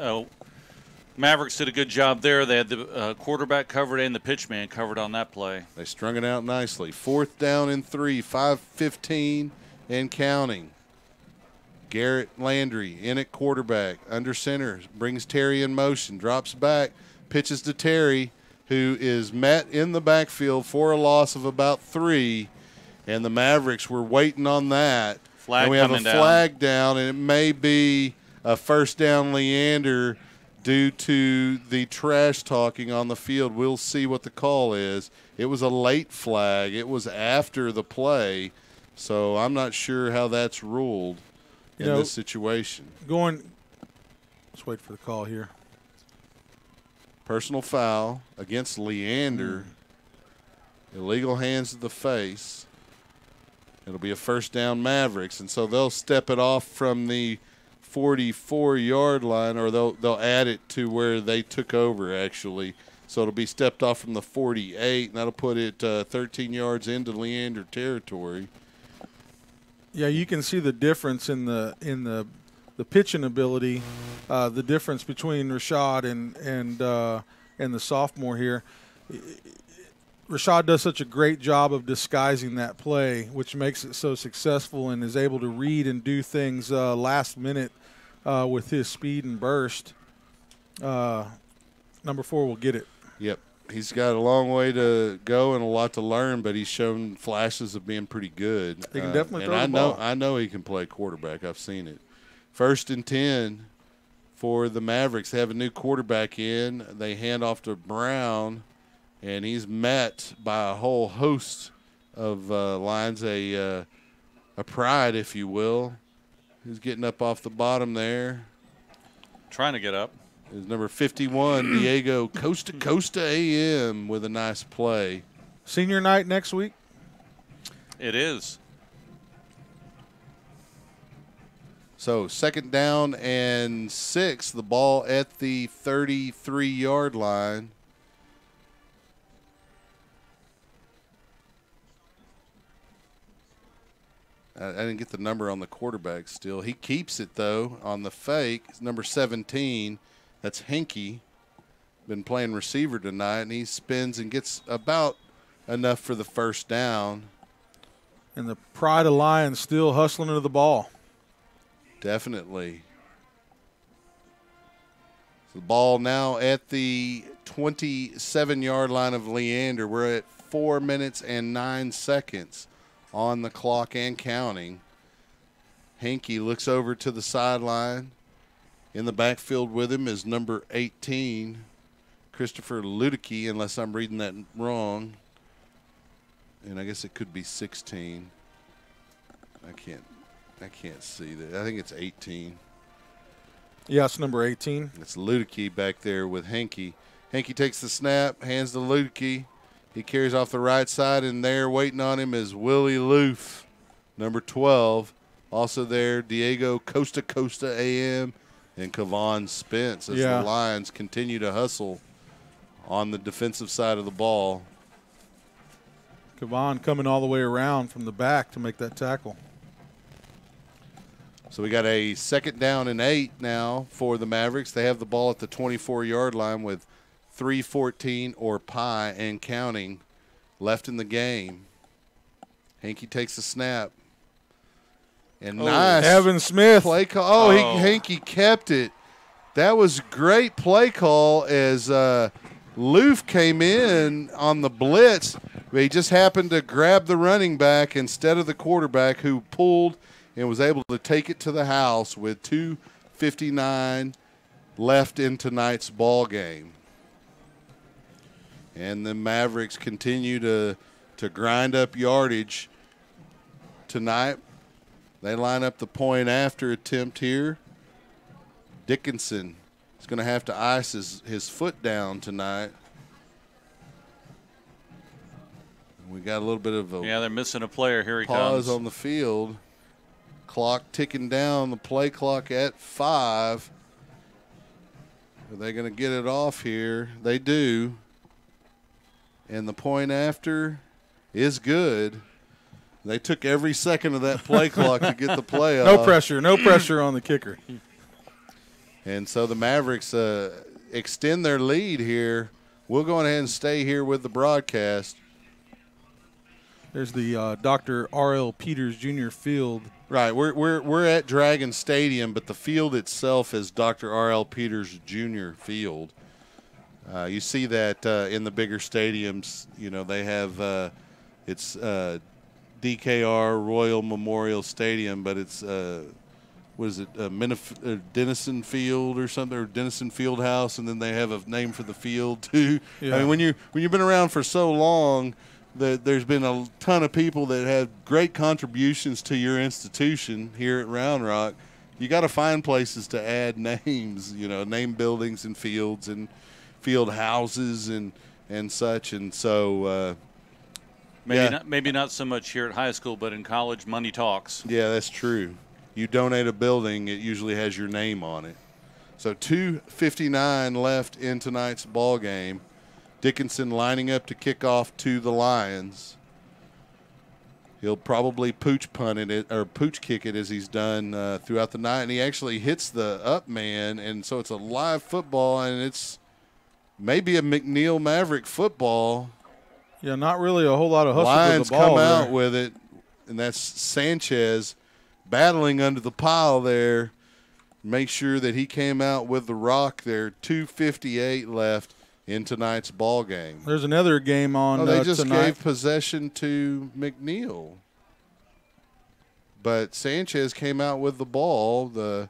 Mavericks did a good job there. They had the quarterback covered and the pitchman covered on that play. They strung it out nicely. 4th down and 3, 5:15 and counting. Garrett Landry in at quarterback, under center, brings Terry in motion, drops back, pitches to Terry, who is met in the backfield for a loss of about 3, and the Mavericks were waiting on that. Flag and we have a coming flag down, and it may be a first down Leander due to the trash talking on the field. We'll see what the call is. It was a late flag. It was after the play, so I'm not sure how that's ruled in this situation. Let's wait for the call here. Personal foul against Leander. Illegal hands to the face. It'll be a first down Mavericks, and so they'll step it off from the 44-yard line, or they'll add it to where they took over, actually. So it'll be stepped off from the 48, and that'll put it 13 yards into Leander territory. Yeah, you can see the difference in the pitching ability, the difference between Rashad and the sophomore here. Rashad does such a great job of disguising that play, which makes it so successful, and is able to read and do things last minute with his speed and burst. Number 4 will get it. Yep. He's got a long way to go and a lot to learn, but he's shown flashes of being pretty good. He can definitely throw the ball. I know he can play quarterback. I've seen it. 1st and 10 for the Mavericks. They have a new quarterback in. They hand off to Brown, and he's met by a whole host of lines, a pride, if you will. He's getting up off the bottom there. Trying to get up. Is number 51, Diego Costa AM, with a nice play. Senior night next week? It is. So 2nd down and 6, the ball at the 33-yard line. I didn't get the number on the quarterback still. He keeps it, though, on the fake. It's number 17. That's Henke. Been playing receiver tonight, and he spins and gets about enough for the first down. And the pride of Lions still hustling into the ball. Definitely. So the ball now at the 27-yard line of Leander. We're at 4 minutes and 9 seconds on the clock and counting. Henke looks over to the sideline. In the backfield with him is number 18, Christopher Ludicky, unless I'm reading that wrong. And I guess it could be 16. I can't see that. I think it's 18. Yeah, it's number 18. It's Ludicky back there with Henke. Henke takes the snap, hands to Ludicky. He carries off the right side, and there waiting on him is Willie Loof, number 12. Also there, Diego Costa AM and Kevon Spence as the Lions continue to hustle on the defensive side of the ball. Kevon coming all the way around from the back to make that tackle. So we got a 2nd down and 8 now for the Mavericks. They have the ball at the 24-yard line with 3:14 or pie and counting left in the game. Henke takes the snap. And nice Evan Smith play call. Henke kept it. That was great play call as Loof came in on the blitz. But he just happened to grab the running back instead of the quarterback, who pulled and was able to take it to the house with 2:59 left in tonight's ball game. And the Mavericks continue to grind up yardage tonight. They line up the point after attempt here. Dickinson is going to have to ice his foot down tonight. We got a little bit of a they're missing a player. Here he pause comes. on the field. Clock ticking down, the play clock at 5. Are they going to get it off here? They do. And the point after is good. They took every second of that play clock to get the play off. No pressure on the kicker. And so the Mavericks extend their lead here. We'll go ahead and stay here with the broadcast. There's the Dr. R.L. Peters Jr. Field. Right, we're at Dragon Stadium, but the field itself is Dr. R.L. Peters Jr. Field. You see that in the bigger stadiums. You know, they have it's DKR Royal Memorial Stadium, but it's what is it, Denison Field or something, or Denison Field House, and then they have a name for the field too. Yeah. I mean, when you've been around for so long, there's been a ton of people that have great contributions to your institution here at Round Rock. You got to find places to add names, you know, name buildings and fields and field houses and such, and so maybe not so much here at high school, but in college, money talks. Yeah, that's true. You donate a building, it usually has your name on it. So 2:59 left in tonight's ball game. Dickinson lining up to kick off to the Lions. He'll probably pooch kick it as he's done throughout the night, and he actually hits the up man, and so it's a live football, and it's maybe a McNeil Maverick football. Yeah, not really a whole lot of hustle Lions with the ball come out there. with it, and that's Sanchez battling under the pile there. Make sure that he came out with the rock there. 2:58 left in tonight's ball game. There's another game on they just tonight. gave possession to McNeil. But Sanchez came out with the ball. The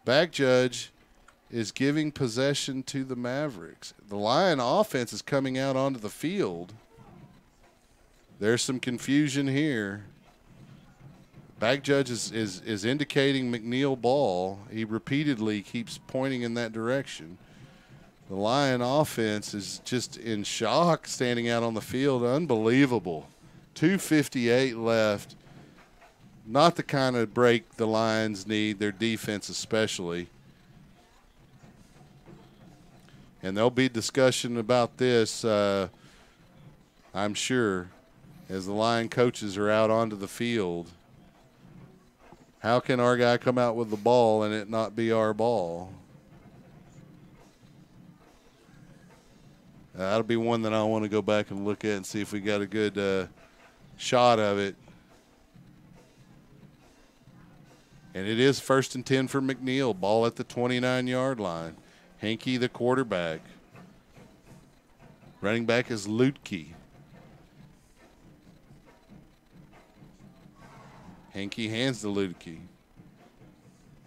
back judge is giving possession to the Mavericks. The Lion offense is coming out onto the field. There's some confusion here. Back judge is indicating McNeil ball. He repeatedly keeps pointing in that direction. The Lion offense is just in shock standing out on the field. Unbelievable. 2:58 left. Not the kind of break the Lions need, their defense especially. And there'll be discussion about this, I'm sure, as the Lion coaches are out onto the field. How can our guy come out with the ball and it not be our ball? That'll be one that I want to go back and look at and see if we got a good shot of it. And it is 1st and 10 for McNeil. Ball at the 29-yard line. Henke, the quarterback. Running back is Lutke. Henke hands to Lutke.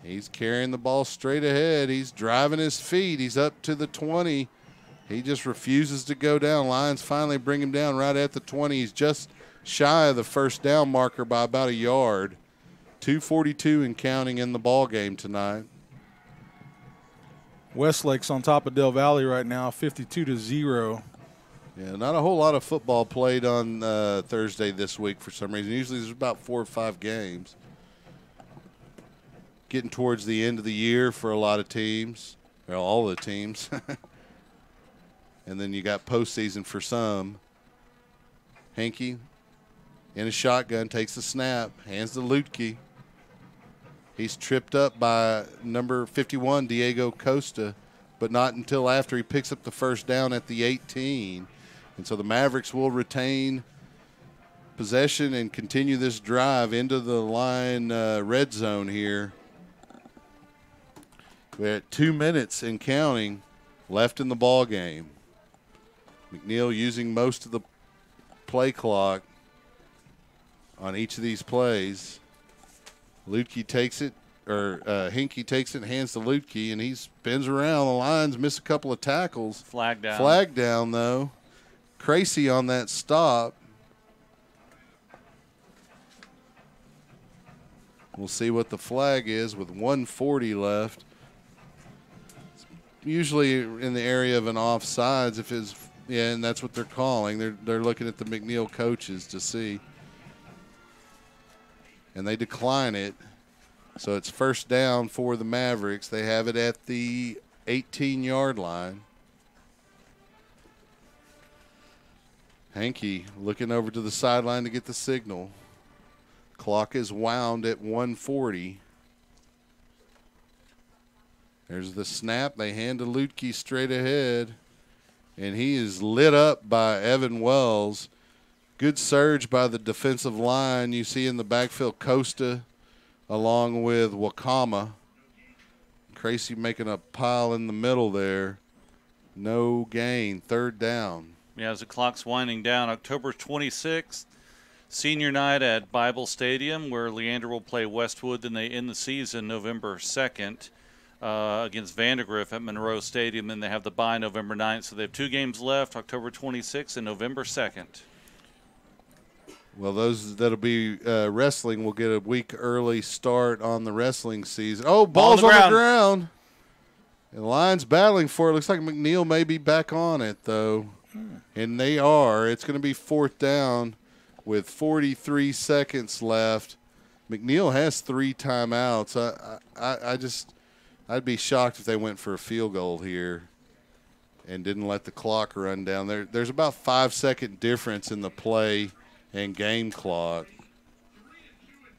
He's carrying the ball straight ahead. He's driving his feet. He's up to the 20. He just refuses to go down. Lions finally bring him down right at the 20. He's just shy of the first down marker by about a yard. 2:42 and counting in the ball game tonight. Westlake's on top of Del Valle right now, 52-0. Yeah, not a whole lot of football played on Thursday this week for some reason. Usually there's about 4 or 5 games. Getting towards the end of the year for a lot of teams, well, all the teams. And then you got postseason for some. Hankey in a shotgun, takes the snap, hands to Lutke. He's tripped up by number 51, Diego Costa, but not until after he picks up the first down at the 18. And so the Mavericks will retain possession and continue this drive into the line red zone here. We're at 2 minutes and counting left in the ball game. McNeil using most of the play clock on each of these plays. Lutke takes it, or Hinkie takes it and hands to Lutke, and he spins around. The Lions miss a couple of tackles. Flag down. Flag down, though. Kracy on that stop. We'll see what the flag is with 1:40 left. It's usually in the area of an offsides if it's, yeah, and that's what they're calling. They're looking at the McNeil coaches to see. And they decline it. So it's first down for the Mavericks. They have it at the 18-yard line. Hankey looking over to the sideline to get the signal. Clock is wound at 1:40. There's the snap. They hand to Lutke straight ahead. And he is lit up by Evan Wells. Good surge by the defensive line. You see in the backfield Costa along with Wakama. Kracy making a pile in the middle there. No gain. Third down. Yeah, as the clock's winding down, October 26th, senior night at Bible Stadium, where Leander will play Westwood. Then they end the season November 2nd against Vandergrift at Monroe Stadium. Then they have the bye November 9th. So they have 2 games left, October 26th and November 2nd. Well, those that'll be wrestling will get a week early start on the wrestling season. Oh, ball's on the ground. And the Lions battling for it. Looks like McNeil may be back on it, though. And they are. It's going to be fourth down with 43 seconds left. McNeil has 3 timeouts. I'd be shocked if they went for a field goal here and didn't let the clock run down. There's about 5-second difference in the play and game clock.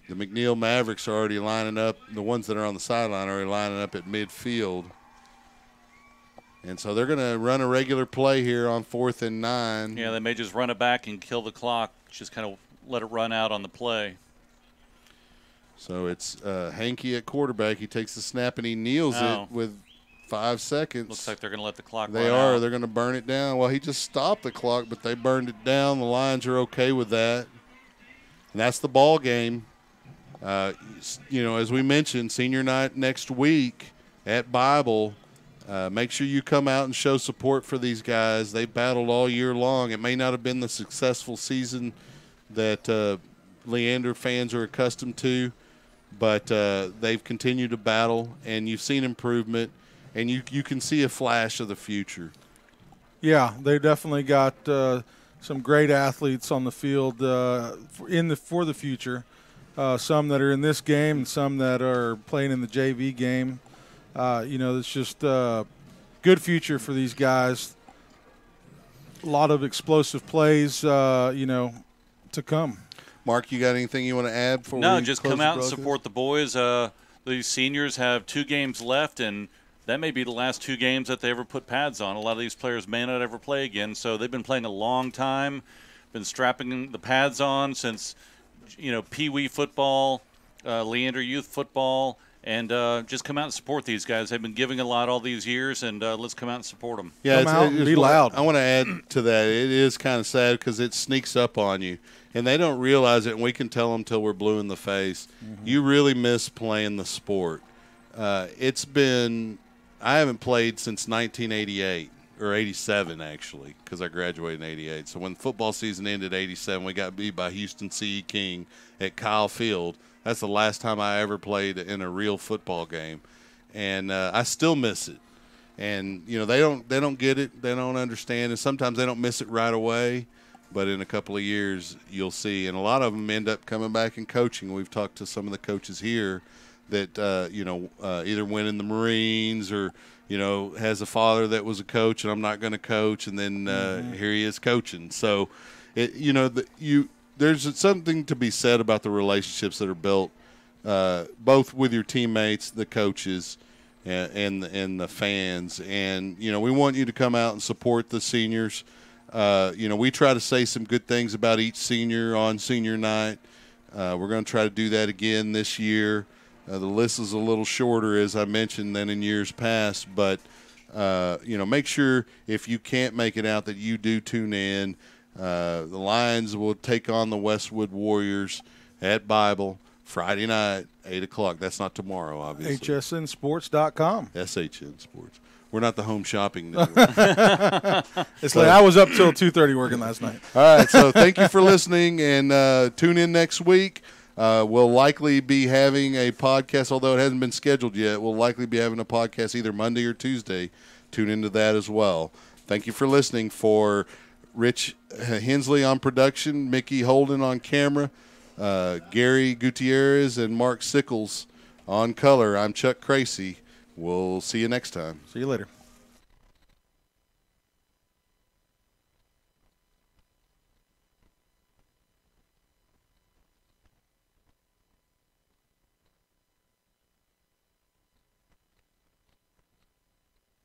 The McNeil Mavericks are already lining up. The ones that are on the sideline are already lining up at midfield. And so they're going to run a regular play here on 4th and 9. Yeah, they may just run it back and kill the clock, just kind of let it run out on the play. So it's Hankey at quarterback. He takes the snap and he kneels it with 5 seconds. Looks like they're going to let the clock run out. They're going to burn it down. Well, he just stopped the clock, but they burned it down. The Lions are okay with that. And that's the ball game. As we mentioned, senior night next week at Bible. Make sure you come out and show support for these guys. They battled all year long. It may not have been the successful season that Leander fans are accustomed to, but they've continued to battle, and you've seen improvement, and you can see a flash of the future. Yeah, they definitely got some great athletes on the field for the future. Some that are in this game and some that are playing in the JV game. It's just a good future for these guys. A lot of explosive plays, to come. Mark, you got anything you want to add before No, we just close come the out and broadcast? support the boys. These seniors have 2 games left, and that may be the last 2 games that they ever put pads on. A lot of these players may not ever play again, so they've been playing a long time, been strapping the pads on since, Pee-wee football, Leander youth football, and just come out and support these guys. They've been giving a lot all these years, and let's come out and support them. Yeah, come out and be loud. I want to add to that. It is kind of sad because it sneaks up on you, and they don't realize it, and we can tell them till we're blue in the face. Mm-hmm. You really miss playing the sport. I haven't played since 1988. or 87 actually, because I graduated in 88. So when football season ended 87, we got beat by Houston C.E. King at Kyle Field. That's the last time I ever played in a real football game, and I still miss it. And you know, they don't get it, they don't understand, and sometimes they don't miss it right away. But in a couple of years, you'll see, and a lot of them end up coming back and coaching. We've talked to some of the coaches here that either went in the Marines or has a father that was a coach, and I'm not going to coach, and then here he is coaching. So, there's something to be said about the relationships that are built, both with your teammates, the coaches, and the fans. And we want you to come out and support the seniors. We try to say some good things about each senior on senior night. We're going to try to do that again this year. The list is a little shorter, as I mentioned, than in years past. But, make sure if you can't make it out that you do tune in. The Lions will take on the Westwood Warriors at Bible Friday night, 8 o'clock. That's not tomorrow, obviously. HSNsports.com. SHN Sports. We're not the home shopping network. It's like I was up till 2:30 working last night. All right, so thank you for listening, and tune in next week. We'll likely be having a podcast, although it hasn't been scheduled yet. We'll likely be having a podcast either Monday or Tuesday. Tune into that as well. Thank you for listening. For Rich Hensley on production, Mickey Holden on camera, Gary Guiterrez, and Mark Sickles on color, I'm Chuck Kracy. We'll see you next time. See you later.